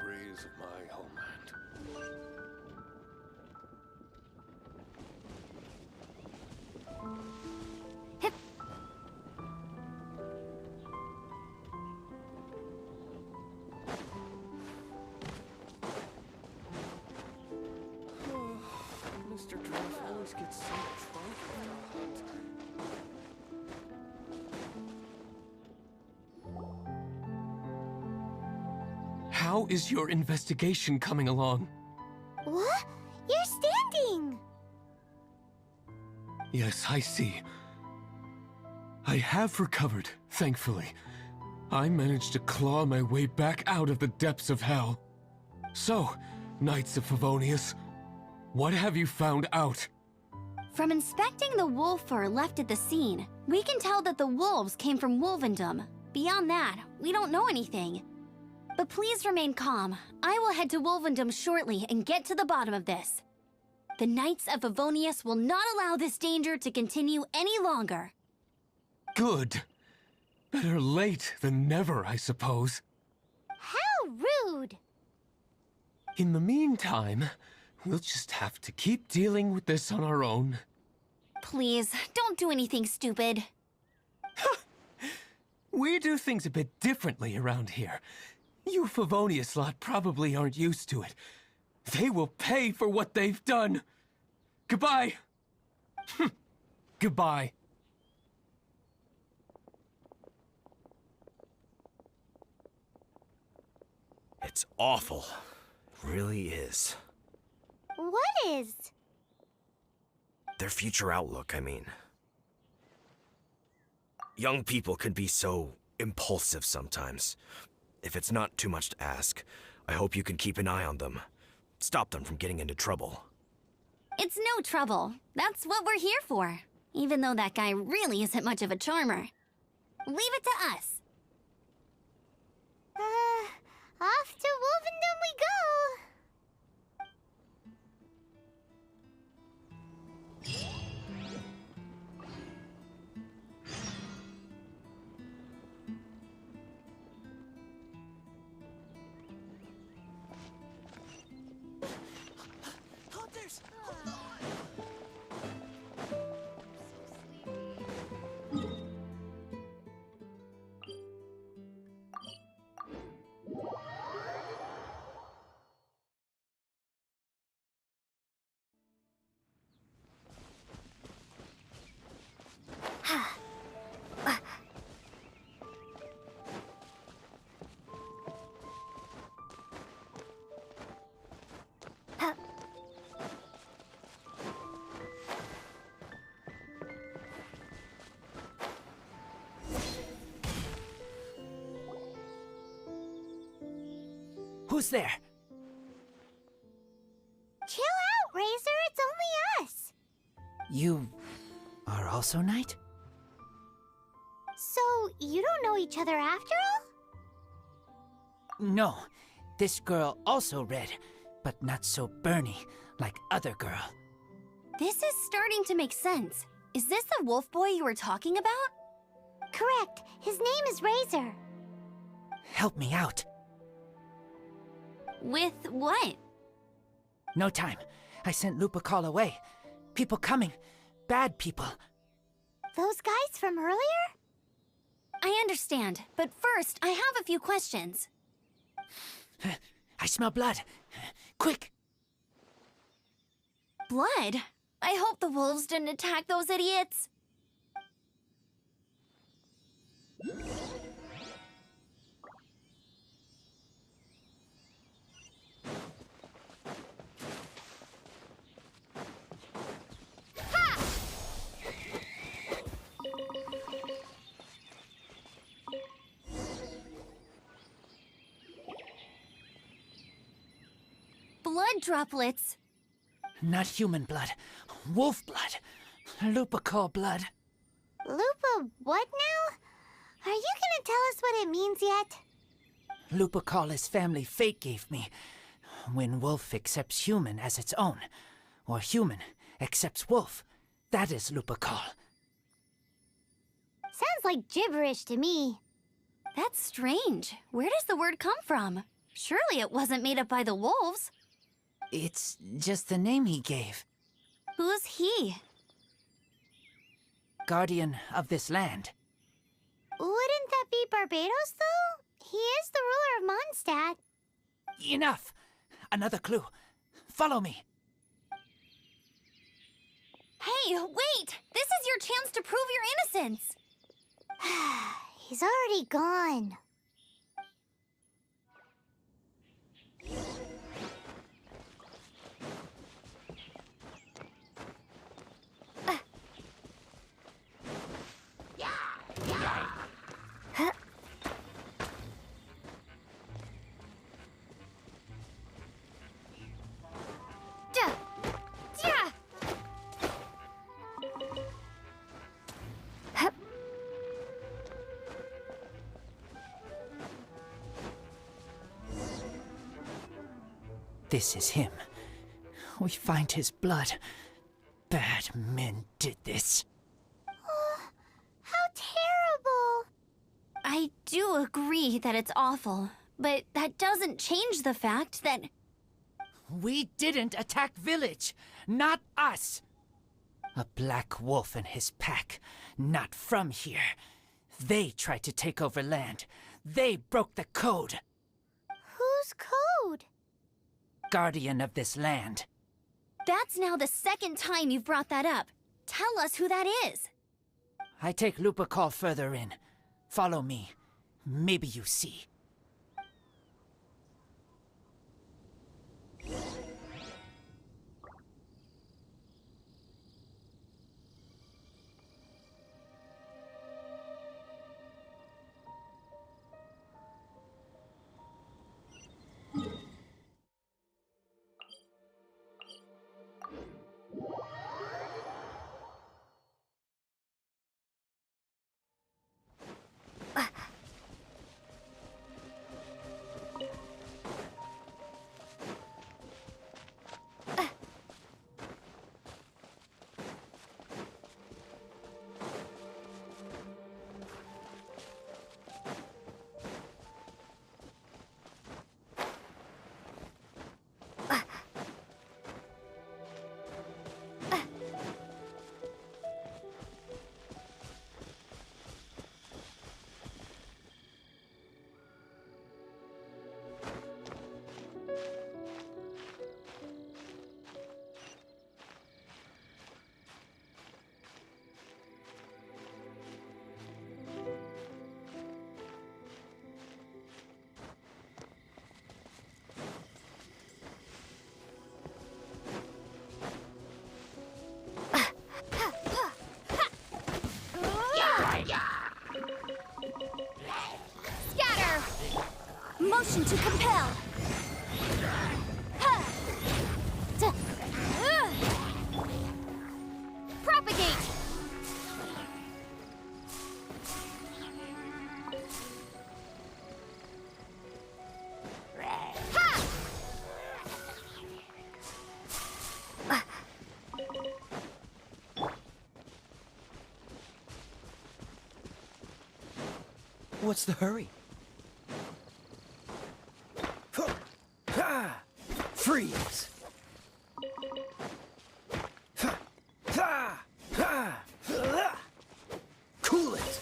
breeze of my homeland. Hip. Mr. Drift always How is your investigation coming along? What? You're standing! Yes, I see. I have recovered, thankfully. I managed to claw my way back out of the depths of hell. So, Knights of Favonius, what have you found out? From inspecting the wolf fur left at the scene, we can tell that the wolves came from Wolvendom. Beyond that, we don't know anything. But please remain calm. I will head to Wolvendom shortly and get to the bottom of this. The Knights of Favonius will not allow this danger to continue any longer. Good. Better late than never, I suppose. How rude! In the meantime, we'll just have to keep dealing with this on our own. Please, don't do anything stupid. We do things a bit differently around here. You Favonius lot probably aren't used to it. They will pay for what they've done. Goodbye. Goodbye. It's awful. It really is. What is? Their future outlook, I mean. Young people can be so impulsive sometimes. If it's not too much to ask, I hope you can keep an eye on them. Stop them from getting into trouble. It's no trouble. That's what we're here for. Even though that guy really isn't much of a charmer. Leave it to us. Off to Wolvendom we go! Hunters! Who's there? Chill out, Razor. It's only us. You are also Knight? So, you don't know each other after all? No. This girl also red, but not so burny like other girl. This is starting to make sense. Is this the wolf boy you were talking about? Correct. His name is Razor. Help me out. With what? No time. I sent Lupercal away. People coming. Bad people. Those guys from earlier? I understand, but first, I have a few questions. I smell blood. Quick! Blood? I hope the wolves didn't attack those idiots. Blood droplets. Not human blood. Wolf blood. Lupercal blood. Lupa what now? Are you gonna tell us what it means yet? Lupercal is family fate gave me. When wolf accepts human as its own, or human accepts wolf, that is Lupercal. Sounds like gibberish to me. That's strange. Where does the word come from? Surely it wasn't made up by the wolves. It's just the name he gave. Who's he? Guardian of this land. Wouldn't that be Barbados, though? He is the ruler of Mondstadt. Enough! Another clue. Follow me. Hey, wait! This is your chance to prove your innocence! He's already gone. This is him. We find his blood. Bad men did this. How terrible! I do agree that it's awful, but that doesn't change the fact that... We didn't attack village. Not us. A black wolf and his pack. Not from here. They tried to take over land. They broke the code. Whose code? Guardian of this land. That's now the second time you've brought that up. Tell us who that is. I take Lupa call further in. Follow me. Maybe you see. Scatter! Motion to compel! Ha! Propagate! What's the hurry? Freeze! Cool it!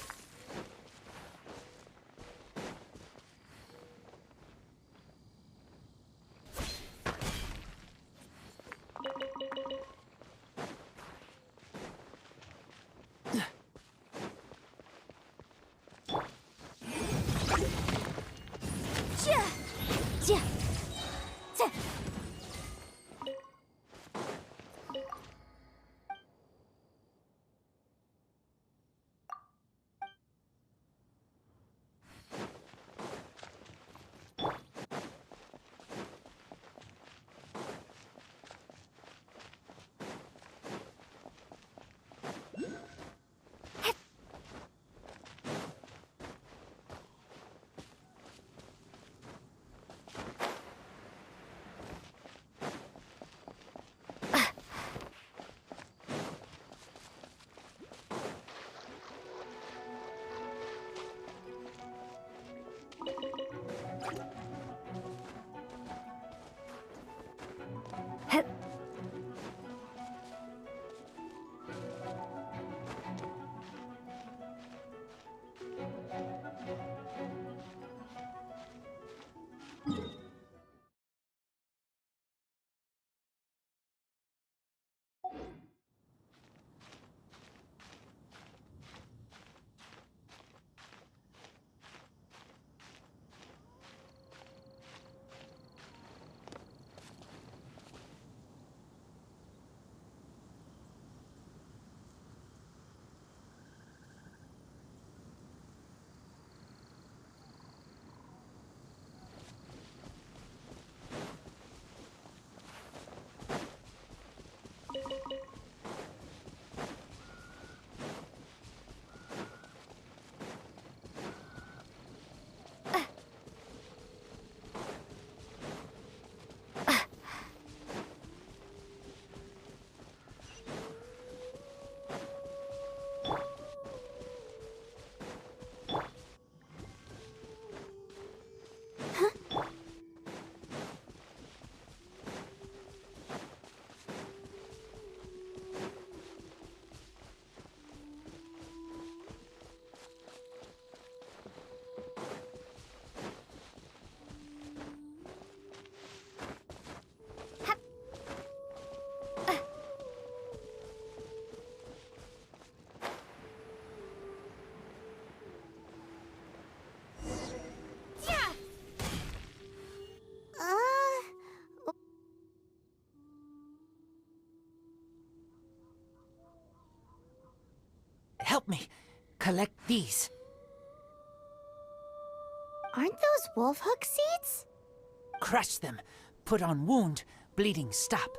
help me. Collect these. Aren't those wolf hook seeds? Crush them. Put on wound. Bleeding stop.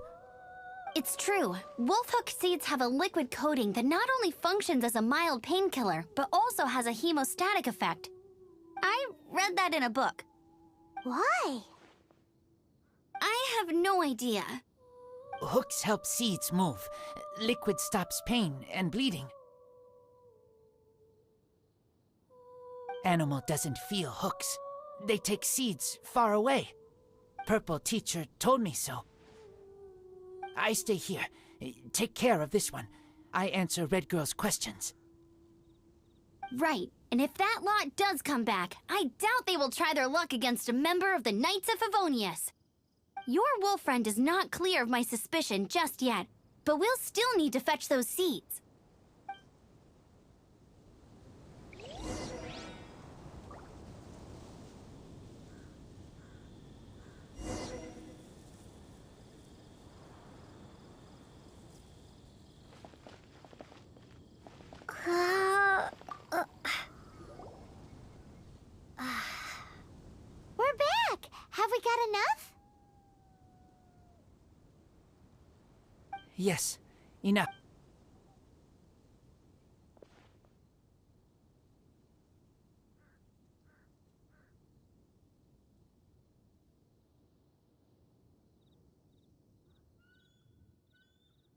It's true. Wolfhook seeds have a liquid coating that not only functions as a mild painkiller, but also has a hemostatic effect. I read that in a book. Why? I have no idea. Hooks help seeds move. Liquid stops pain and bleeding. Animal doesn't feel hooks. They take seeds far away. Purple teacher told me so. I stay here. Take care of this one. I answer Red Girl's questions. Right, and if that lot does come back, I doubt they will try their luck against a member of the Knights of Favonius. Your wolf friend is not clear of my suspicion just yet, but we'll still need to fetch those seeds. We're back! Have we got enough? Yes, enough.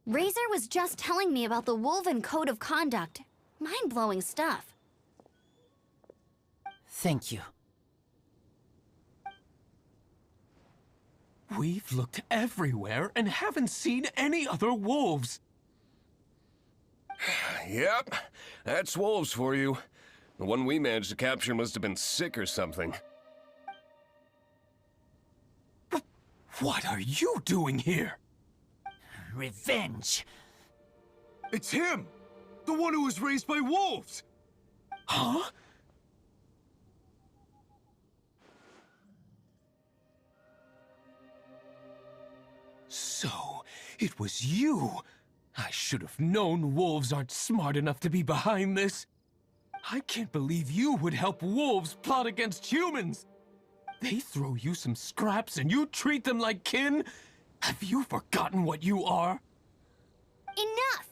Razor was just telling me about the Woven Code of Conduct. Mind-blowing stuff. Thank you. We've looked everywhere and haven't seen any other wolves. Yep, that's wolves for you. The one we managed to capture must have been sick or something. What are you doing here? Revenge. It's him! The one who was raised by wolves! Huh? So, it was you! I should have known wolves aren't smart enough to be behind this. I can't believe you would help wolves plot against humans! They throw you some scraps and you treat them like kin? Have you forgotten what you are? Enough!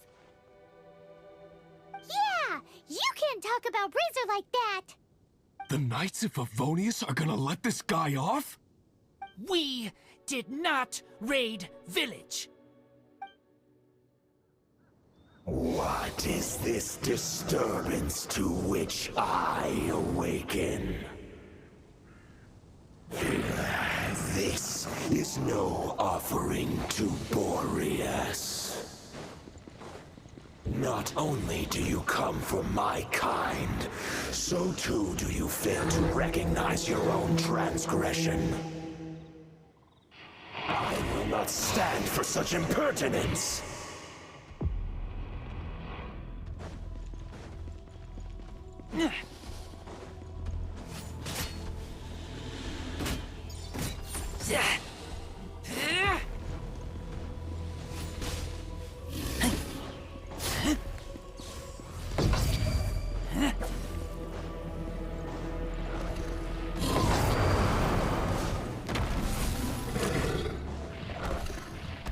Yeah! You can't talk about Razor like that! The Knights of Favonius are gonna let this guy off? We did not raid village. What is this disturbance to which I awaken? This is no offering to Boreas. Not only do you come from my kind, so too do you fail to recognize your own transgression. I will not stand for such impertinence!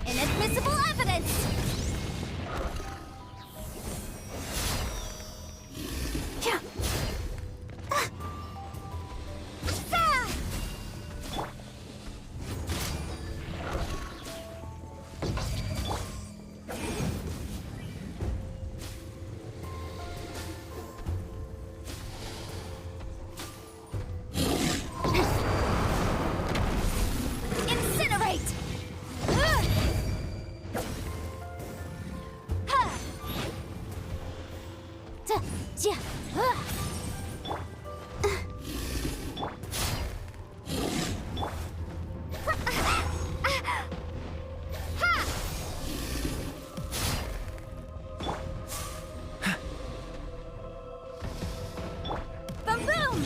Inadmissible evidence! Incinerate! Boom boom!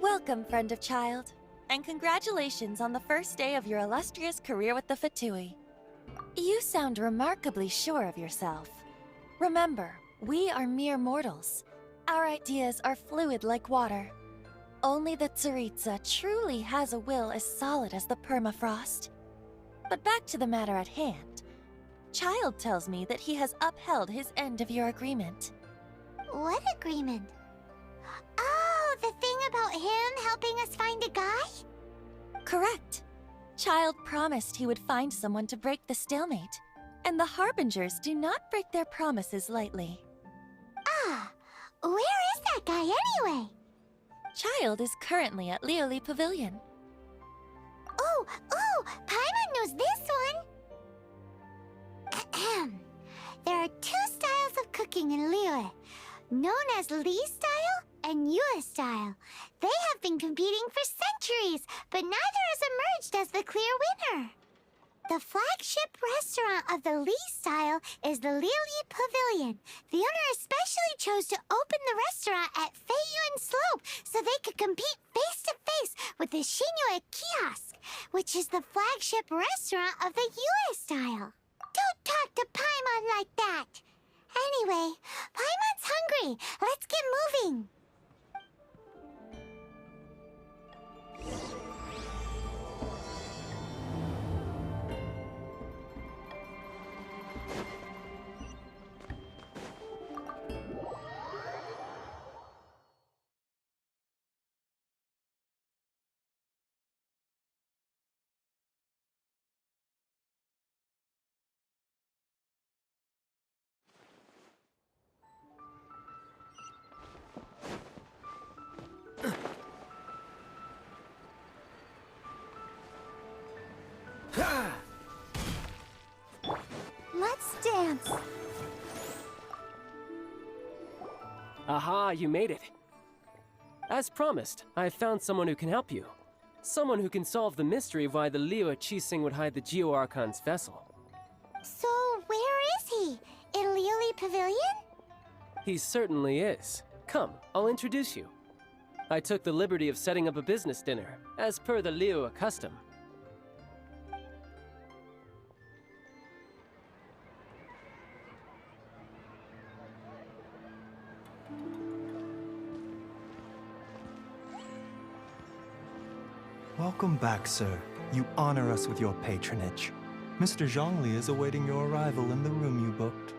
Welcome, friend of child, and congratulations on the first day of your illustrious career with the Fatui. You sound remarkably sure of yourself. Remember, we are mere mortals. Our ideas are fluid like water. Only the Tsaritsa truly has a will as solid as the permafrost. But back to the matter at hand. Child tells me that he has upheld his end of your agreement. What agreement? Oh, the thing about him helping us find a guy? Correct. Child promised he would find someone to break the stalemate, and the Harbingers do not break their promises lightly. Ah, where is that guy anyway? Child is currently at Lioli Pavilion. Oh, Paimon knows this one! Ahem. There are two styles of cooking in Liyue, known as Li style and Yue style. They have been competing for centuries, but neither has emerged as the clear winner. The flagship restaurant of the Li style is the Lioli Pavilion. The owner especially chose to open the restaurant at Feiyuan Slope so they could compete face-to-face with the Shinyue Kiosk, which is the flagship restaurant of the Yue style. Don't talk to Paimon like that! Anyway, Paimon's hungry. Let's get moving. Let's dance. Aha, you made it. As promised, I found someone who can help you. Someone who can solve the mystery of why the Liyue Qixing would hide the Geo Archon's vessel. So, where is he? In Lioli Pavilion? He certainly is. Come, I'll introduce you. I took the liberty of setting up a business dinner, as per the Liyue custom. Welcome back, sir. You honor us with your patronage. Mr. Zhongli is awaiting your arrival in the room you booked.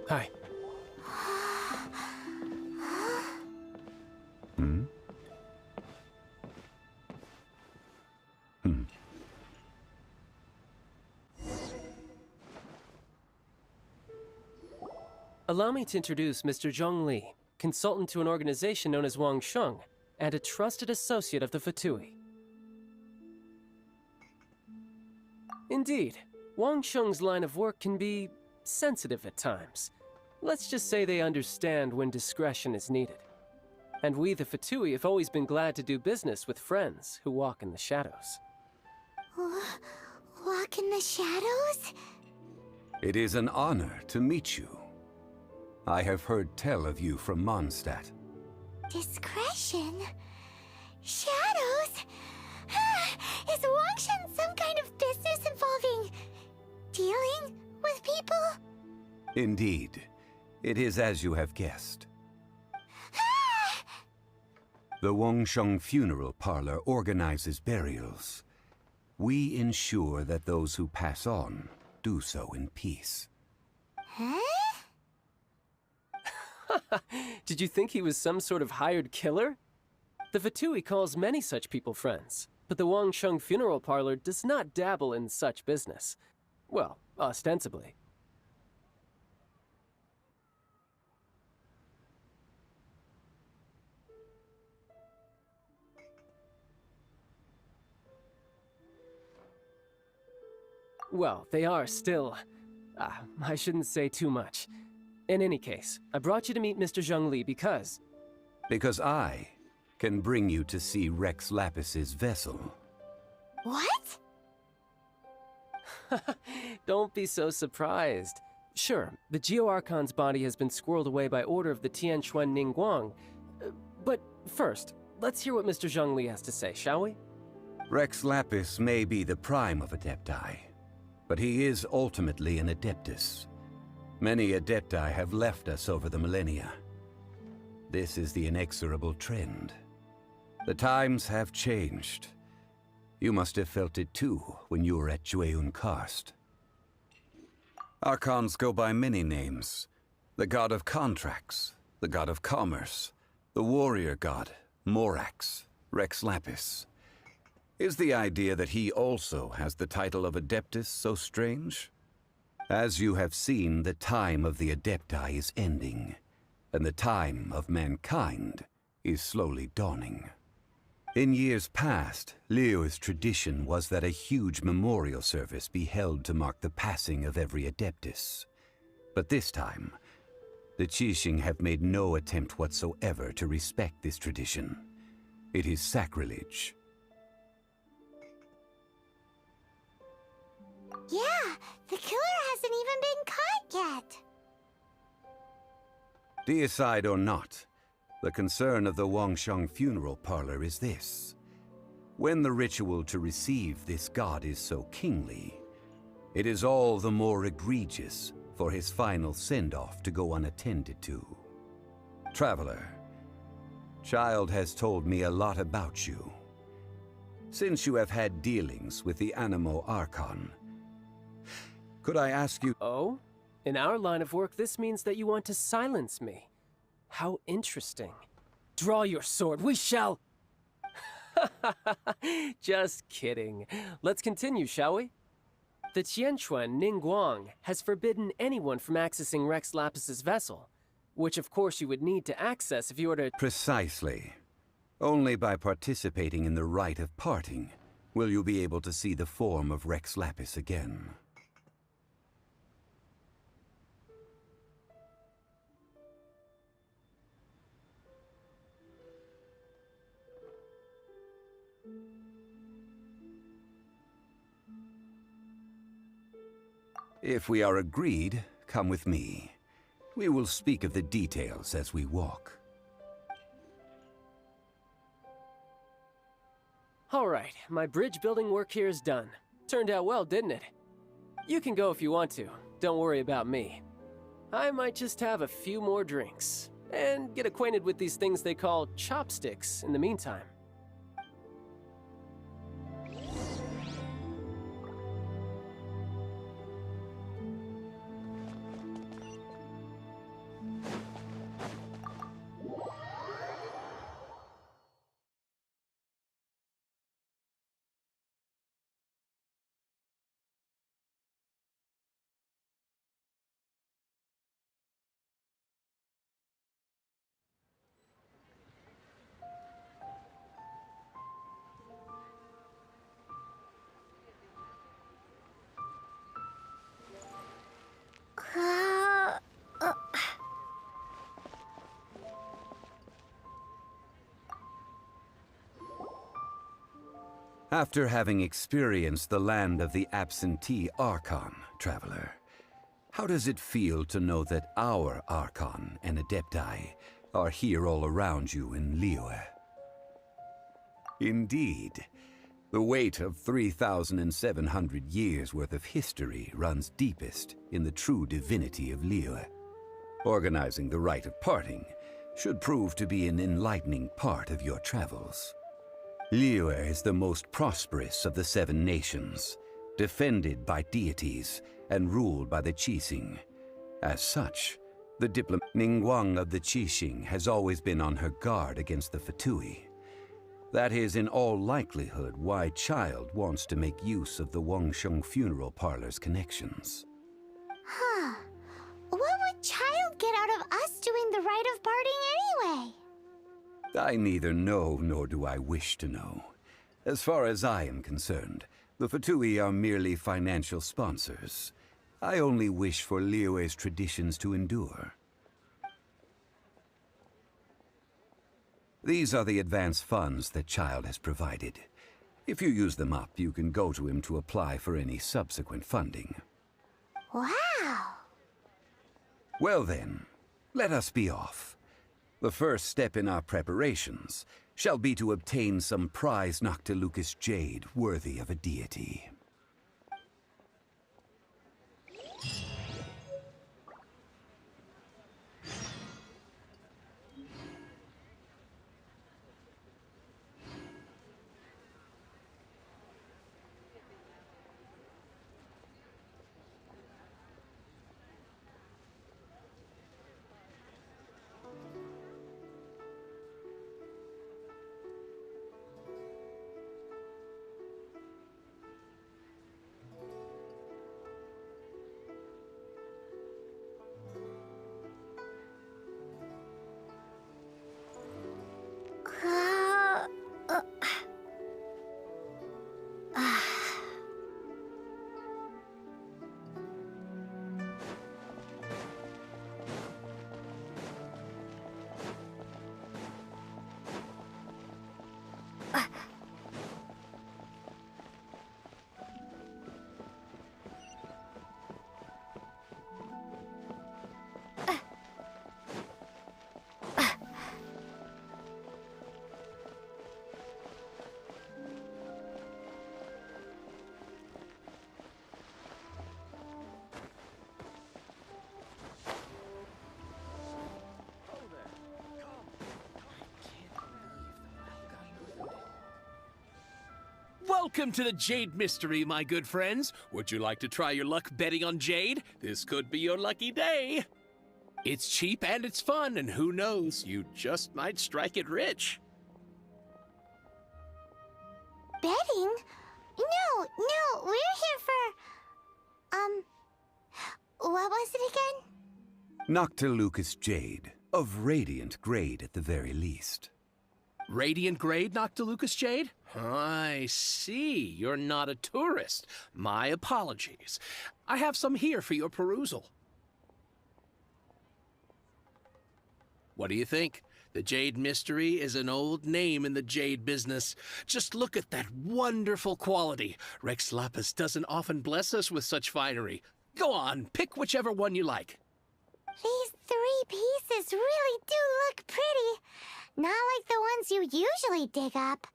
Hi. Allow me to introduce Mr. Zhong Li, consultant to an organization known as Wang Sheng, and a trusted associate of the Fatui. Indeed, Wang Sheng's line of work can be sensitive at times. Let's just say they understand when discretion is needed. And we, the Fatui, have always been glad to do business with friends who walk in the shadows. Walk in the shadows? It is an honor to meet you. I have heard tell of you from Mondstadt. Discretion? Shadows? Is Wangshan some kind of business involving dealing with people? Indeed. It is as you have guessed. The Wangsheng Funeral Parlor organizes burials. We ensure that those who pass on do so in peace. Huh? Did you think he was some sort of hired killer? The Fatui calls many such people friends, but the Wangsheng Funeral Parlor does not dabble in such business. Well, ostensibly. Well, they are still I shouldn't say too much. In any case, I brought you to meet Mr. Zhongli because... Because I can bring you to see Rex Lapis's vessel. What? Don't be so surprised. Sure, the Geo-Archon's body has been squirreled away by order of the Tianquan Ningguang. But first, let's hear what Mr. Zhongli has to say, shall we? Rex Lapis may be the prime of Adepti, but he is ultimately an Adeptus. Many Adepti have left us over the millennia. This is the inexorable trend. The times have changed. You must have felt it too when you were at Jueyun Karst. Archons go by many names. The god of contracts, the god of commerce, the warrior god, Morax, Rex Lapis. Is the idea that he also has the title of Adeptus so strange? As you have seen, the time of the Adepti is ending, and the time of mankind is slowly dawning. In years past, Liyue's tradition was that a huge memorial service be held to mark the passing of every Adeptus. But this time, the Qixing have made no attempt whatsoever to respect this tradition. It is sacrilege. Yeah, the killer hasn't even been caught yet. Deicide or not, the concern of the Wangsheng funeral parlor is this. When the ritual to receive this god is so kingly, it is all the more egregious for his final send-off to go unattended to. Traveler, Child has told me a lot about you. Since you have had dealings with the Anemo Archon, could I ask you— Oh? In our line of work, this means that you want to silence me. How interesting. Draw your sword, we shall— Just kidding. Let's continue, shall we? The Tianquan Ningguang has forbidden anyone from accessing Rex Lapis's vessel, which of course you would need to access if you were to— Precisely. Only by participating in the rite of parting will you be able to see the form of Rex Lapis again. If we are agreed, come with me. We will speak of the details as we walk. All right, my bridge building work here is done. Turned out well, didn't it? You can go if you want to. Don't worry about me. I might just have a few more drinks and get acquainted with these things they call chopsticks in the meantime. After having experienced the land of the absentee Archon, Traveler, how does it feel to know that our Archon and Adepti are here all around you in Liyue? Indeed, the weight of 3,700 years' worth of history runs deepest in the true divinity of Liyue. Organizing the rite of parting should prove to be an enlightening part of your travels. Liyue is the most prosperous of the 7 nations, defended by deities and ruled by the Qixing. As such, the Ningguang of the Qixing has always been on her guard against the Fatui. That is in all likelihood why Child wants to make use of the Wangsheng funeral parlor's connections. Huh. What would Child get out of us doing the rite of parting anyway? I neither know nor do I wish to know. As far as I am concerned, the Fatui are merely financial sponsors. I only wish for Liyue's traditions to endure. These are the advance funds that Child has provided. If you use them up, you can go to him to apply for any subsequent funding. Wow! Well then, let us be off. The first step in our preparations shall be to obtain some prized Noctilucous jade worthy of a deity. Welcome to the Jade Mystery, my good friends. Would you like to try your luck betting on Jade? This could be your lucky day. It's cheap and it's fun, and who knows, you just might strike it rich. Betting? No, we're here for... what was it again? Noctilucous jade, of radiant grade at the very least. Radiant grade, Noctilucous jade? I see. You're not a tourist. My apologies. I have some here for your perusal. What do you think? The Jade Mystery is an old name in the jade business. Just look at that wonderful quality. Rex Lapis doesn't often bless us with such finery. Go on, pick whichever one you like. These 3 pieces really do look pretty. Not like the ones you usually dig up.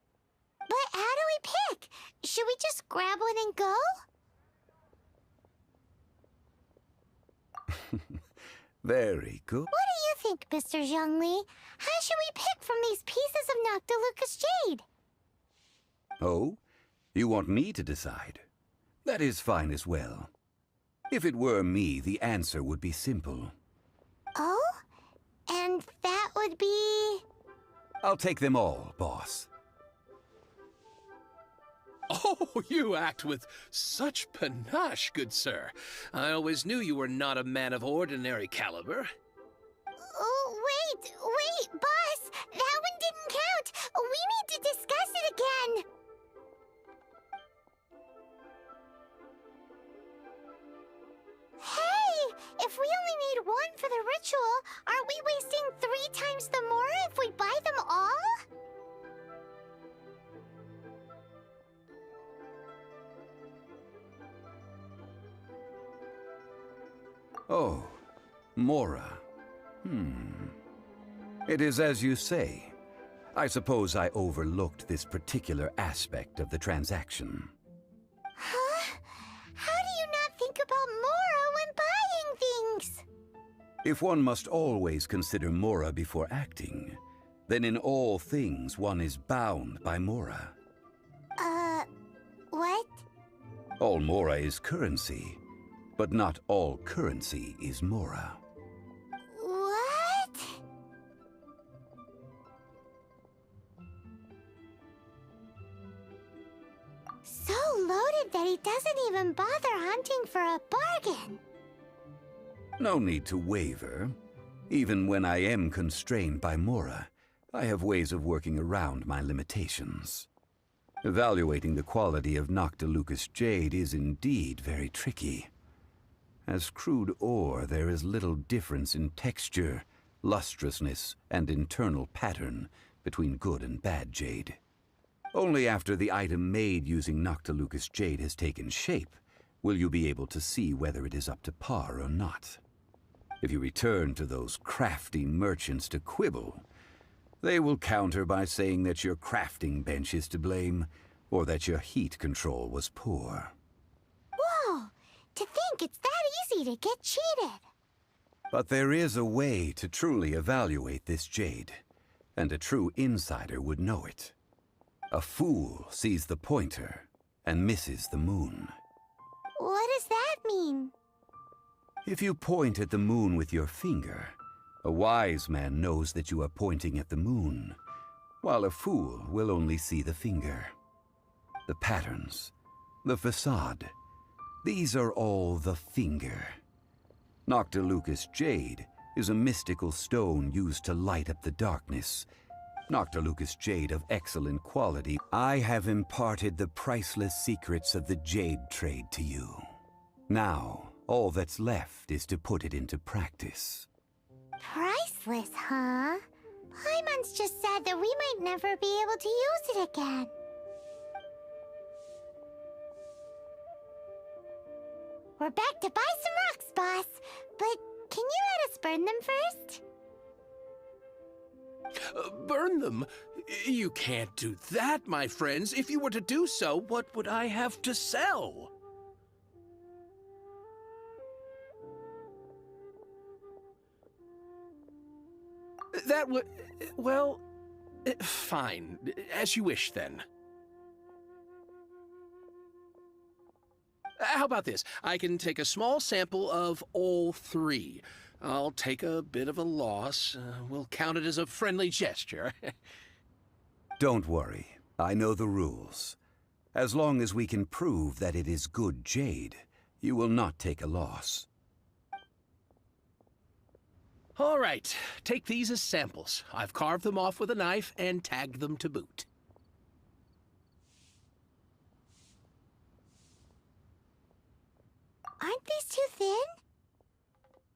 But how do we pick? Should we just grab one and go? Very good. What do you think, Mr. Zhongli? How should we pick from these pieces of Noctilucous jade? Oh? You want me to decide? That is fine as well. If it were me, the answer would be simple. Oh? And that would be... I'll take them all, boss. Oh, you act with such panache, good sir. I always knew you were not a man of ordinary caliber. Oh, wait, boss! That one didn't count! We need to discuss it again! Hey! If we only need one for the ritual, aren't we wasting 3 times the more if we buy them all? Oh, Mora. It is as you say. I suppose I overlooked this particular aspect of the transaction. Huh? How do you not think about Mora when buying things? If one must always consider Mora before acting, then in all things one is bound by Mora. What? All Mora is currency, but not all currency is Mora. What? So loaded that he doesn't even bother hunting for a bargain. No need to waver. Even when I am constrained by Mora, I have ways of working around my limitations. Evaluating the quality of Noctilucous jade is indeed very tricky. As crude ore, there is little difference in texture, lustrousness, and internal pattern between good and bad jade. Only after the item made using Noctilucous jade has taken shape will you be able to see whether it is up to par or not. If you return to those crafty merchants to quibble, they will counter by saying that your crafting bench is to blame, or that your heat control was poor. Whoa! To think it's that easy to get cheated! But there is a way to truly evaluate this jade, and a true insider would know it. A fool sees the pointer and misses the moon. What does that mean? If you point at the moon with your finger, a wise man knows that you are pointing at the moon, while a fool will only see the finger. The patterns, the facade, these are all the finger. Noctilucous jade is a mystical stone used to light up the darkness. Noctilucous jade of excellent quality. I have imparted the priceless secrets of the jade trade to you. Now, all that's left is to put it into practice. Priceless, huh? Paimon's just said that we might never be able to use it again. We're back to buy some rocks, boss. But can you let us burn them first? Burn them? You can't do that, my friends. If you were to do so, what would I have to sell? That would... well... fine. As you wish, then. How about this? I can take a small sample of all three. I'll take a bit of a loss. We'll count it as a friendly gesture. Don't worry. I know the rules. As long as we can prove that it is good jade, you will not take a loss. All right. Take these as samples. I've carved them off with a knife and tagged them to boot. Aren't these too thin?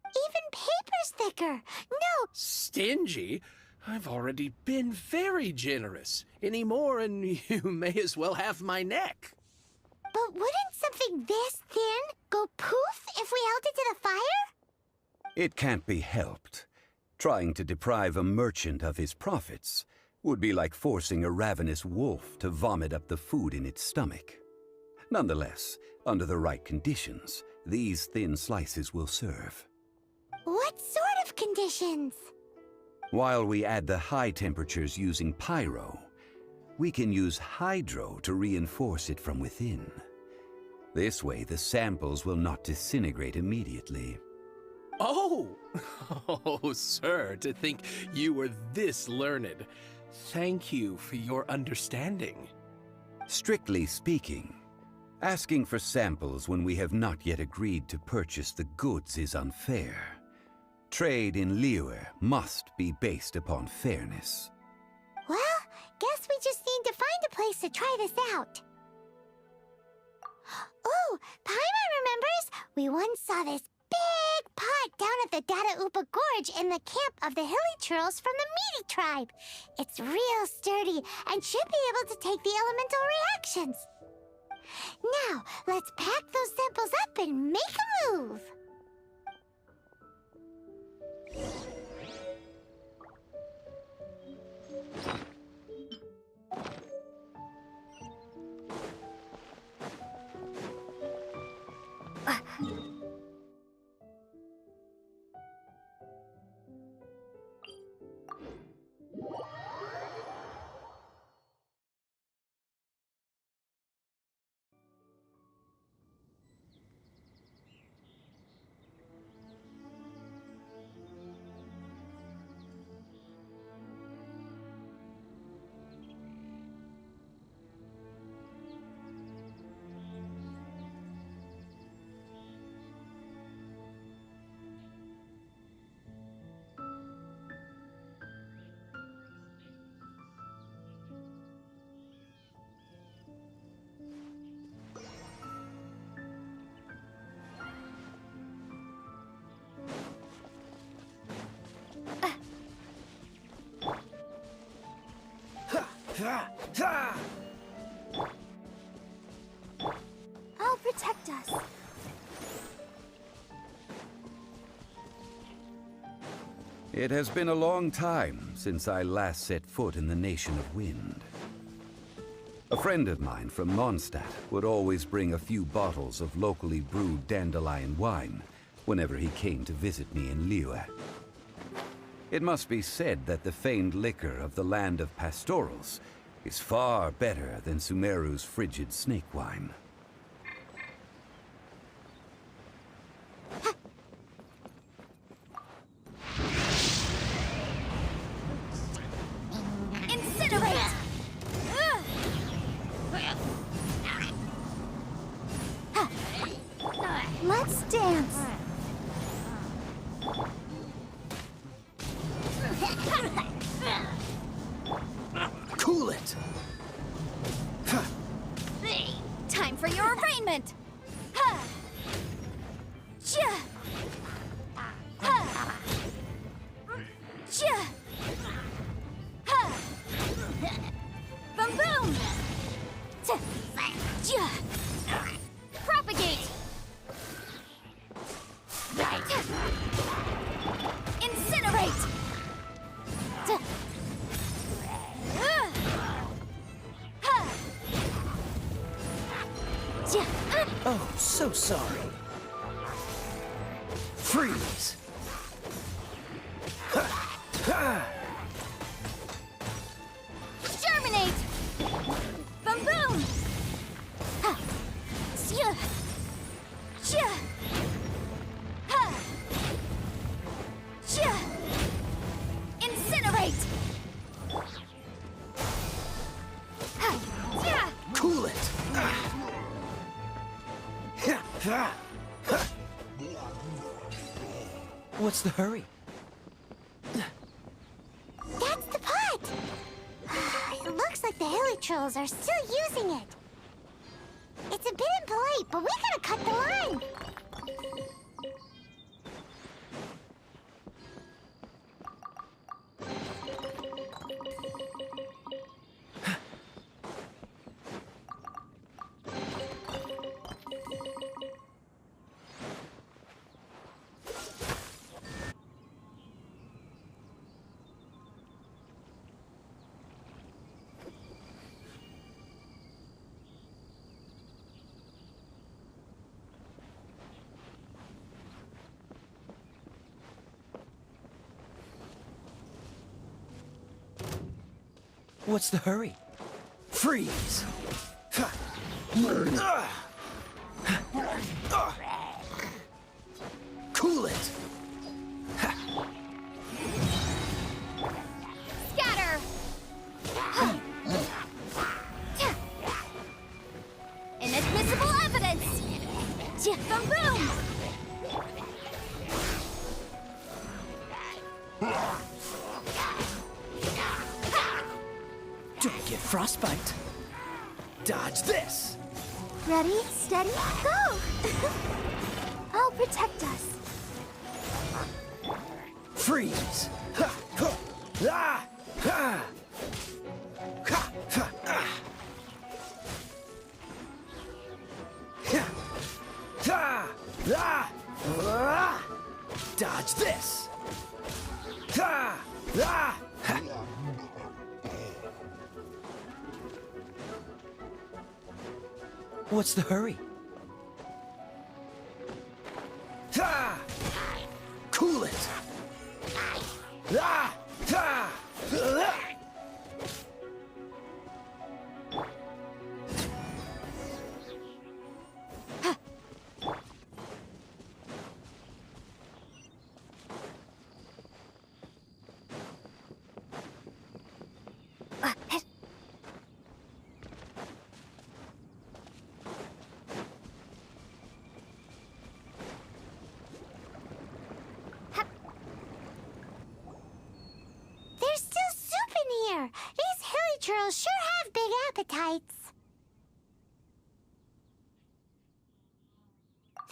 Even paper's thicker. No! Stingy? I've already been very generous. Any more and you may as well have my neck. But wouldn't something this thin go poof if we held it to the fire? It can't be helped. Trying to deprive a merchant of his profits would be like forcing a ravenous wolf to vomit up the food in its stomach. Nonetheless, under the right conditions, these thin slices will serve. What sort of conditions? While we add the high temperatures using pyro, we can use hydro to reinforce it from within. This way, the samples will not disintegrate immediately. Oh! Oh, sir, to think you were this learned. Thank you for your understanding. Strictly speaking, asking for samples when we have not yet agreed to purchase the goods is unfair. Trade in Liyue must be based upon fairness. Well, guess we just need to find a place to try this out. Oh, Paimon remembers we once saw this big pot down at the Dada Upa Gorge in the camp of the hilly churls from the Meaty tribe. It's real sturdy and should be able to take the elemental reactions. Now, let's pack those samples up and make a move. I'll protect us. It has been a long time since I last set foot in the Nation of Wind. A friend of mine from Mondstadt would always bring a few bottles of locally brewed dandelion wine whenever he came to visit me in Liyue. It must be said that the famed liquor of the land of pastorals is far better than Sumeru's frigid snake wine. Incinerate! Let's dance. Cool it! Time for your arraignment! Ha! Chia! Ha! Chia! Ha! Boom boom! Chia! Propagate! Incinerate! Oh, so sorry. Freeze! Germinate! Boom boom! Ha! Sia! Chia! Ha! Chia! Incinerate! Ha! Yeah! Cool it! What's the hurry? That's the pot! It looks like the Hilichurls are still using it. It's a bit impolite, but we gotta cut the line. What's the hurry? Freeze! Cool it! Scatter! Inadmissible evidence! Boom boom! Don't get frostbite. Dodge this! Ready, steady, go! I'll protect us. Freeze! Ha! Ha! Ah! Ha! Ha! Ha! Ah! Ha! Ha! Ah! Ah! Dodge this! Ha! Ah! Ha! What's the hurry? Ha! Cool it! Ah! Ha! Ah! There's still soup in here. These Hilichurls sure have big appetites.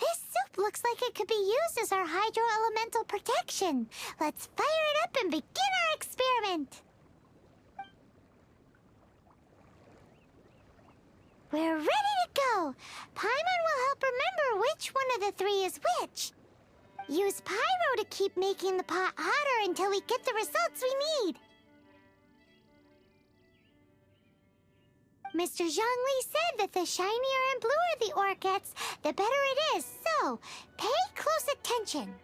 This soup looks like it could be used as our hydro-elemental protection. Let's fire it up and begin our experiment. We're ready to go! Paimon will help remember which one of the three is which. Use Pyro to keep making the pot hotter until we get the results we need. Mr. Zhongli said that the shinier and bluer the ore gets, the better it is, so pay close attention.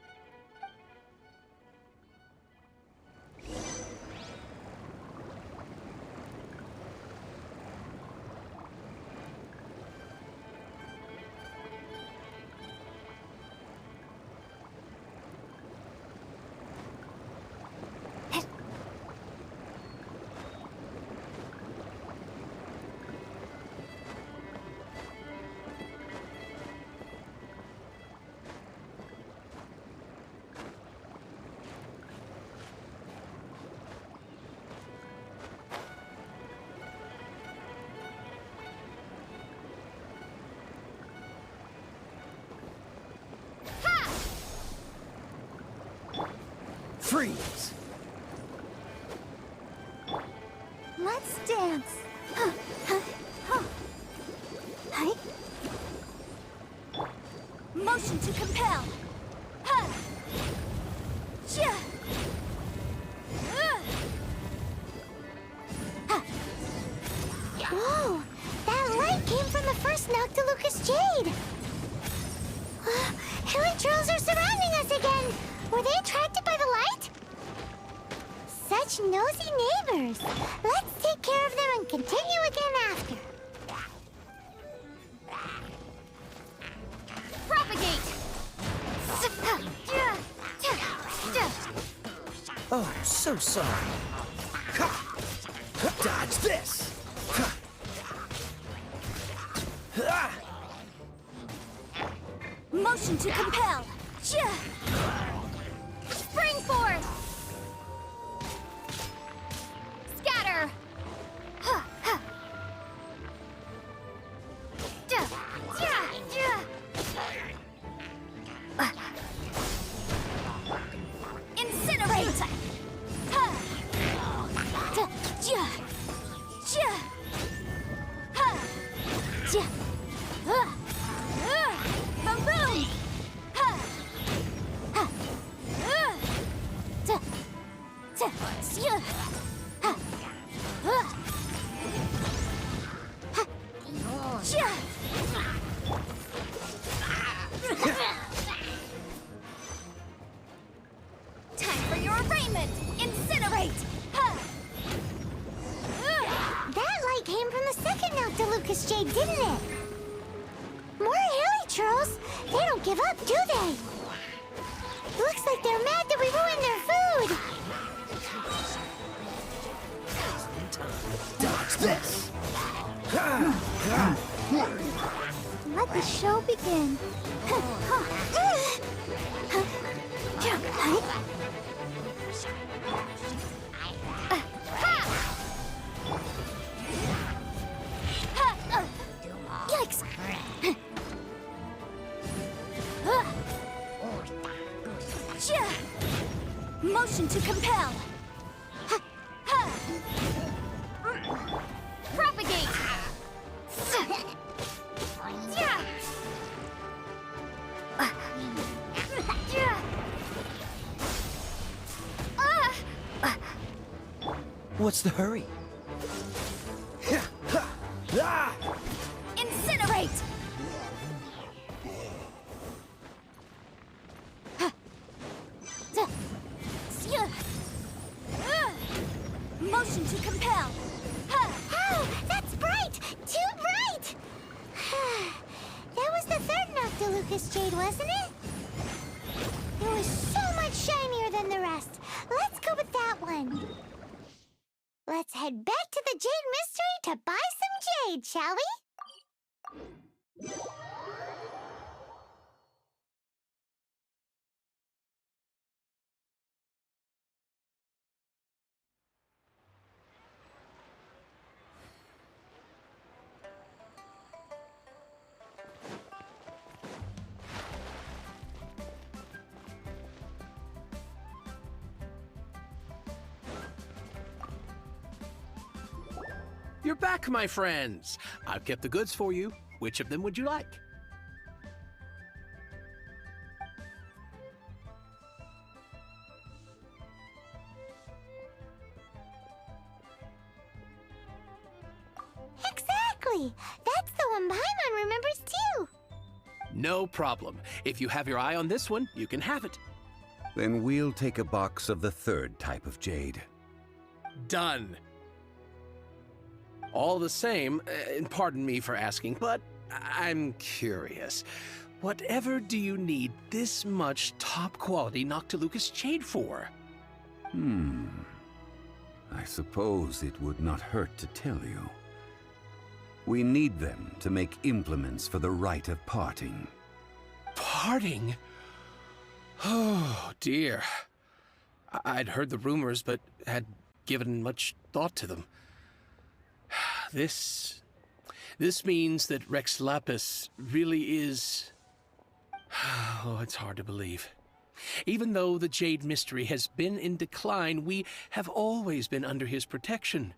Freeze! Let's dance. Motion to compel. Ha! Ja! Whoa! That light came from the first Noctilucous Jade! Hilly trolls are surrounding us again! Were they attracted by the light? Such nosy neighbors! Let's take care of them and continue again after. Propagate! Oh, I'm so sorry. Ha! Dodge this! Ha! Motion to compel. Ja! Spring force! Scatter! Ha! Ha! Ja! Ja! Ja! Incinerate! Ha! Ja! Ja! Ja! Ha! Ja! Boom boom! Ha! Ha! Ta! Ta! Yeah! Ha! Ha! Yeah! Time for your arraignment! Incinerate! Ha! That light came from the second Noctilucous Jade, didn't it? More hilly trolls! They don't give up, do they? Looks like they're mad that we ruined their food! Dodge this! Let the show begin. Yikes! Ja! Motion to compel. Ha! Ha! Propagate. Ja! Ja! What's the hurry? Incinerate! Motion to compel. Oh, that's bright! Too bright! That was the third Noctilucous Jade, wasn't it? It was so much shinier than the rest. Let's go with that one. Let's head back to the Jade Mystery to buy some jade, shall we? You're back, my friends. I've kept the goods for you. Which of them would you like? Exactly! That's the one Paimon remembers too! No problem. If you have your eye on this one, you can have it. Then we'll take a box of the third type of jade. Done. All the same, and pardon me for asking, but I'm curious. Whatever do you need this much top-quality Noctilucous jade for? I suppose it would not hurt to tell you. We need them to make implements for the rite of parting. Parting? Oh, dear. I'd heard the rumors, but had given much thought to them. This means that Rex Lapis really is... Oh, it's hard to believe. Even though the Jade Mystery has been in decline, we have always been under his protection.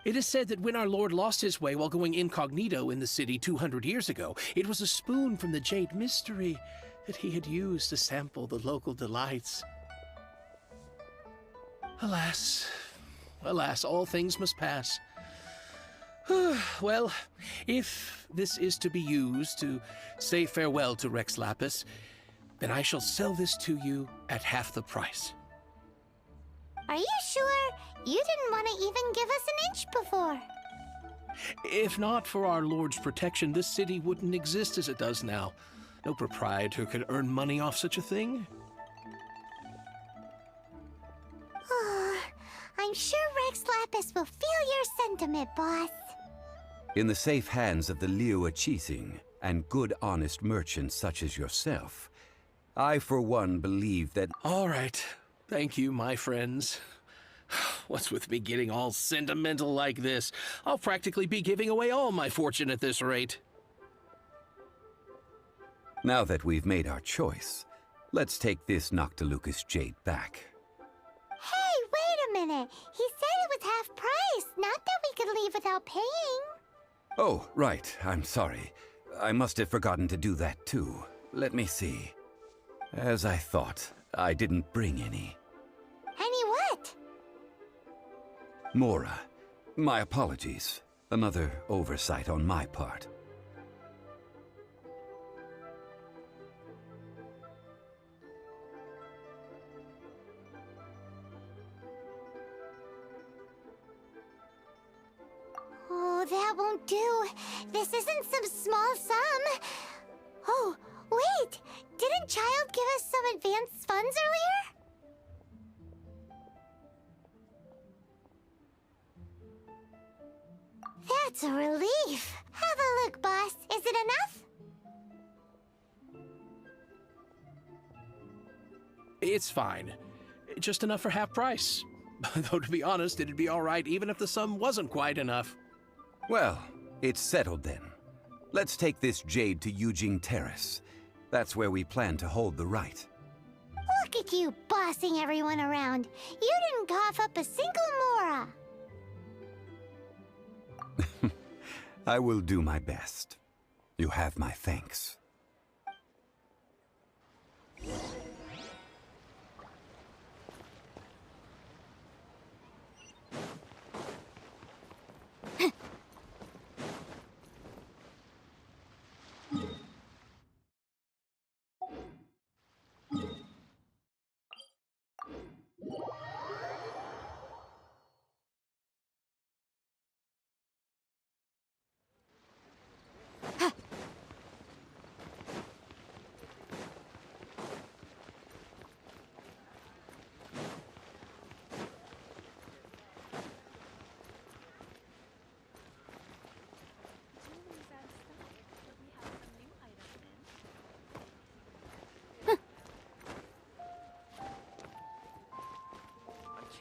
It is said that when our Lord lost his way while going incognito in the city 200 years ago, it was a spoon from the Jade Mystery that he had used to sample the local delights. Alas, alas, all things must pass. Well, if this is to be used to say farewell to Rex Lapis, then I shall sell this to you at half the price. Are you sure? You didn't want to even give us an inch before. If not for our Lord's protection, this city wouldn't exist as it does now. No proprietor could earn money off such a thing. I'm sure Rex Lapis will feel your sentiment, boss. In the safe hands of the Liu Chising and good honest merchants such as yourself, I for one believe that... All right. Thank you, my friends. What's with me getting all sentimental like this? I'll practically be giving away all my fortune at this rate. Now that we've made our choice, let's take this Noctilucous jade back. Hey, wait a minute. He said it was half price, not that we could leave without paying. Oh, right. I'm sorry. I must have forgotten to do that too. Let me see. As I thought, I didn't bring any. Any what? Mora, my apologies. Another oversight on my part. Oh, that won't do. This isn't some small sum. Oh, wait! Didn't Child give us some advanced funds earlier? That's a relief. Have a look, boss. Is it enough? It's fine. Just enough for half price. Though, to be honest, it'd be all right even if the sum wasn't quite enough. Well, it's settled then. Let's take this jade to Yujing Terrace. That's where we plan to hold the rite. Look at you bossing everyone around. You didn't cough up a single Mora. I will do my best. You have my thanks.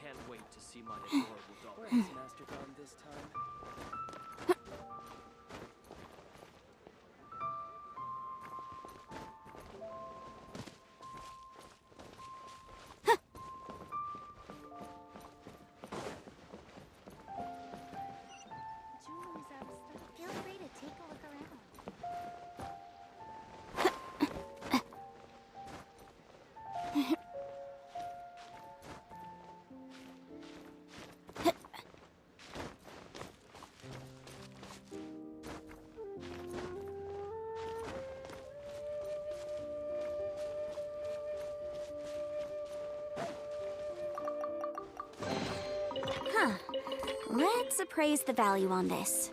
Can't wait to see my adorable daughter. Where is Master gone this time? Let's appraise the value on this.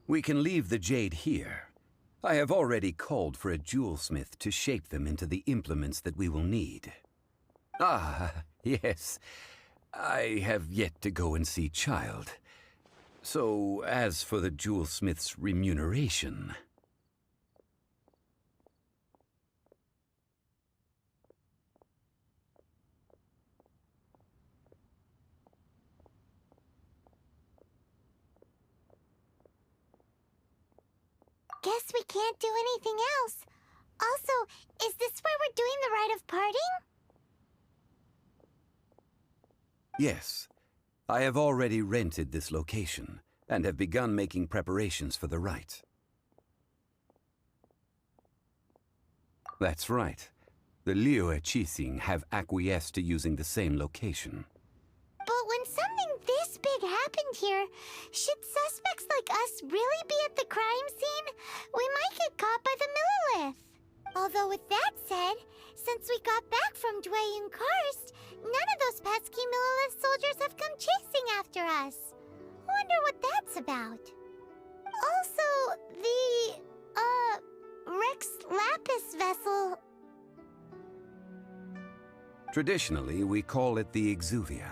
We can leave the jade here. I have already called for a jewelsmith to shape them into the implements that we will need. Ah, yes. I have yet to go and see Child. So, as for the jewelsmith's remuneration... Guess we can't do anything else. Also, is this where we're doing the rite of parting? Yes. I have already rented this location, and have begun making preparations for the rite. That's right. The Liyue Qixing have acquiesced to using the same location. But when something this big happened here, should suspects like us really be at the crime scene? We might get caught by the Millilith. Although with that said, since we got back from Dway and Karst, none of those pesky Millilith soldiers have come chasing after us. Wonder what that's about. Also, the, Rex Lapis vessel... Traditionally, we call it the Exuvia.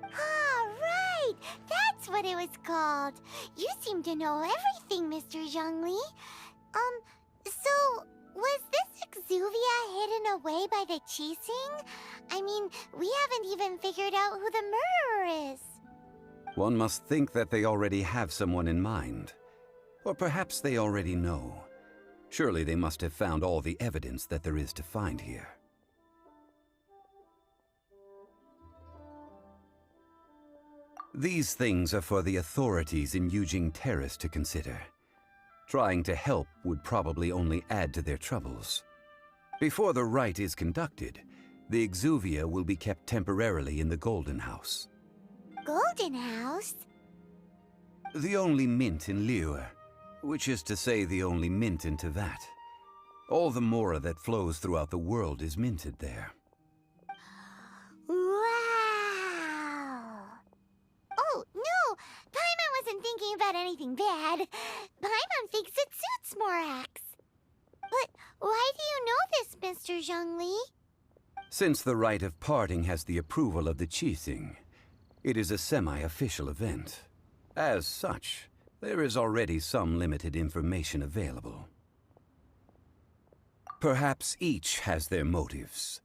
Ah, right! That's what it was called. You seem to know everything, Mr. Zhongli. So, was this Exuvia hidden away by the Qixing? I mean, we haven't even figured out who the murderer is. One must think that they already have someone in mind. Or perhaps they already know. Surely they must have found all the evidence that there is to find here. These things are for the authorities in Yujing Terrace to consider. Trying to help would probably only add to their troubles. Before the rite is conducted, the Exuvia will be kept temporarily in the Golden House. Golden House? The only mint in Liyue, which is to say the only mint in Teyvat. All the mora that flows throughout the world is minted there. Wow! Oh, no! Paimon wasn't thinking about anything bad. Paimon thinks it suits Morax. But why do you know this, Mr. Zhongli? Since the rite of parting has the approval of the Qixing, it is a semi-official event. As such, there is already some limited information available. Perhaps each has their motives.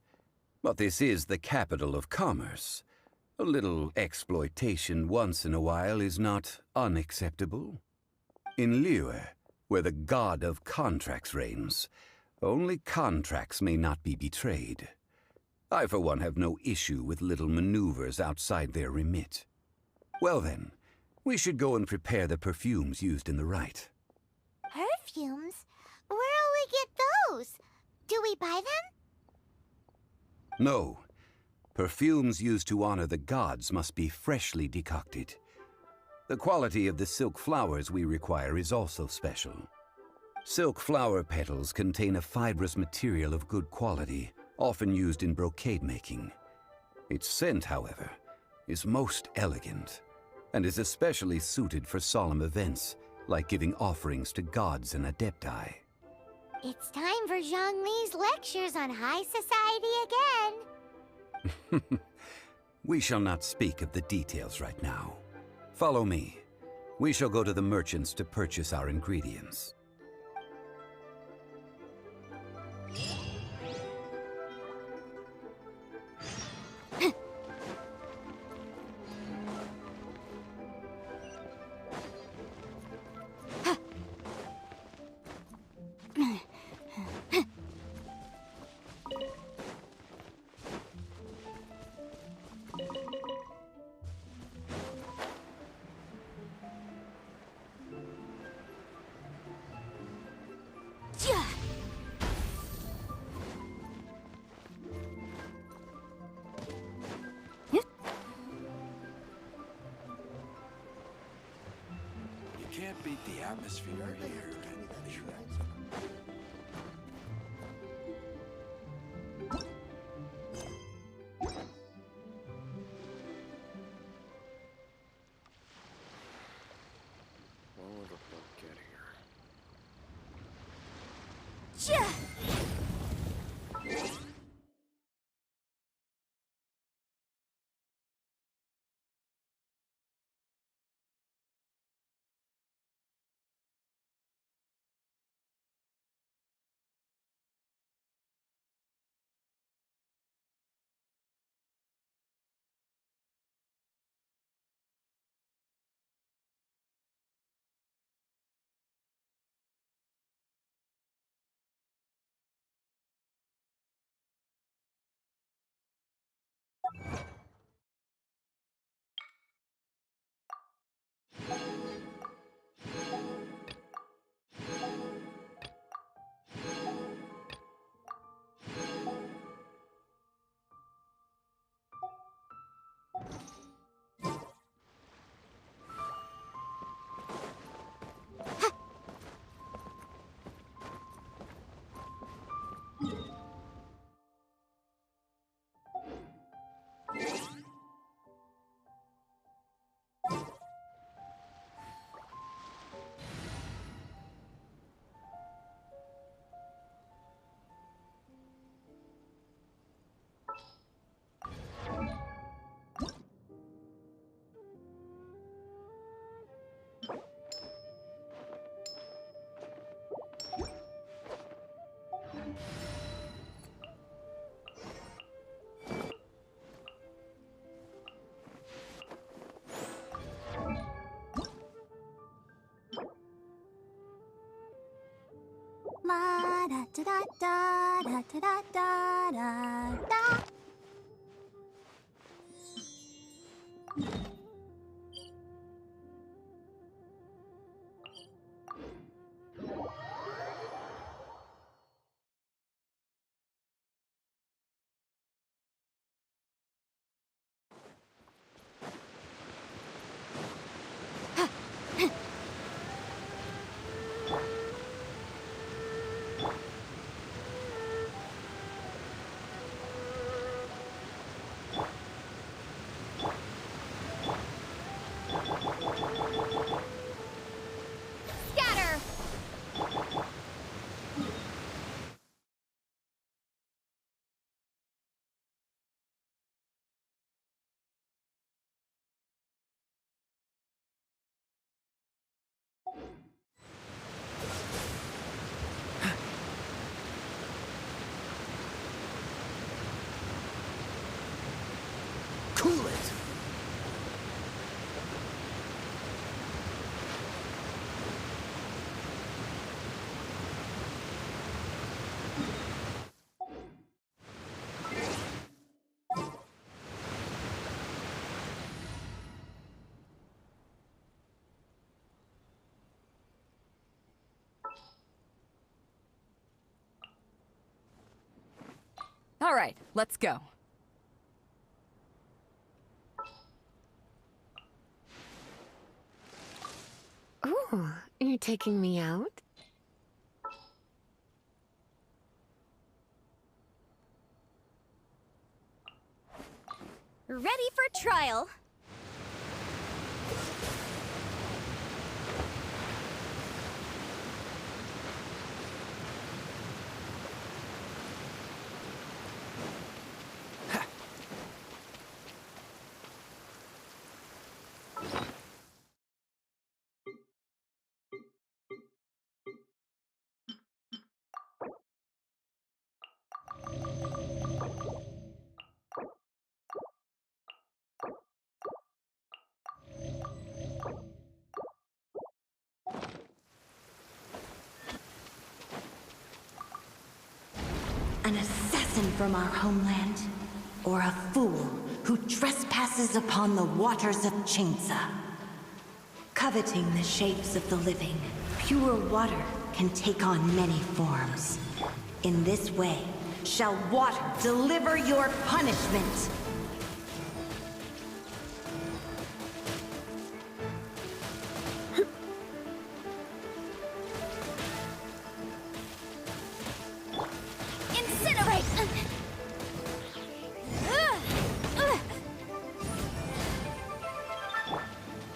But this is the capital of commerce. A little exploitation once in a while is not unacceptable. In Liyue, where the god of contracts reigns, only contracts may not be betrayed. I, for one, have no issue with little maneuvers outside their remit. Well then, we should go and prepare the perfumes used in the rite. Perfumes? Where'll we get those? Do we buy them? No. Perfumes used to honor the gods must be freshly decocted. The quality of the silk flowers we require is also special. Silk flower petals contain a fibrous material of good quality, often used in brocade making. Its scent, however, is most elegant, and is especially suited for solemn events, like giving offerings to gods and adepti. It's time for Zhongli's lectures on high society again. We shall not speak of the details right now. Follow me. We shall go to the merchants to purchase our ingredients. can't beat the atmosphere here. When will the boat get here? La da da da da da da da da da. Scatter! Cool it! All right, let's go. Ooh, you're taking me out? Ready for trial. An assassin from our homeland, or a fool who trespasses upon the waters of Chainsa. Coveting the shapes of the living, pure water can take on many forms. In this way, shall water deliver your punishment.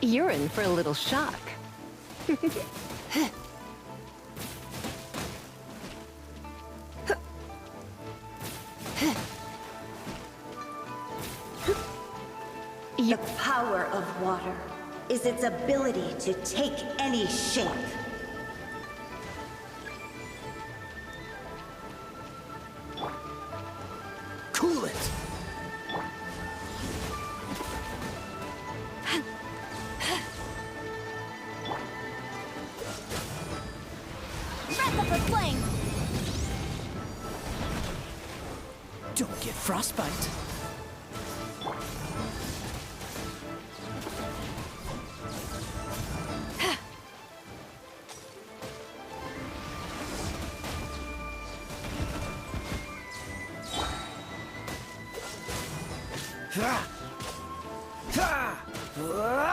You're in for a little shock. The power of water is its ability to take any shape. Cool it! Breath of the flame! Don't get frostbite.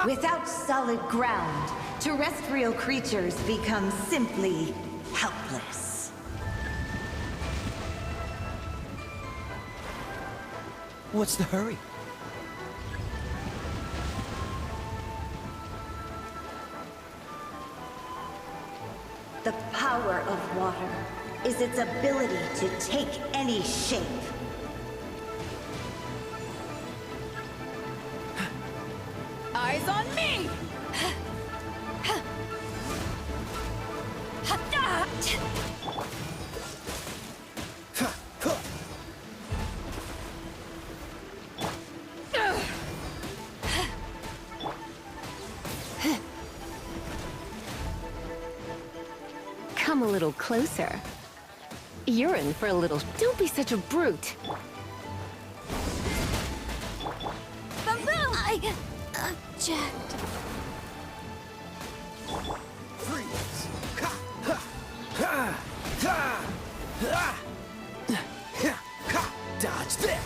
Without solid ground, terrestrial creatures become simply helpless. What's the hurry? The power of water is its ability to take any shape. Eyes on me! Come a little closer. You're in for a little... Don't be such a brute. Bamboo! I... object. Freeze! Dodge this!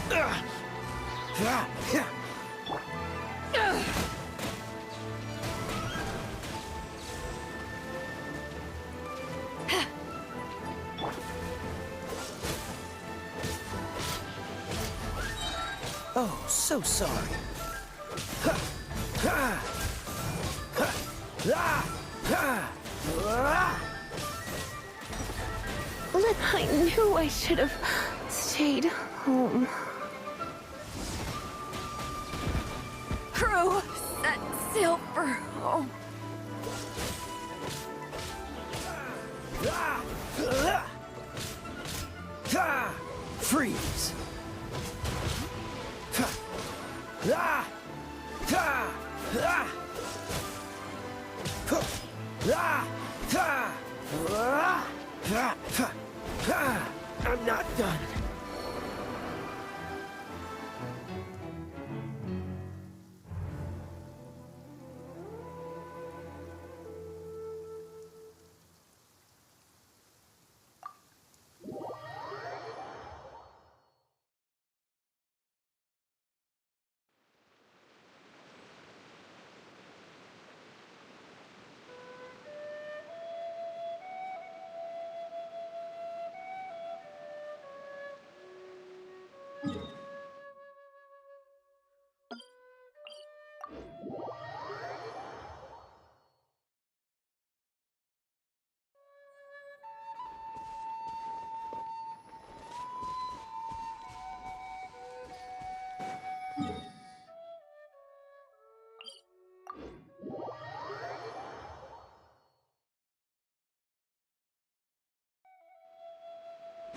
Oh, so sorry. I knew I should have stayed home. Crew, set sail for home. Freeze! I'm not done.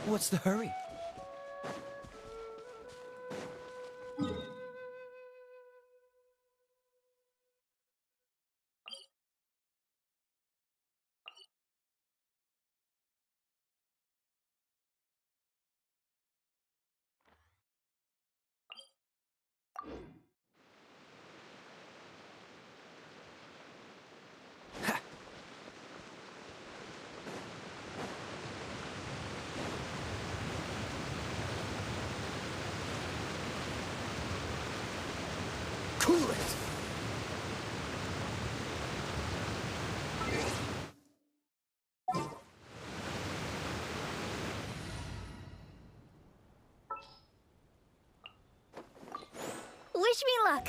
What's the hurry? Cool it! Wish me luck.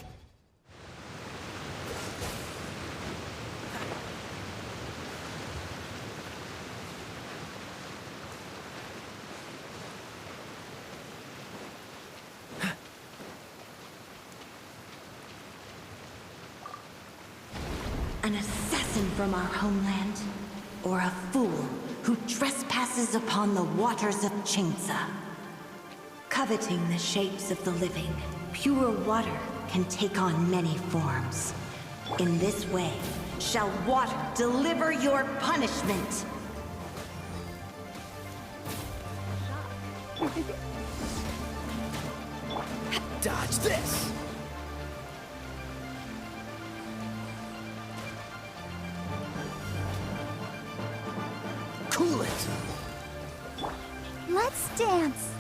An assassin from our homeland, or a fool who trespasses upon the waters of Chainsa. Coveting the shapes of the living, pure water can take on many forms. In this way, shall water deliver your punishment. Dodge this! Cool it! Let's dance!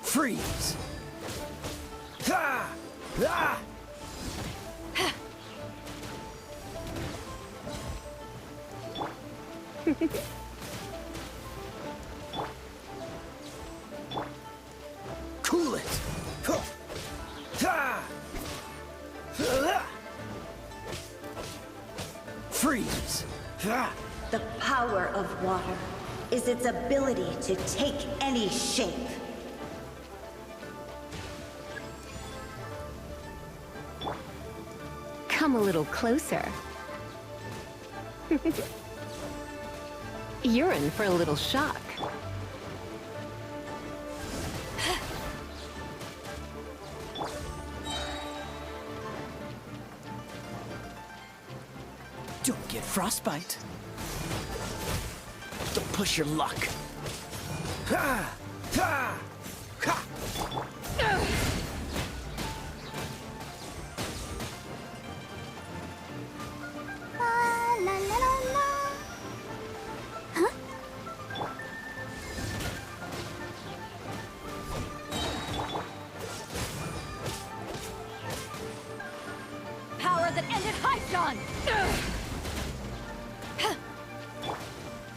Freeze! Ha! Ah! Cool it! Huh. Ha! Ah! Freeze! Ah! The power of water is its ability to take any shape. Come a little closer. You're in for a little shock. Don't get frostbite. Don't push your luck. Ha! Ha! Ha! La la la la. Huh? Power that ended Hypnon!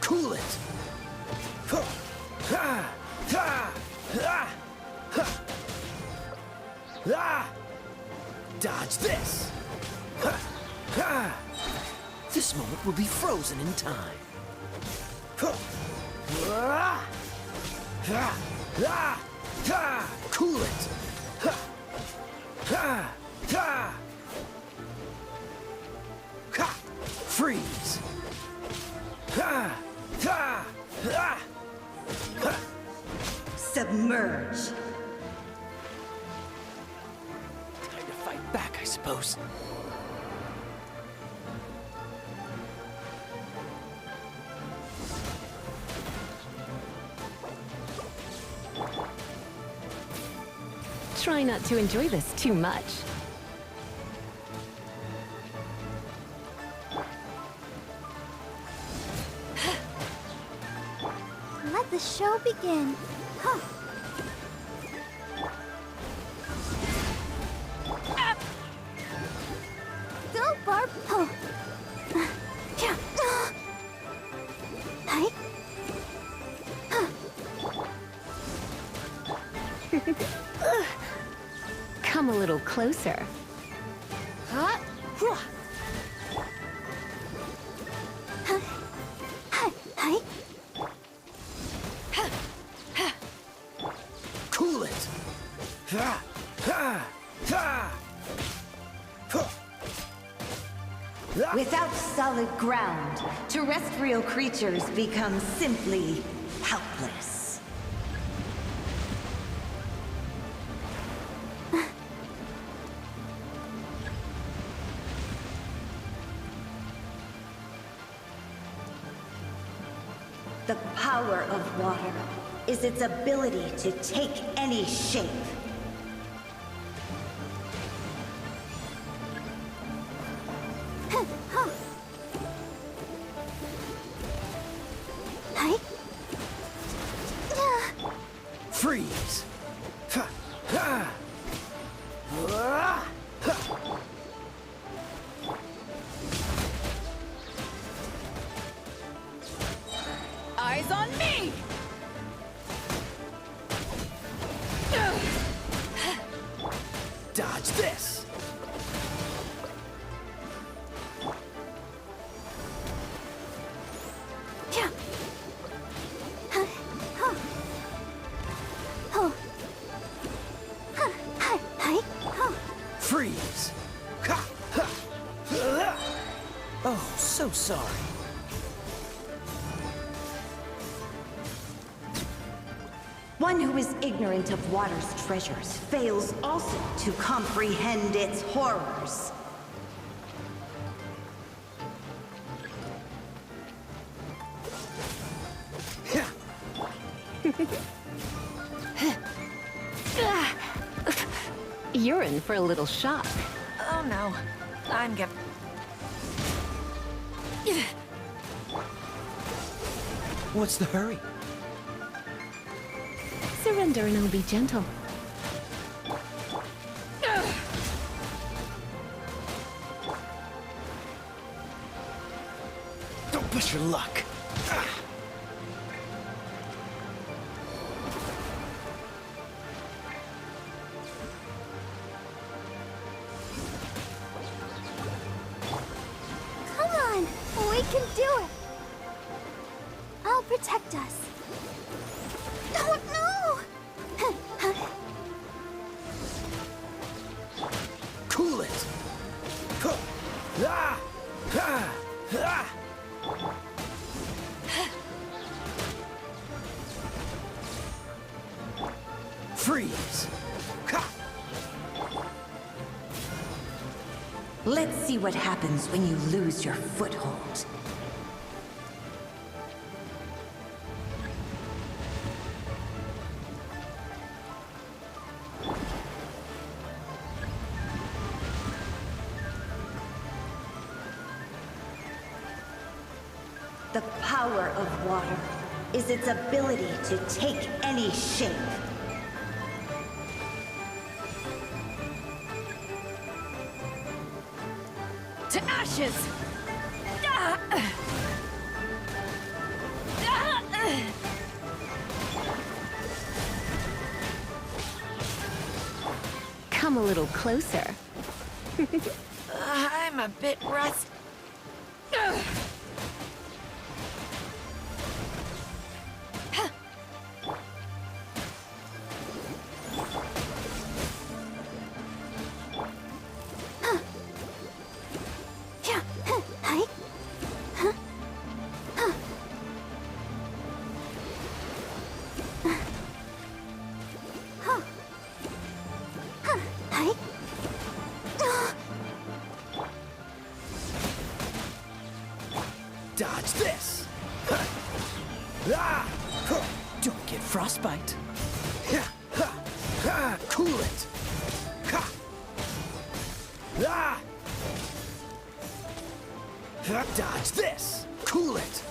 Cool it! Ha! Ha! Ha! Ha! Ha! Ah! Dodge this! Ha! Ha! This moment will be frozen in time. Ha! Ah! Ha! Ah! Ha! Cool it! Ha! Ha! Ha! Ha! Freeze! Ha! Ha! Ha! Ha! Submerge. Time to fight back, I suppose. Try not to enjoy this too much. Let the show begin. Huh. Go, Barb. Oh. Yeah. Hi. Come a little closer. Huh? Hi. Cool it! Ha! Ha! Ha! Huh. Ah! Without solid ground, terrestrial creatures become simply helpless. The power of water is its ability to take any shape. Hi. Freeze! Ha! Ha! Ah! Ha! Eyes on me! Dodge this! Yeah. Huh. Oh. I'm sorry. One who is ignorant of water's treasures fails also to comprehend its horrors. You're in for a little shock. Oh no. I'm giving. What's the hurry? Surrender and I'll be gentle. Don't push your luck. Come on! We can do it! I'll protect us. Oh no! Cool it. Freeze. Let's see what happens when you lose your foothold. The power of water is its ability to take any shape. To ashes! Come a little closer. I'm a bit rusty. Dodge this. Don't get frostbite. Cool it. Dodge this. Cool it.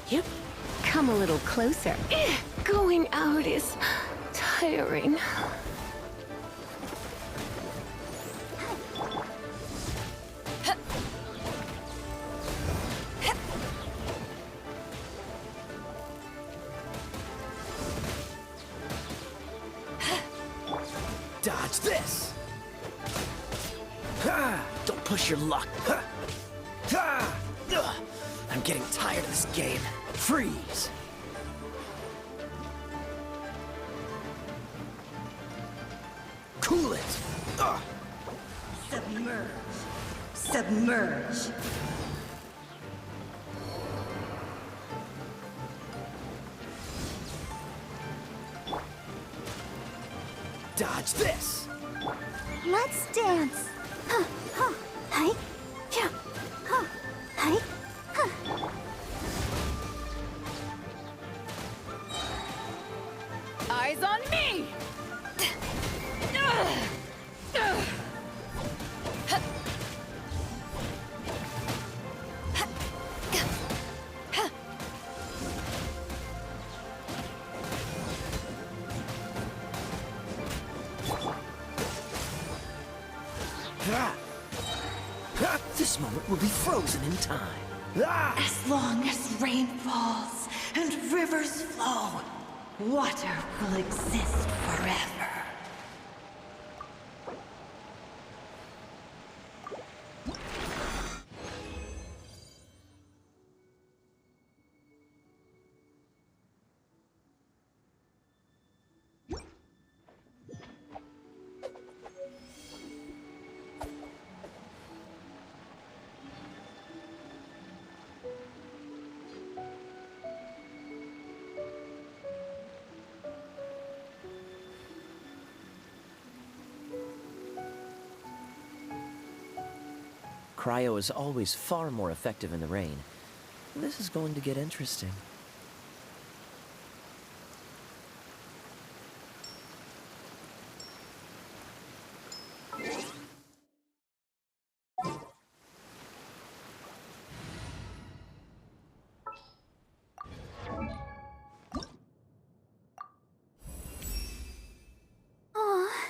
Yep. Come a little closer. Going out is tiring. Dodge this. Don't push your luck. I'm getting tired of this game. Freeze. Cool it. Submerge. Submerge. Dodge this. Let's dance. Hi. Yeah. Hi. Eyes on me! This moment will be frozen in time. As long as rain falls and rivers flow, water will exist forever. Cryo is always far more effective in the rain. This is going to get interesting. Aw.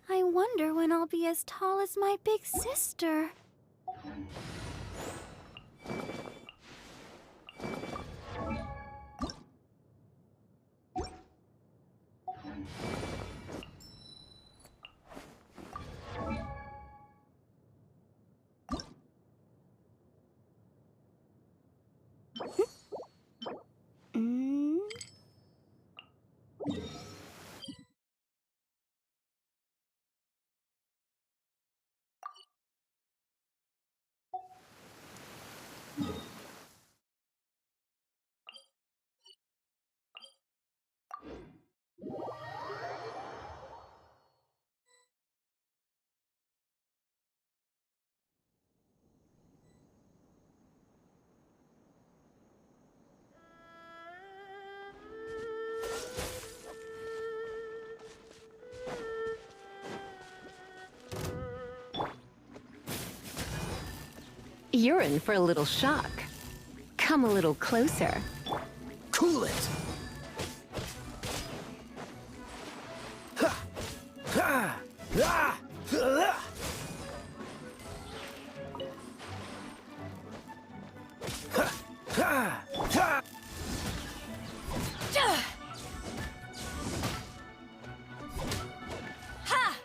I wonder when I'll be as tall as my big sister. You're in for a little shock. Come a little closer. Cool it! Ha! Ha! Ah! Ah! Ha! Ha! Ha! Ha!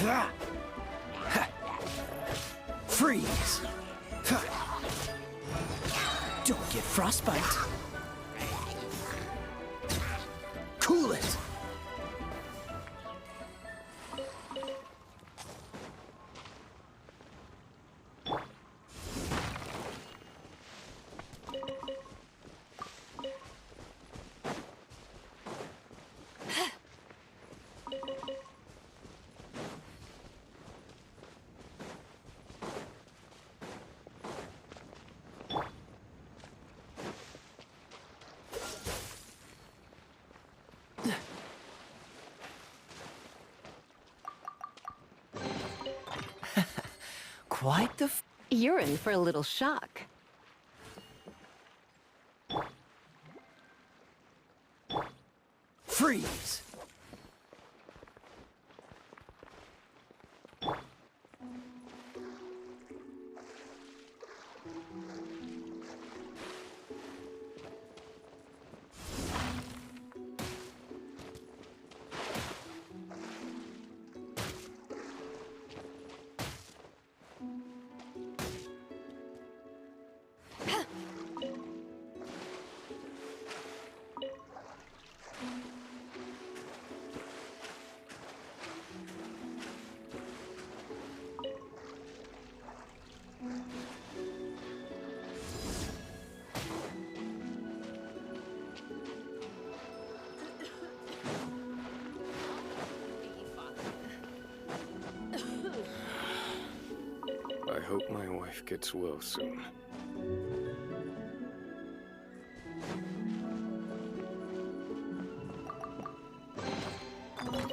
Ha! Ha! Freeze! Ha! Don't get frostbite. Cool it! Quite the You're in for a little shock. Freeze! I hope my wife gets well soon.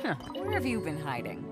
Huh, where have you been hiding?